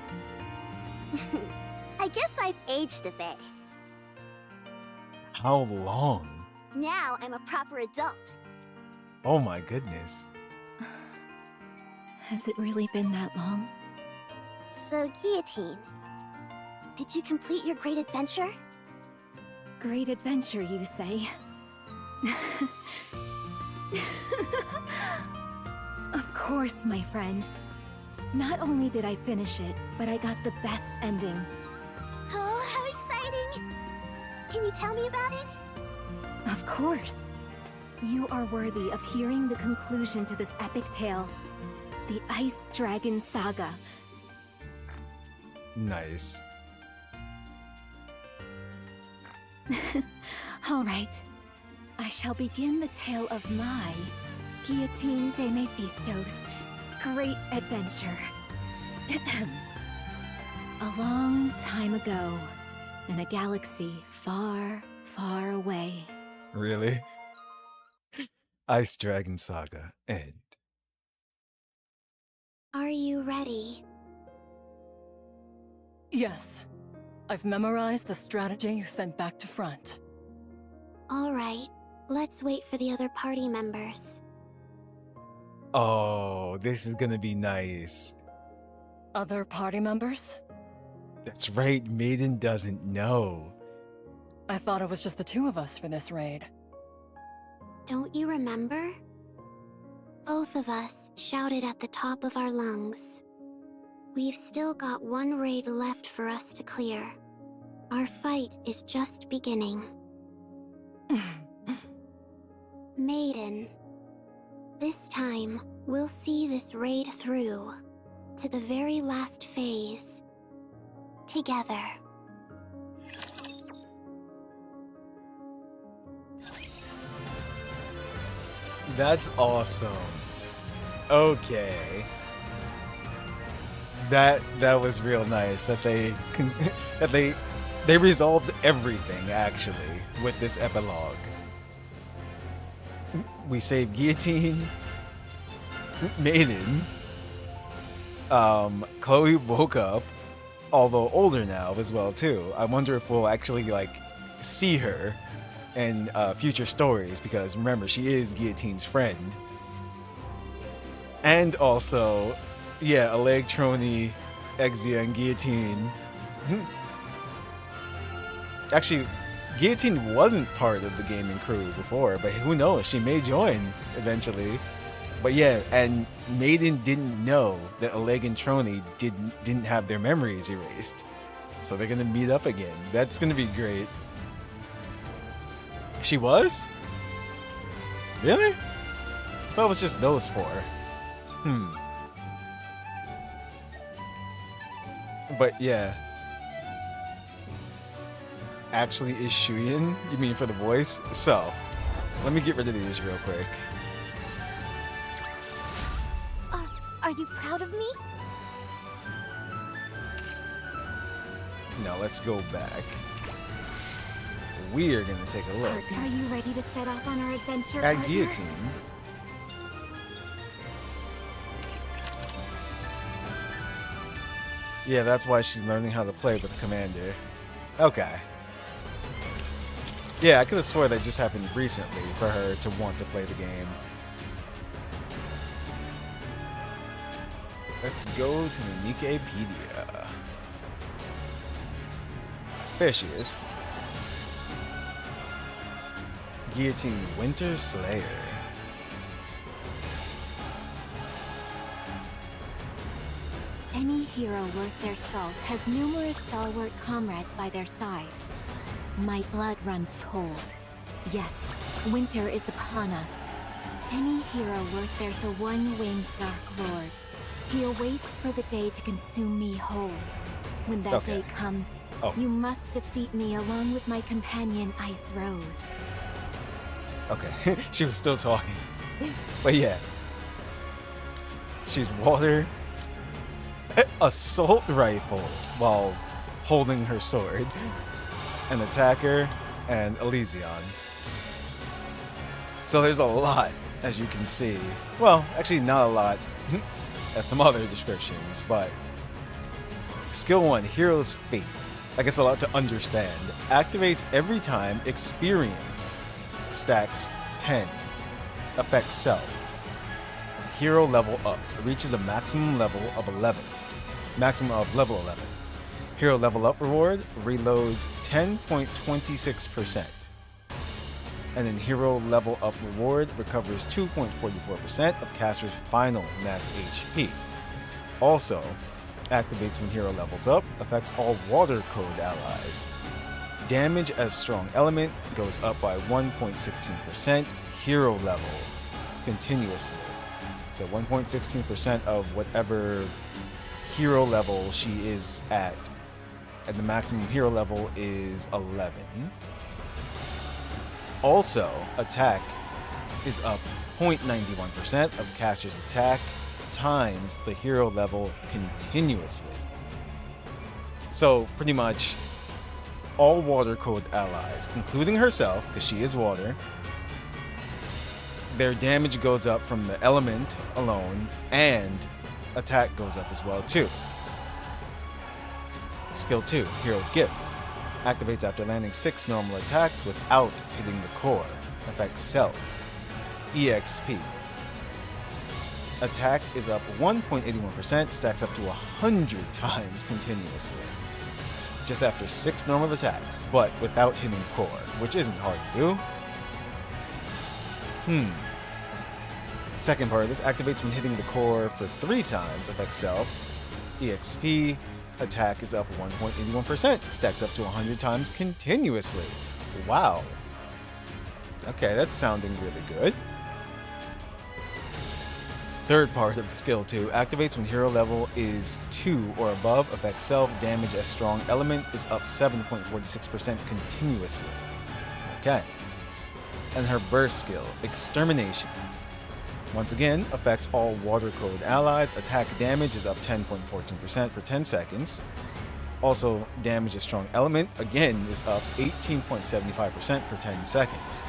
I guess I've aged a bit. How long? Now I'm a proper adult. Oh my goodness. Has it really been that long? So, Guillotine, did you complete your great adventure? Great adventure, you say? Of course, my friend. Not only did I finish it, but I got the best ending. Oh, how exciting! Can you tell me about it? Of course. You are worthy of hearing the conclusion to this epic tale. The Ice Dragon Saga. Nice. All right. I shall begin the tale of my Guillotine de Mephisto's great adventure. A long time ago, in a galaxy far, far away. Really? Ice Dragon Saga end. Are you ready? Yes. I've memorized the strategy you sent back to front. All right. Let's wait for the other party members. Oh, this is gonna be nice. Other party members? That's right, Maiden doesn't know. I thought it was just the two of us for this raid. Don't you remember? Both of us shouted at the top of our lungs. We've still got one raid left for us to clear. Our fight is just beginning. Maiden, this time we'll see this raid through to the very last phase. Together. That's awesome. Okay. That was real nice that they resolved everything actually with this epilogue. We saved Guillotine, Maiden. Chloe woke up, although older now as well too. I wonder if we'll actually like see her in future stories, because remember, she is Guillotine's friend. And also, yeah, Electroni, Exia, and Guillotine. Actually, Guillotine wasn't part of the gaming crew before, but who knows? She may join eventually. But yeah, and Maiden didn't know that Oleg and Troni didn't have their memories erased. So they're gonna meet up again. That's gonna be great. She was? Really? I thought it was just those four. But yeah. Actually is Shuyin? You mean for the voice? So, Let me get rid of these real quick. Are you proud of me? Now let's go back. We're gonna take a look Are you ready to set off on our adventure, at partner? Guillotine. Yeah, that's why she's learning how to play with Commander. Okay. Yeah, I could have swore that just happened recently for her to want to play the game. Let's go to the NIKKEpedia. There she is. Guillotine Winter Slayer. Any hero worth their salt has numerous stalwart comrades by their side. My blood runs cold. Yes, winter is upon us. Any hero worth there's a one-winged Dark Lord. He awaits for the day to consume me whole. When that day comes, you must defeat me along with my companion Ice Rose. Okay, she was still talking. But yeah. She's water, assault rifle while holding her sword, an attacker, and Elysion. So there's a lot, as you can see. Well, actually not a lot. As some other descriptions, but Skill 1, Hero's Fate. I guess a lot to understand. Activates every time experience. Stacks 10. Affects self. Hero level up. Reaches a maximum level of 11. Maximum of level 11. Hero level up reward reloads 10.26%. And then hero level up reward recovers 2.44% of caster's final max HP. Also, activates when hero levels up, affects all water code allies. Damage as strong element goes up by 1.16% hero level continuously. So 1.16% of whatever hero level she is at, and the maximum hero level is 11. Also, attack is up 0.91% of caster's attack times the hero level continuously. So pretty much all water code allies, including herself, because she is water, their damage goes up from the element alone, and attack goes up as well too. Skill 2, Hero's Gift. Activates after landing 6 normal attacks without hitting the core. Affects self. EXP. Attack is up 1.81%, stacks up to 100 times continuously. Just after 6 normal attacks, but without hitting core, which isn't hard to do. Second part of this activates when hitting the core for 3 times, affects self. EXP. Attack is up 1.81%, stacks up to 100 times continuously. Wow. Okay, that's sounding really good. Third part of skill 2 activates when hero level is 2 or above, affects self, damage as strong element is up 7.46% continuously. Okay. And her burst skill, Extermination. Once again, affects all water code allies. Attack damage is up 10.14% for 10 seconds. Also, damage as strong element, again, is up 18.75% for 10 seconds.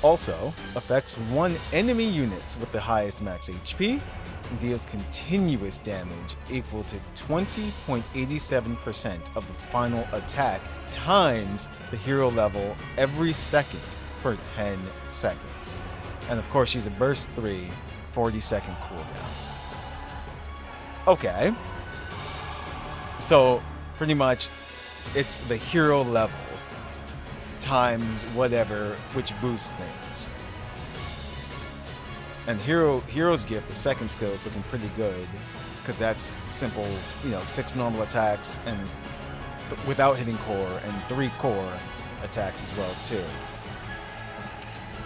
Also, affects 1 enemy units with the highest max HP, and deals continuous damage equal to 20.87% of the final attack times the hero level every second for 10 seconds. And of course, she's a burst 3, 40-second cooldown. Okay. So, pretty much, it's the hero level times whatever, which boosts things. And Hero's Gift, the second skill, is looking pretty good, because that's simple, 6 normal attacks and without hitting core, and 3 core attacks as well, too.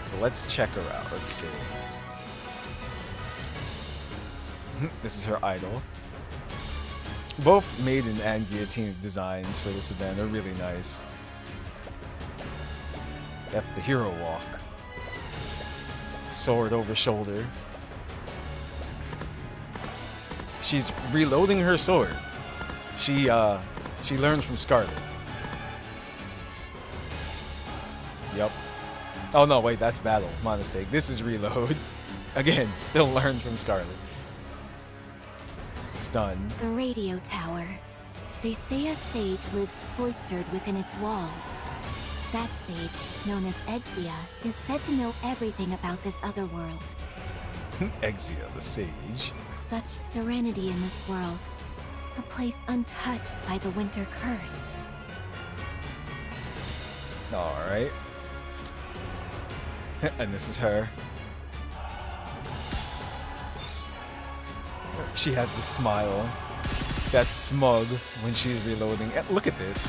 So let's check her out. Let's see. This is her idol. Both Maiden and Guillotine's designs for this event are really nice. That's the hero walk. Sword over shoulder. She's reloading her sword. She learned from Scarlet. Yep. Oh no, wait, that's battle. My mistake. This is reload. Again, still learned from Scarlet. Stun. The radio tower. They say a sage lives cloistered within its walls. That sage, known as Exia, is said to know everything about this other world. Exia, the sage. Such serenity in this world. A place untouched by the winter curse. Alright. And this is her. She has the smile. That's smug when she's reloading. Look at this.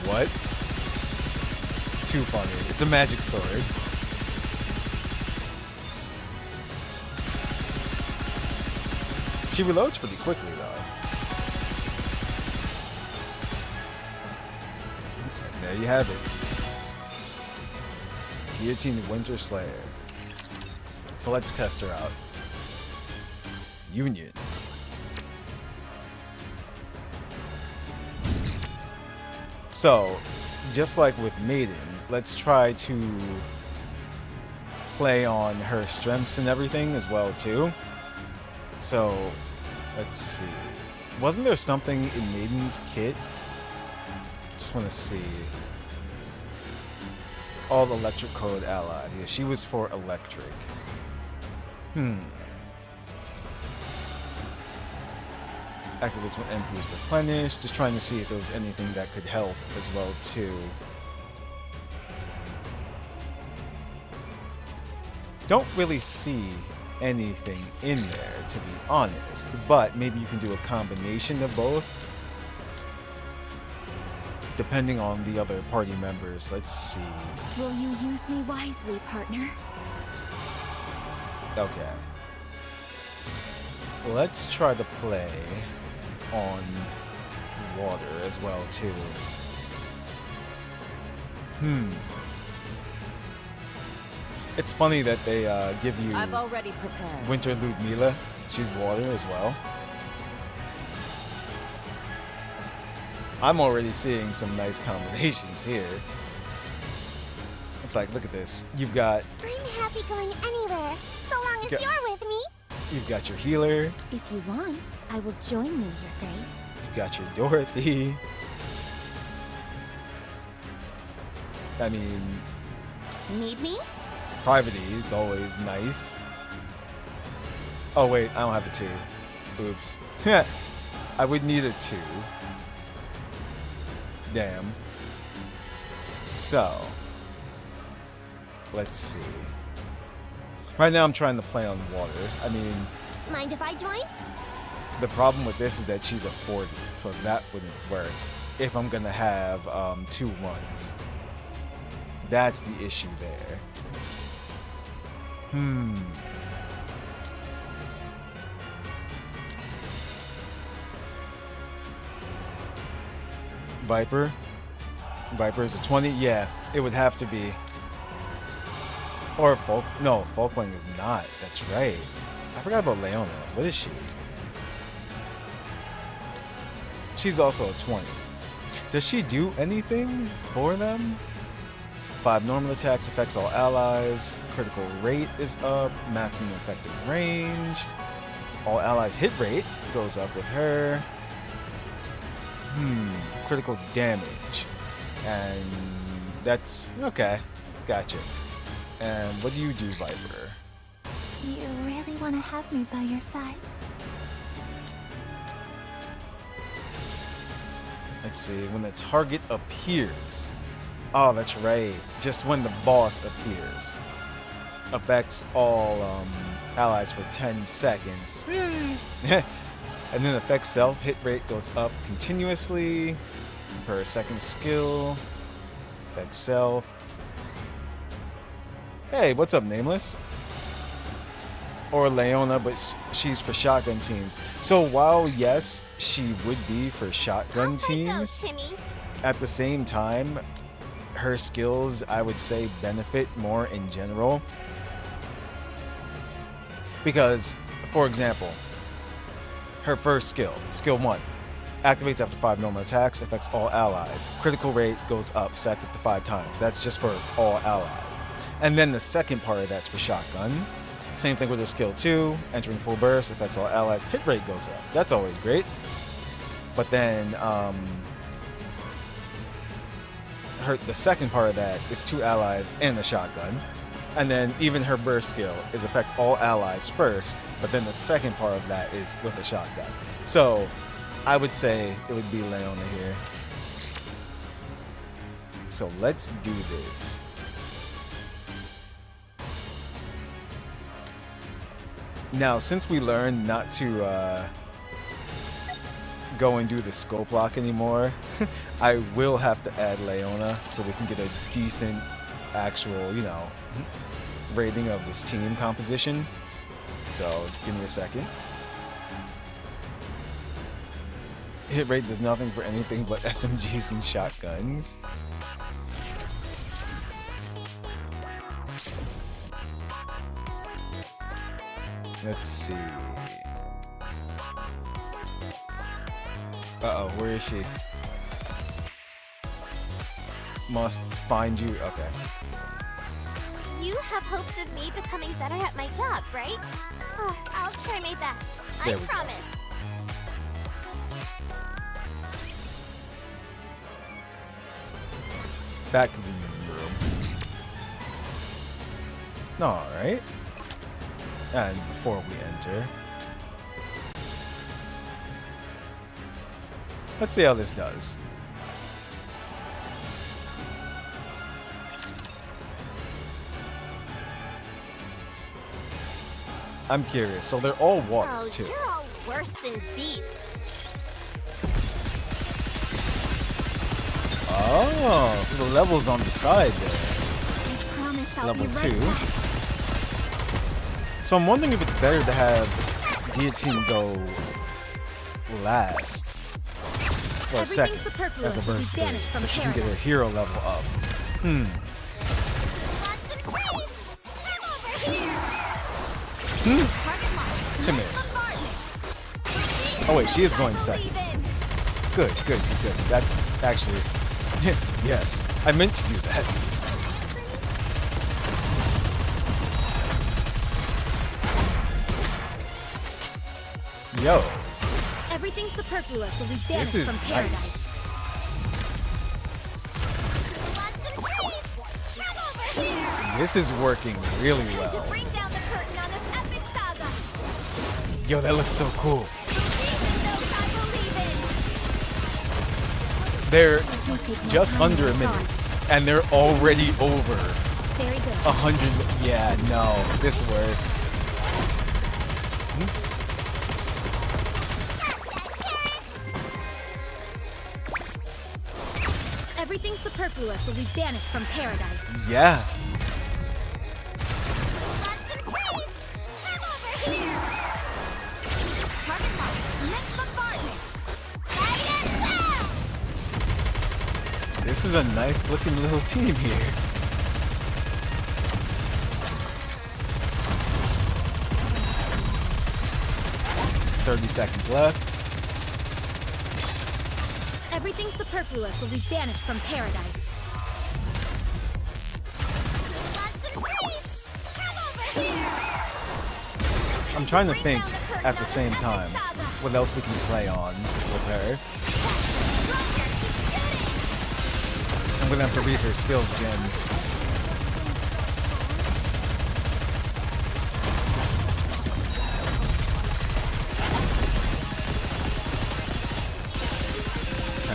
What? Too funny. It's a magic sword. She reloads pretty quickly, though. And there you have it. Guillotine Winter Slayer. So let's test her out. Union. So, just like with Maiden, let's try to play on her strengths and everything as well too. So, let's see. Wasn't there something in Maiden's kit? Just want to see. All electric code allies. Yeah, she was for electric. Activates when MP is replenished. Just trying to see if there was anything that could help as well too. Don't really see anything in there, to be honest, but maybe you can do a combination of both depending on the other party members. Let's see. Will you use me wisely, partner? Okay. Let's try to play on water as well too. It's funny that they give you I've already prepared. Winter Ludmilla. She's water as well. I'm already seeing some nice combinations here. It's like, look at this. You've got... I'm happy going anywhere, so long as you're with me. You've got your healer. If you want, I will join you, Your Grace. You've got your Dorothy. I mean... Need me? Private E is always nice. Oh wait, I don't have a 2. Oops. I would need a 2. Damn. So, let's see. Right now I'm trying to play on water. I mean... Mind if I join? The problem with this is that she's a 40, so that wouldn't work if I'm gonna have 2 ones. That's the issue there. Viper? Viper is a 20? Yeah, it would have to be. Or Folk... No, Folkwing is not. That's right. I forgot about Leona. What is she? She's also a 20. Does she do anything for them? 5 normal attacks affects all allies. Critical rate is up. Maximum effective range. All allies hit rate goes up with her. Critical damage. And that's... Okay. Gotcha. And what do you do, Viper? You really want to have me by your side? Let's see. When the target appears... Oh, that's right. Just when the boss appears. Affects all allies for 10 seconds. And then affects self. Hit rate goes up continuously for a second skill. Affects self. Hey, what's up, Nameless? Or Leona, but she's for shotgun teams. So while, yes, she would be for shotgun teams, Timmy. at the same time, her skills, I would say, benefit more in general. Because, for example, her first skill, skill 1, activates after 5 normal attacks, affects all allies. Critical rate goes up, stacks up to 5 times. That's just for all allies. And then the second part of that's for shotguns. Same thing with her skill 2, entering full burst, affects all allies. Hit rate goes up. That's always great. But then, the second part of that is 2 allies and a shotgun. And then even her burst skill is affect all allies first, but then the second part of that is with a shotgun. So I would say it would be Leona here. So let's do this. Now, since we learned not to go and do the scope lock anymore, I will have to add Leona so we can get a decent actual, you know, rating of this team composition. So give me a second. Hit rate does nothing for anything but SMGs and shotguns. Let's see. Uh-oh, where is she? Must find you. Okay. You have hopes of me becoming better at my job, right? Oh, I'll try my best. I promise. Back to the room. Alright. And before we enter, let's see how this does. I'm curious. So they're all water, too. You're all worse than beasts. Oh, so the level's on the side there. I promise I'll Level be 2. right back. So I'm wondering if it's better to have Guillotine go last. Or second, as a burst 3, so she can get her hero level up. Come here. Oh wait, she is going second. Good. That's actually... yes, I meant to do that. Yo. Everything superfluous will be This banished is from paradise. Nice. This is working really well. Bring down the curtain on this epic saga. Yo, that looks so cool. They're just under a minute, and they're already over 100. Yeah, no, this works. Everything superfluous will be banished from paradise. Yeah. This is a nice looking little team here. $30 seconds left. Everything superfluous will be banished from paradise. I'm trying to think at the same time what else we can play on with her. I'm gonna have to read her skills again.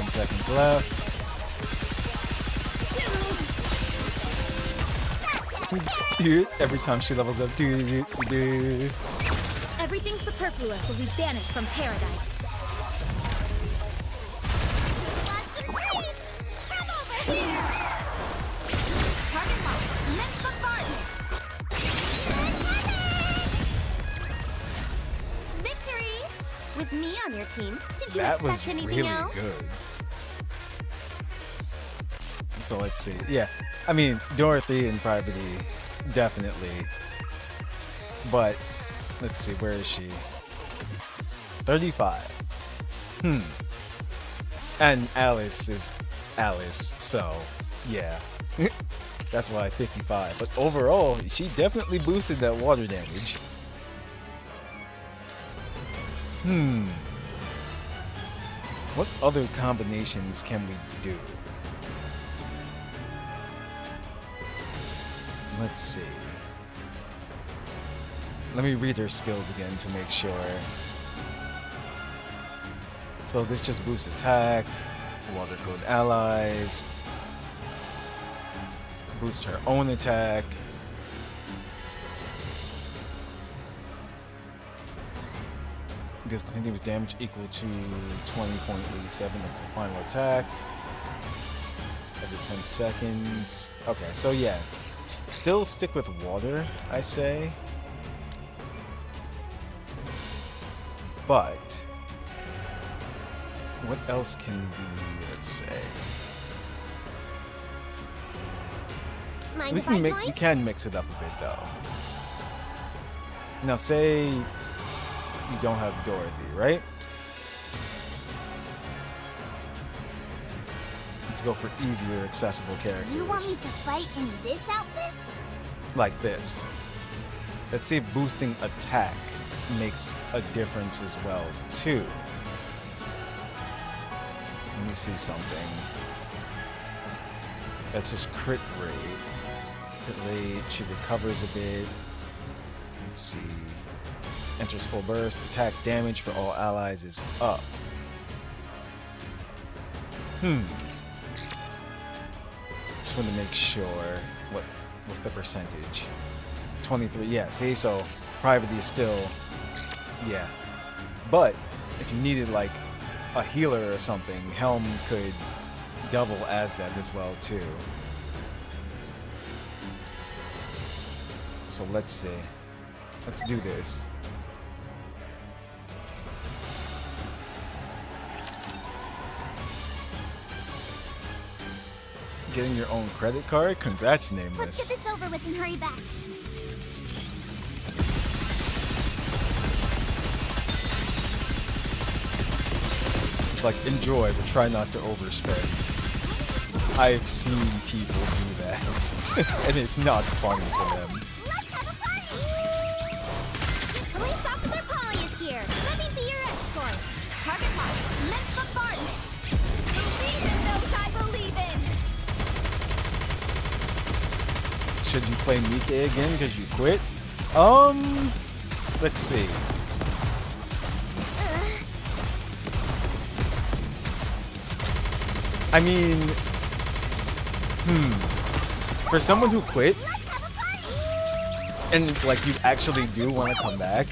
Seconds left. Every time she levels up. Everything superfluous will be banished from paradise. Victory! With me on your team, did you that was expect anything really else? good. So let's see. Yeah, I mean, Dorothy and Private, definitely. But, let's see, where is she? 35. And Alice is Alice, so, yeah. That's why 55. But overall, she definitely boosted that water damage. What other combinations can we do? Let's see. Let me read her skills again to make sure. So this just boosts attack, water code allies, boosts her own attack. This continuous damage equal to 20.87 of the final attack every 10 seconds. Okay, so yeah, still stick with water, I say. But what else can we, let's say? Mind We if can I make join? we can mix it up a bit though. Now say you don't have Dorothy, right? Let's go for easier accessible characters. You want me to fight in this outfit? Like this. Let's see if boosting attack makes a difference as well too. Let me see something. That's just crit rate. Crit rate, she recovers a bit. Let's see. Enters full burst. Attack damage for all allies is up. Just want to make sure. What's the percentage? 23. Yeah, see, so Private is still, yeah. But if you needed like a healer or something, Helm could double as that as well too. So let's see. Let's do this. Getting your own credit card? Congrats, Nameless. Let's get this over with and hurry back. It's like, enjoy, but try not to overspend. I've seen people do that, and it's not funny for them. Let's have a party! Police Officer Polly is here. Let me be your escort. Target locked. Immense bombardment. Believe in those I believe in. Should you play NIKKE again because you quit? Let's see. I mean, for someone who quit, and like you actually do want to come back,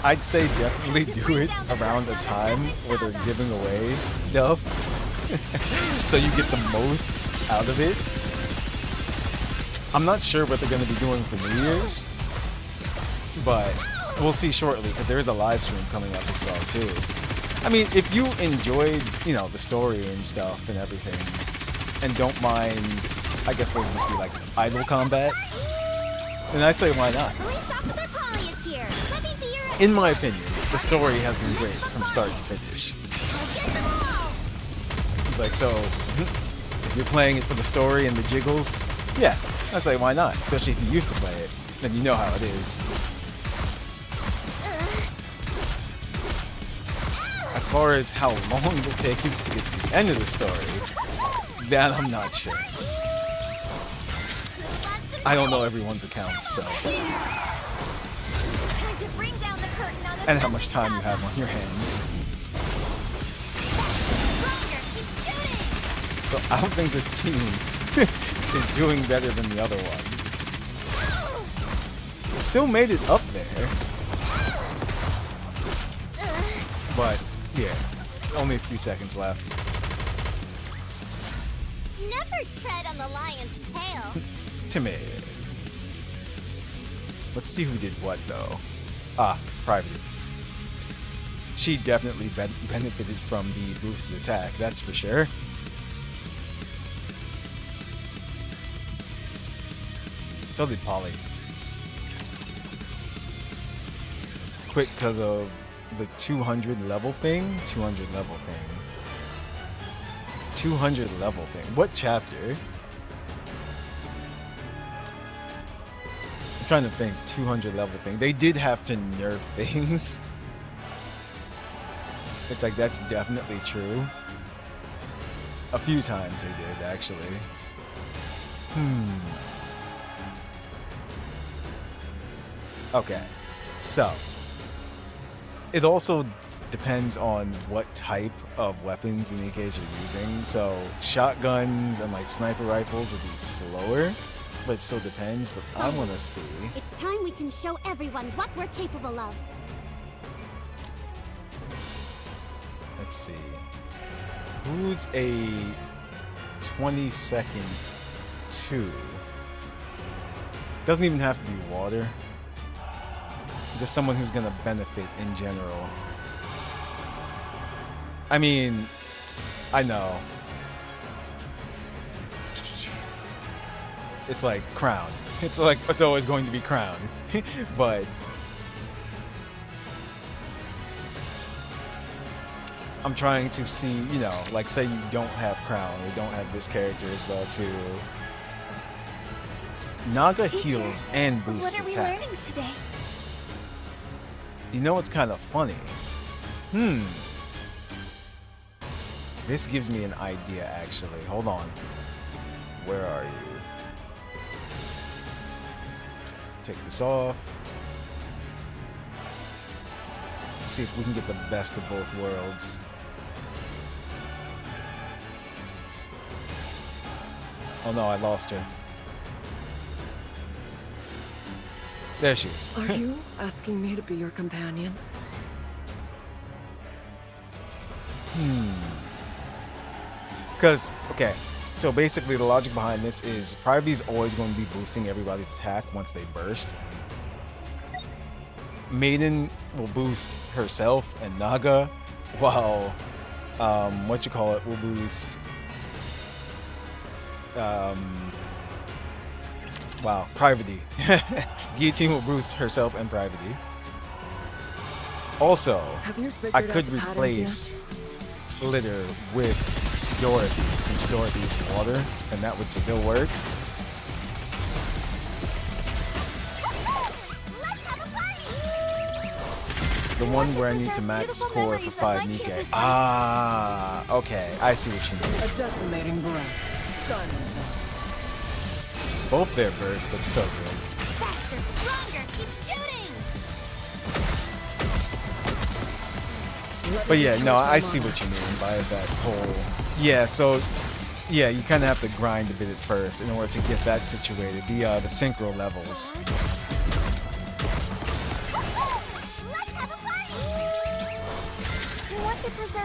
I'd say definitely do it around a time where they're giving away stuff, so you get the most out of it. I'm not sure what they're going to be doing for New Year's, but we'll see shortly because there is a live stream coming up as well too. I mean, if you enjoyed, you know, the story and stuff and everything, and don't mind, I guess what would this be, like, idle combat, then I say why not? Police Officer Polly is here. Let me be your In my opinion, the story has been great from start to finish. It's like, so, if you're playing it for the story and the jiggles, yeah, I say why not? Especially if you used to play it, then you know how it is. As far as how long it will take you to get to the end of the story, that I'm not sure. I don't know everyone's accounts, so. Time to bring down the curtain on the And how much time you have on your hands. So I don't think this team is doing better than the other one. Still made it up there. But, yeah, only a few seconds left. Never tread on the lion's tail. Timid. Let's see who did what, though. Ah, Private. She definitely benefited from the boosted attack, that's for sure. So did Polly. Quit because of the 200 level thing? 200 level thing. 200 level thing. What chapter? I'm trying to think. 200 level thing. They did have to nerf things. It's like, that's definitely true. A few times they did, actually. Okay. So. It also depends on what type of weapons the NIKKEs are using. So shotguns and like sniper rifles would be slower, but it still depends. But I want to see. It's time we can show everyone what we're capable of. Let's see. Who's a 20-second 2? Doesn't even have to be water. Just someone who's gonna benefit in general. I mean, I know. It's like Crown. It's like, it's always going to be Crown. But I'm trying to see, you know, like say you don't have Crown or don't have this character as well too. Naga heals and boosts attack. What are we learning today? You know what's kind of funny? This gives me an idea, actually. Hold on. Where are you? Take this off. Let's see if we can get the best of both worlds. Oh no, I lost her. There she is. Are you asking me to be your companion? Because, okay, so basically the logic behind this is Private's always going to be boosting everybody's attack once they burst. Maiden will boost herself and Naga, while, will boost, Private. Guillotine will boost herself and Private. Also, I could replace Litter with Dorothy, since Dorothy is water, and that would still work. The one where I need to max score for 5 NIKKE. Ah, okay, I see what you mean. A decimating breath. Done and dust. Both their bursts look so good. Faster, stronger, keep shooting! But yeah, no, I see what you mean by that whole... Yeah, so... Yeah, you kind of have to grind a bit at first in order to get that situated. The synchro levels.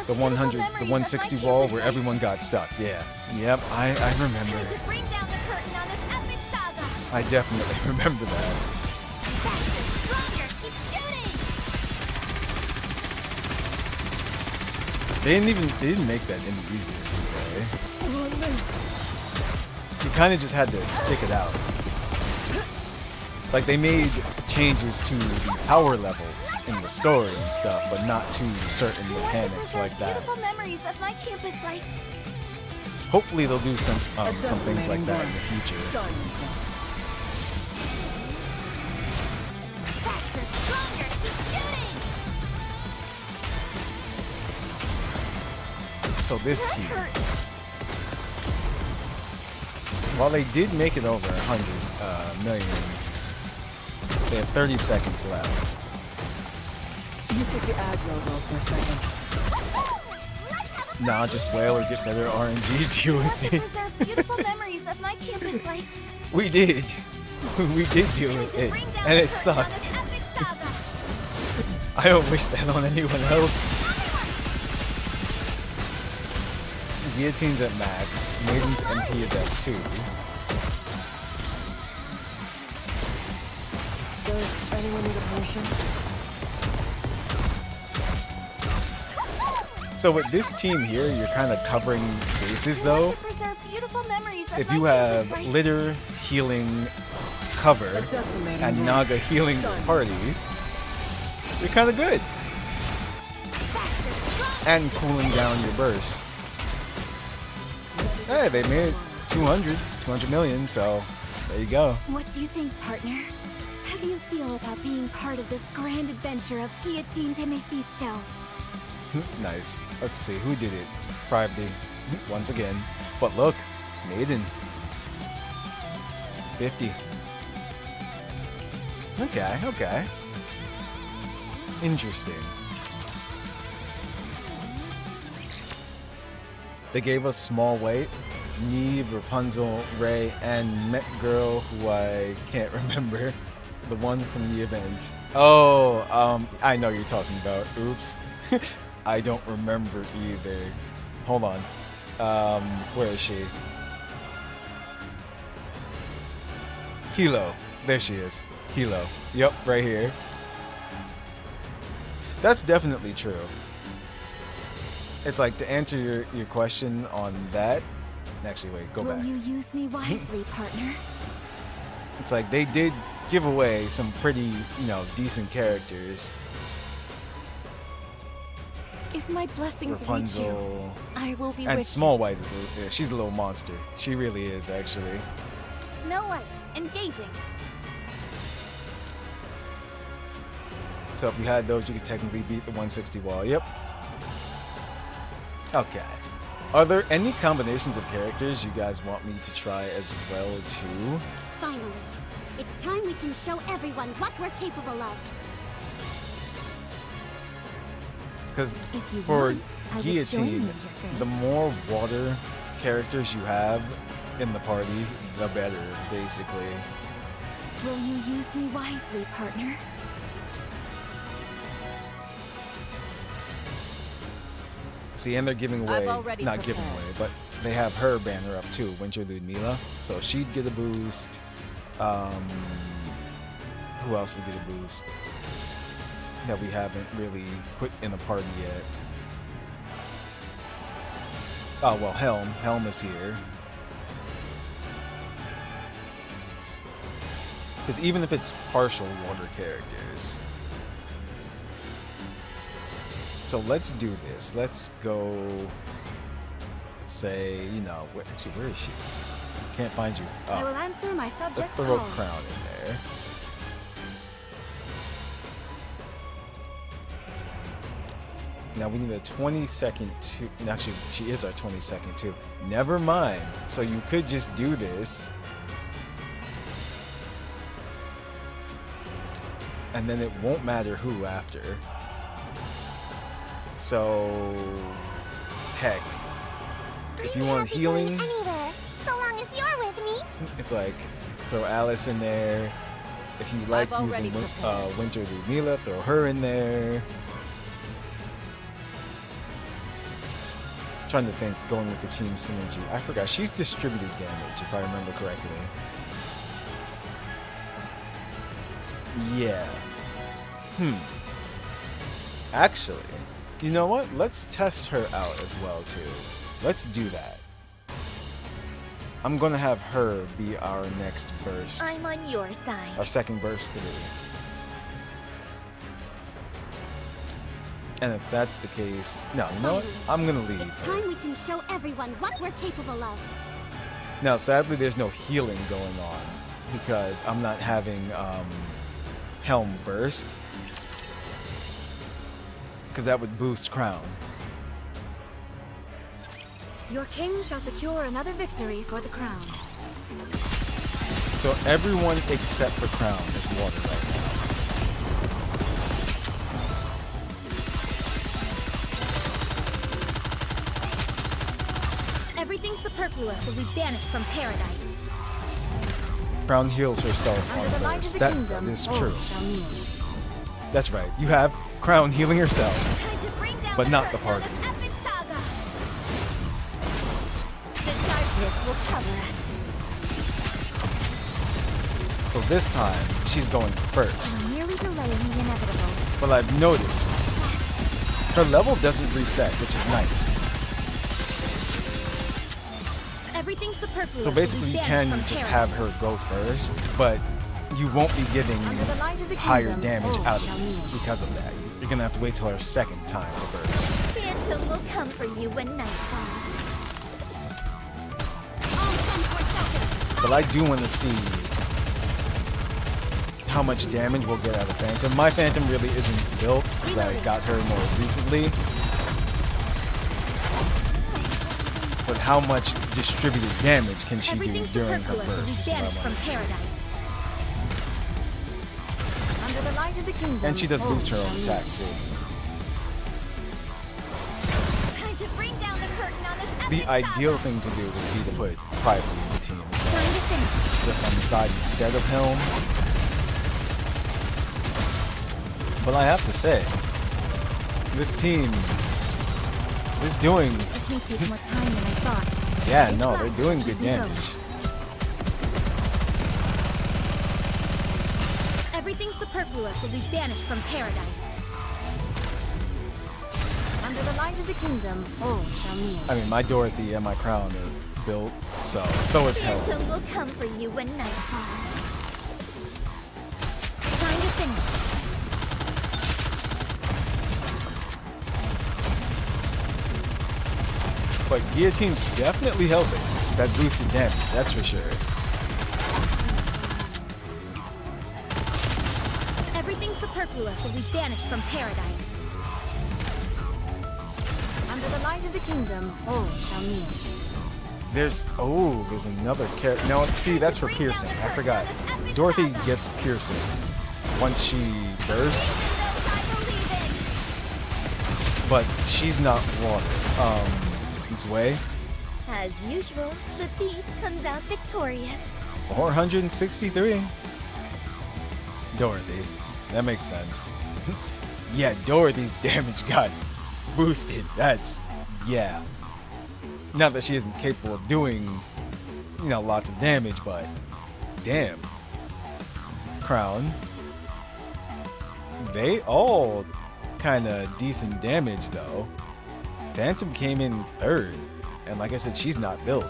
The 100, the 160 wall where everyone got stuck. Yeah. Yep, I remember. Bring down the curtain on this epic saga! I definitely remember that. Faster, stronger, keep shooting! They didn't make that any easier, okay? You kind of just had to stick it out. Like, they made changes to the power levels in the story and stuff, but not to certain mechanics like that. Memories of my campus life. Hopefully they'll do some things like that in the future. Faster, stronger, keep shooting! So this team, while they did make it over 100 million, they have 30 seconds left. You took the aggro though for a second. Nah, just wail or get better RNG to it. Preserve beautiful memories of my campus life. We did. We did do it. And it sucked. I don't wish that on anyone else. Guillotine's at max. Maiden's MP is at 2. Does anyone need a potion? So with this team here, you're kind of covering bases though. If you have Litter healing cover A decimating and blow. Naga healing the Done. party, you're kind of good. And cooling down your burst. Hey, they made 200 million, so there you go. What do you think, partner? How do you feel about being part of this grand adventure of Guillotine de Mephisto? Nice. Let's see, who did it? Privately, once again. But look, Maiden. 50. Okay. Interesting. They gave us Small White, Neve, Rapunzel, Ray, and Met Girl, who I can't remember. The one from the event. Oh, I know you're talking about. Oops. I don't remember either. Hold on. Where is she? Kilo. There she is. Kilo. Yep, right here. That's definitely true. It's like, to answer your question on that. Actually, wait, go back. Will you use me wisely, partner? It's like they did give away some pretty, decent characters. If my blessings reach you, Rapunzel. I will be And with Small White is she's a little monster. She really is, actually. you. Snow White, engaging. So if you had those, you could technically beat the 160 wall. Yep. Okay. Are there any combinations of characters you guys want me to try as well too? Finally, it's time we can show everyone what we're capable of. Because If you for want, I would join Guillotine, you, Your Grace. the more water characters you have in the party, the better, basically. Will you use me wisely, partner? See, and they're giving away, already not giving prepared. away, but they have her banner up too, Winter Ludmilla. So she'd get a boost. Who else would get a boost that we haven't really put in the party yet? Oh, well, Helm. Helm is here. Because even if it's partial water characters. So let's do this. Let's go. Let's say, actually, where is she? Can't find you. I will Oh, answer my let's subject's throw a calls. crown in there. Now we need a 20-second to. Actually, she is our 20-second too. Never mind. So you could just do this. And then it won't matter who after. So, heck. If you want healing, Anywhere, so long as you're with me. it's like throw Alice in there. If you like I've using already prepared. Winter Ludmilla, throw her in there. Trying to think, going with the team synergy. I forgot, she's distributed damage, if I remember correctly. Yeah. Actually, you know what? Let's test her out as well, too. Let's do that. I'm gonna have her be our next burst. I'm on your side. Our second burst through. And if that's the case, no, you know what? I'm gonna leave It's her. time we can show everyone what we're capable of. Now, sadly, there's no healing going on because I'm not having Helm burst because that would boost Crown. Your king shall secure another victory for the crown. So everyone except for Crown is water right now. Everything superfluous will be banished from paradise. Crown heals herself Under the on light of burst. the That kingdom, is all true. shall kneel. That's right. You have Crown healing herself, Time to bring down but the not the curtain on party. this epic saga. The darkness will cover us. So this time, she's going first. We're merely delaying the inevitable. But I've noticed her level doesn't reset, which is nice. Everything superfluous So basically, will you be can banished from just paradise. have her go first, but you won't be getting Under the light of the higher kingdom, damage all out shall of kneel. it because of that. You're gonna have to wait till our second time to burst. Phantom will come for you when night falls. But I do want to see how much damage we'll get out of Phantom. My Phantom really isn't built because I got her more recently. But how much distributed damage can she do during her burst is what I want to see. Under the light of the kingdom, And she does all boost her own shall attack kneel. too. Time to bring down the curtain on this epic The ideal saga. thing to do would be to put Private in the team as Time well. to finish. Just on the side instead of Helm. But I have to say, this team is doing, This may take more time than I thought. yeah, no, they're doing good damage. Everything superfluous will be banished from paradise. Under the light of the kingdom, all shall kneel. I mean, my Dorothy and my Crown are built, so is Helm. Phantom will come for you when night falls. Time to finish. But Guillotine's definitely helping. That boosted damage, that's for sure. Everything superfluous will be banished from paradise. Under the light of the kingdom, all shall kneel. There's another character. No, see, that's for piercing. I forgot. Dorothy gets piercing once she bursts, but she's not water. Zwei, As usual, the thief comes out victorious. 463. Dorothy, that makes sense. Yeah, Dorothy's damage got boosted. That's, yeah. Not that she isn't capable of doing, lots of damage, but damn. Crown. They all kind of decent damage though. Phantom came in third, and like I said, she's not built.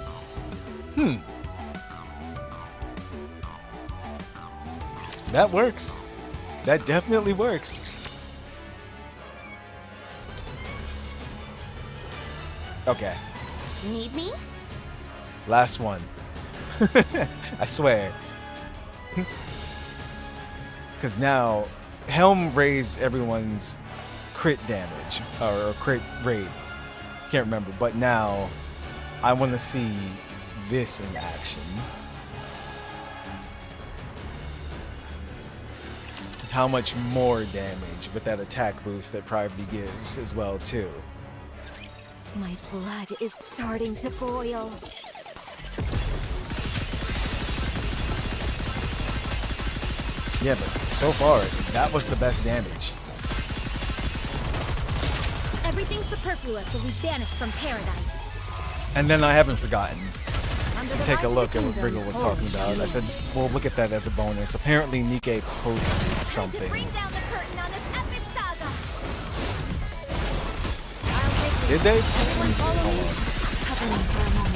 That works. That definitely works. Okay, Need me? last one. I swear. Because now, Helm raised everyone's crit damage, or crit rate. Can't remember, but now I want to see this in action. How much more damage with that attack boost that Privity gives as well too. My blood is starting to boil. Yeah, but so far, that was the best damage. Everything superfluous will be banished from paradise. And then I haven't forgotten Under to the take light a of look the at what kingdom, Briggle was all talking shall about. I kneel. said, we'll look at that as a bonus. Apparently, NIKKE posted Time to something. bring down the curtain on this epic saga. Did they? Let me see. Hold on. Cover me for a moment.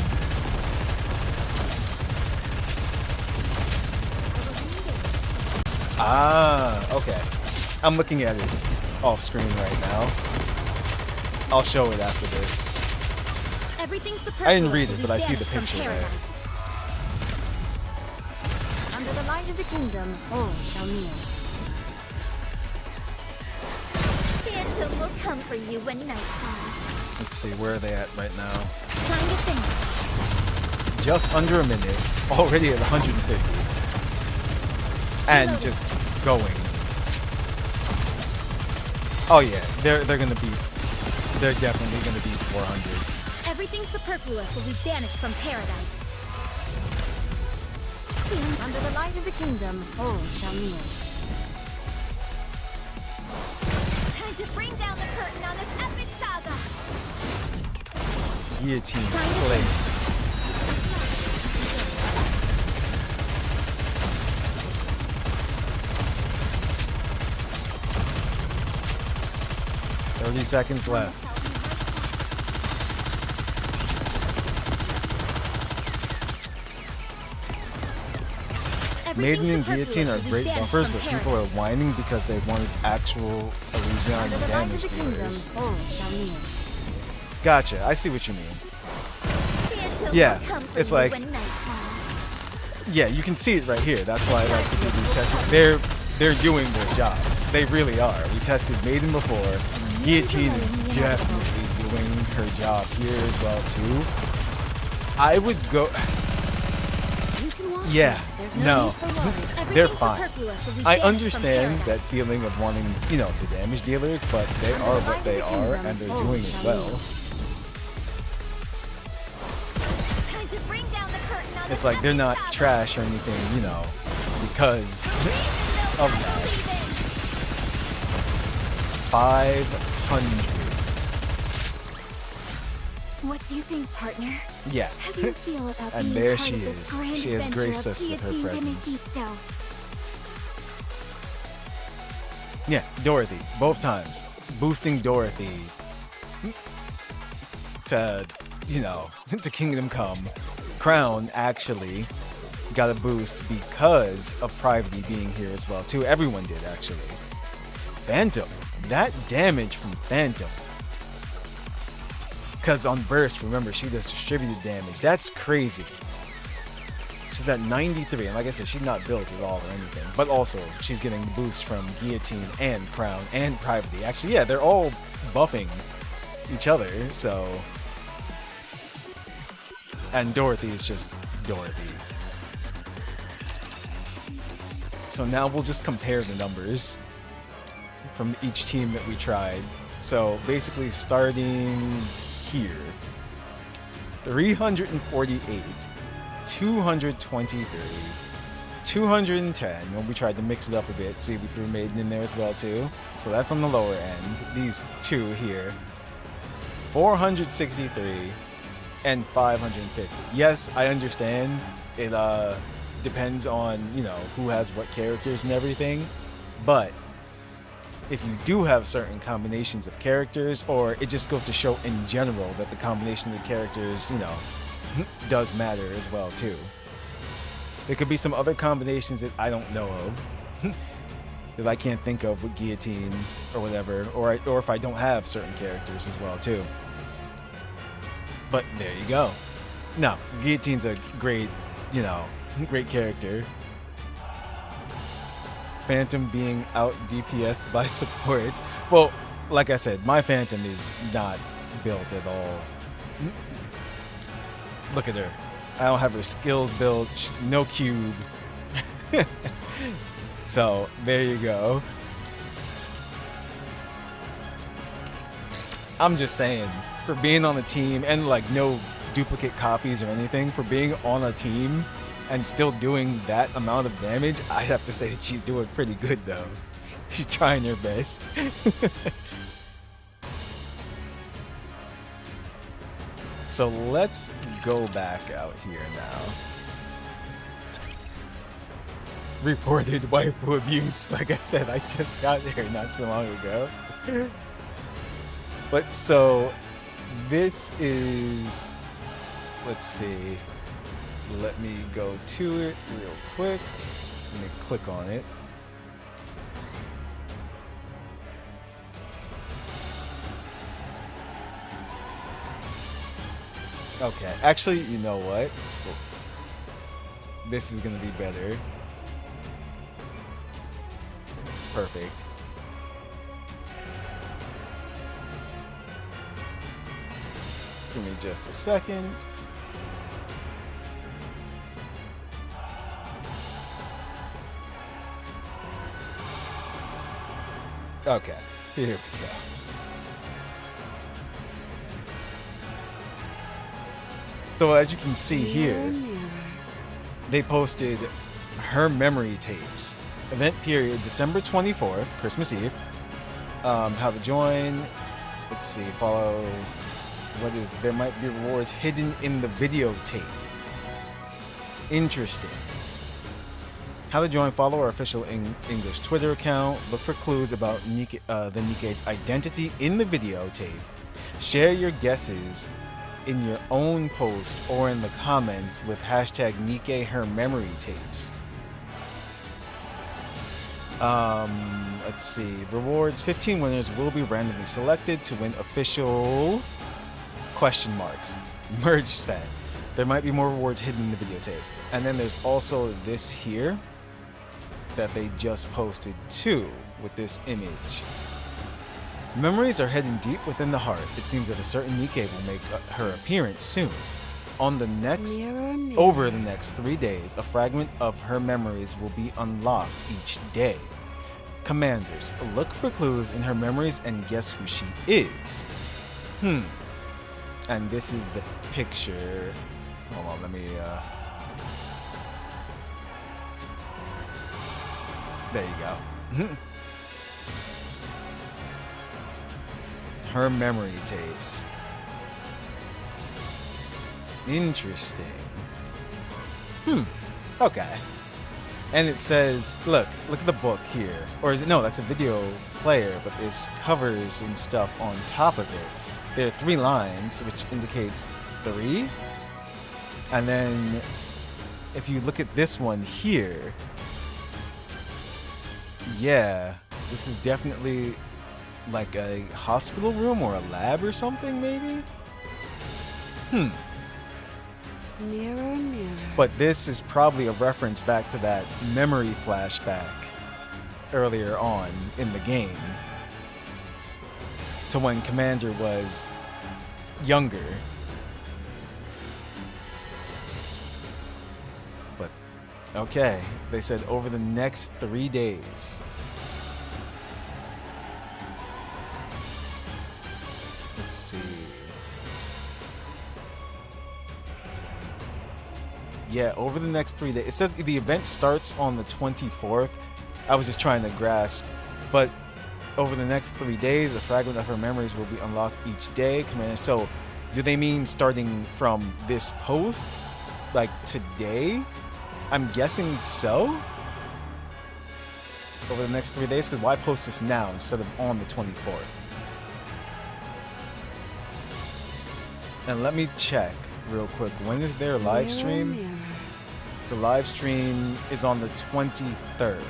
Ah, okay. I'm looking at it off screen right now. I'll show it after this. Everything superfluous I didn't read will it, be but I see the banished from picture there. paradise. Under the light of the kingdom, all shall kneel. Phantom will come for you when night falls. Let's see, where are they at right now? Time to finish. Just under a minute, already at 150. And just going. Oh yeah, they're definitely gonna beat 400. Everything superfluous will be banished from paradise. Under the light of the kingdom, all shall kneel. Time to bring down the curtain on this epic saga. Guillotine slay. $30 seconds left. Maiden and Guillotine are great buffers, but people are whining because they wanted actual Elysian damage dealers. Gotcha, I see what you mean. Yeah, it's like, yeah, you can see it right here. That's why I like to do these tests. They're doing their jobs. They really are. We tested Maiden before. Guillotine is definitely doing her job here as well too. I would go. Yeah, no, they're fine. I understand that feeling of wanting, you know, the damage dealers, but they are what they are, and they're doing it well. It's like they're not trash or anything, you know, because of that. 500. What do you think, partner? Yeah. How do you feel about And being there part she of this is. grand She has adventure graced of us with her Guillotine presence. Demikisto? Yeah, Dorothy, both times. Boosting Dorothy to, you know, to Kingdom Come. Crown actually got a boost because of Privity being here as well, too. Everyone did, actually. Phantom. That damage from Phantom. Because on Burst, remember, she does distributed damage. That's crazy. She's at 93, and like I said, she's not built at all or anything. But also, she's getting the boost from Guillotine and Crown and Privity. Actually, yeah, they're all buffing each other, so... And Dorothy is just Dorothy. So now we'll just compare the numbers from each team that we tried. So basically starting here, 348, 223, 210, when we tried to mix it up a bit. See, we threw Maiden in there as well too. So that's on the lower end. These two here, 463 and 550. Yes, I understand. It depends on, you know, who has what characters and everything. But if you do have certain combinations of characters, or it just goes to show in general that the combination of the characters, you know, does matter as well too. There could be some other combinations that I don't know of that I can't think of with Guillotine or whatever, or if I don't have certain characters as well too. But there you go. No, Guillotine's a great, you know, great character. Phantom being out DPS by supports. Well, like I said, my Phantom is not built at all. Look at her. I don't have her skills built. No cube. So, there you go. I'm just saying, for being on the team, and like no duplicate copies or anything, for being on a team and still doing that amount of damage, I have to say that she's doing pretty good though. She's trying her best. So let's go back out here now. Reported waifu abuse. Like I said, I just got here not too long ago. But so this is, let's see. Let me go to it real quick. Let me click on it. Okay, actually, you know what? This is gonna be better. Perfect. Give me just a second. Okay, here we go. So as you can see here, they posted her memory tapes. Event period, December 24th, Christmas Eve. How to join. Let's see, follow. What is, there might be rewards hidden in the videotape. Interesting. How to join, follow our official English Twitter account. Look for clues about NIKKE, the NIKKE's identity in the videotape. Share your guesses in your own post or in the comments with hashtag NIKKE her memory tapes. Let's see. Rewards. 15 winners will be randomly selected to win official question marks. Merge set. There might be more rewards hidden in the videotape. And then there's also this here that they just posted too with this image. Memories are hidden deep within the heart. It seems that a certain NIKKE will make her appearance soon. On the next, over the next 3 days, a fragment of her memories will be unlocked each day. Commanders, look for clues in her memories and guess who she is. And this is the picture. Hold on, let me, there you go. Her memory tapes. Interesting. Okay. And it says, look at the book here. Or is it, no, that's a video player, but there's covers and stuff on top of it. There are 3 lines, which indicates 3. And then if you look at this one here, yeah, this is definitely like a hospital room or a lab or something, maybe? Mirror, mirror. But this is probably a reference back to that memory flashback earlier on in the game, to when Commander was younger. But okay, they said over the next 3 days. Let's see. Yeah, over the next 3 days. It says the event starts on the 24th. I was just trying to grasp. But over the next 3 days, a fragment of her memories will be unlocked each day. Commander, so do they mean starting from this post? Like today? I'm guessing so? Over the next 3 days? So why post this now instead of on the 24th? And let me check real quick. When is their live stream? The live stream is on the 23rd.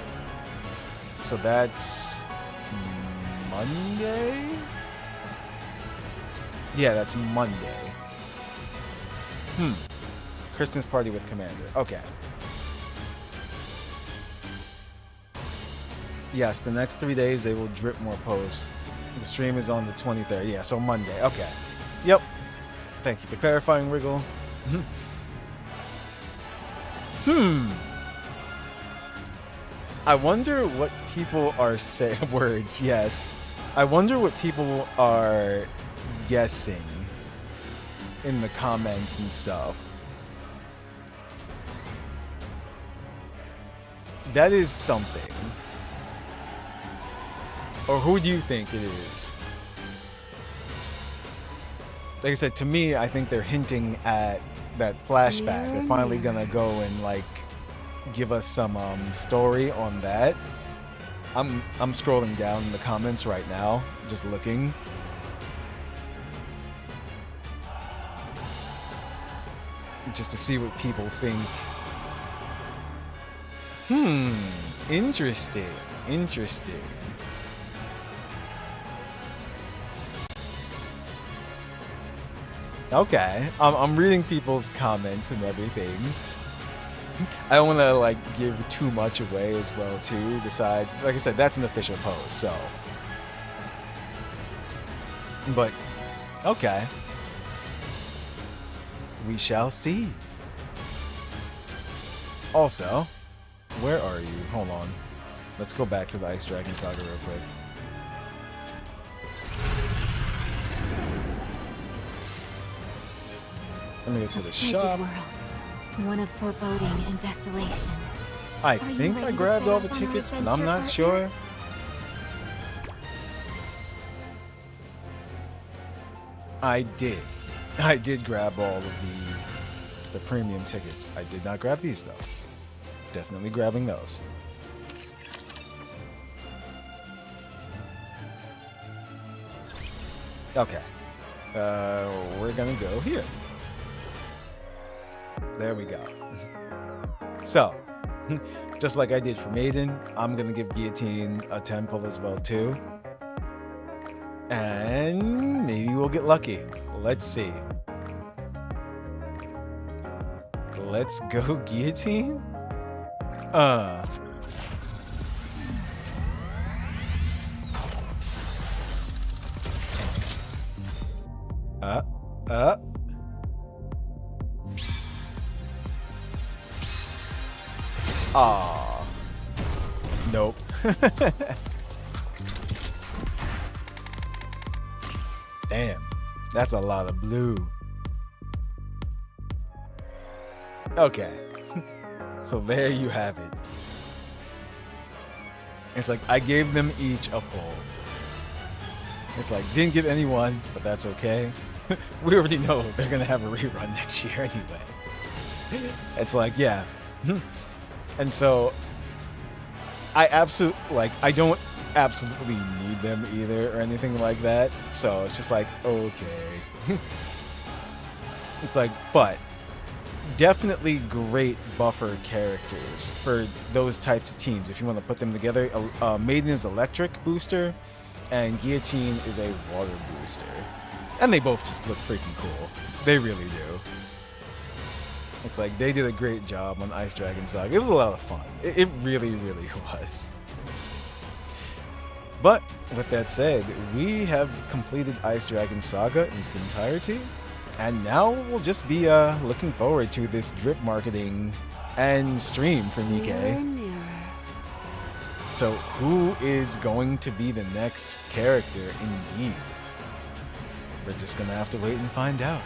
So that's Monday? Yeah, that's Monday. Christmas party with Commander. Okay. Yes, the next 3 days they will drip more posts. The stream is on the 23rd. Yeah, so Monday. Okay. Yep. Thank you for clarifying, Wriggle. I wonder what people are saying. Words, yes. I wonder what people are guessing in the comments and stuff. That is something. Or who do you think it is? Like I said, to me, I think they're hinting at that flashback. They're finally gonna go and like give us some story on that. I'm scrolling down in the comments right now, just looking. Just to see what people think. Interesting. Interesting. Okay, I'm reading people's comments and everything. I don't want to like give too much away as well too. Besides, like I said, that's an official post, so. But okay, we shall see. Also, where are you? Hold on. Let's go back to the Ice Dragon Saga real quick. Let me go to the shop. World, one of foreboding and desolation. I think I grabbed all the tickets, but I'm not sure. I did. I did grab all of the premium tickets. I did not grab these though. Definitely grabbing those. Okay. We're gonna go here. There we go. So, Just like I did for Maiden, I'm gonna give Guillotine a temple as well too. And maybe we'll get lucky. Let's see. Let's go Guillotine. Aw. Nope. Damn. That's a lot of blue. Okay. So there you have it. It's like I gave them each a poll. It's like, didn't get anyone, but that's okay. We already know they're gonna have a rerun next year anyway. It's like, yeah. And so I don't absolutely need them either or anything like that. So it's just like, okay. It's like, but definitely great buffer characters for those types of teams. If you want to put them together, Maiden is electric booster and Guillotine is a water booster. And they both just look freaking cool. They really do. It's like they did a great job on Ice Dragon Saga. It was a lot of fun. It really, really was. But with that said, we have completed Ice Dragon Saga in its entirety. And now we'll just be looking forward to this drip marketing and stream for NIKKE. So who is going to be the next character indeed? We're just gonna have to wait and find out.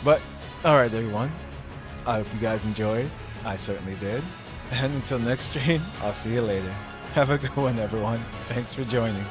But, alright everyone, I hope you guys enjoyed. I certainly did. And until next stream, I'll see you later. Have a good one everyone. Thanks for joining.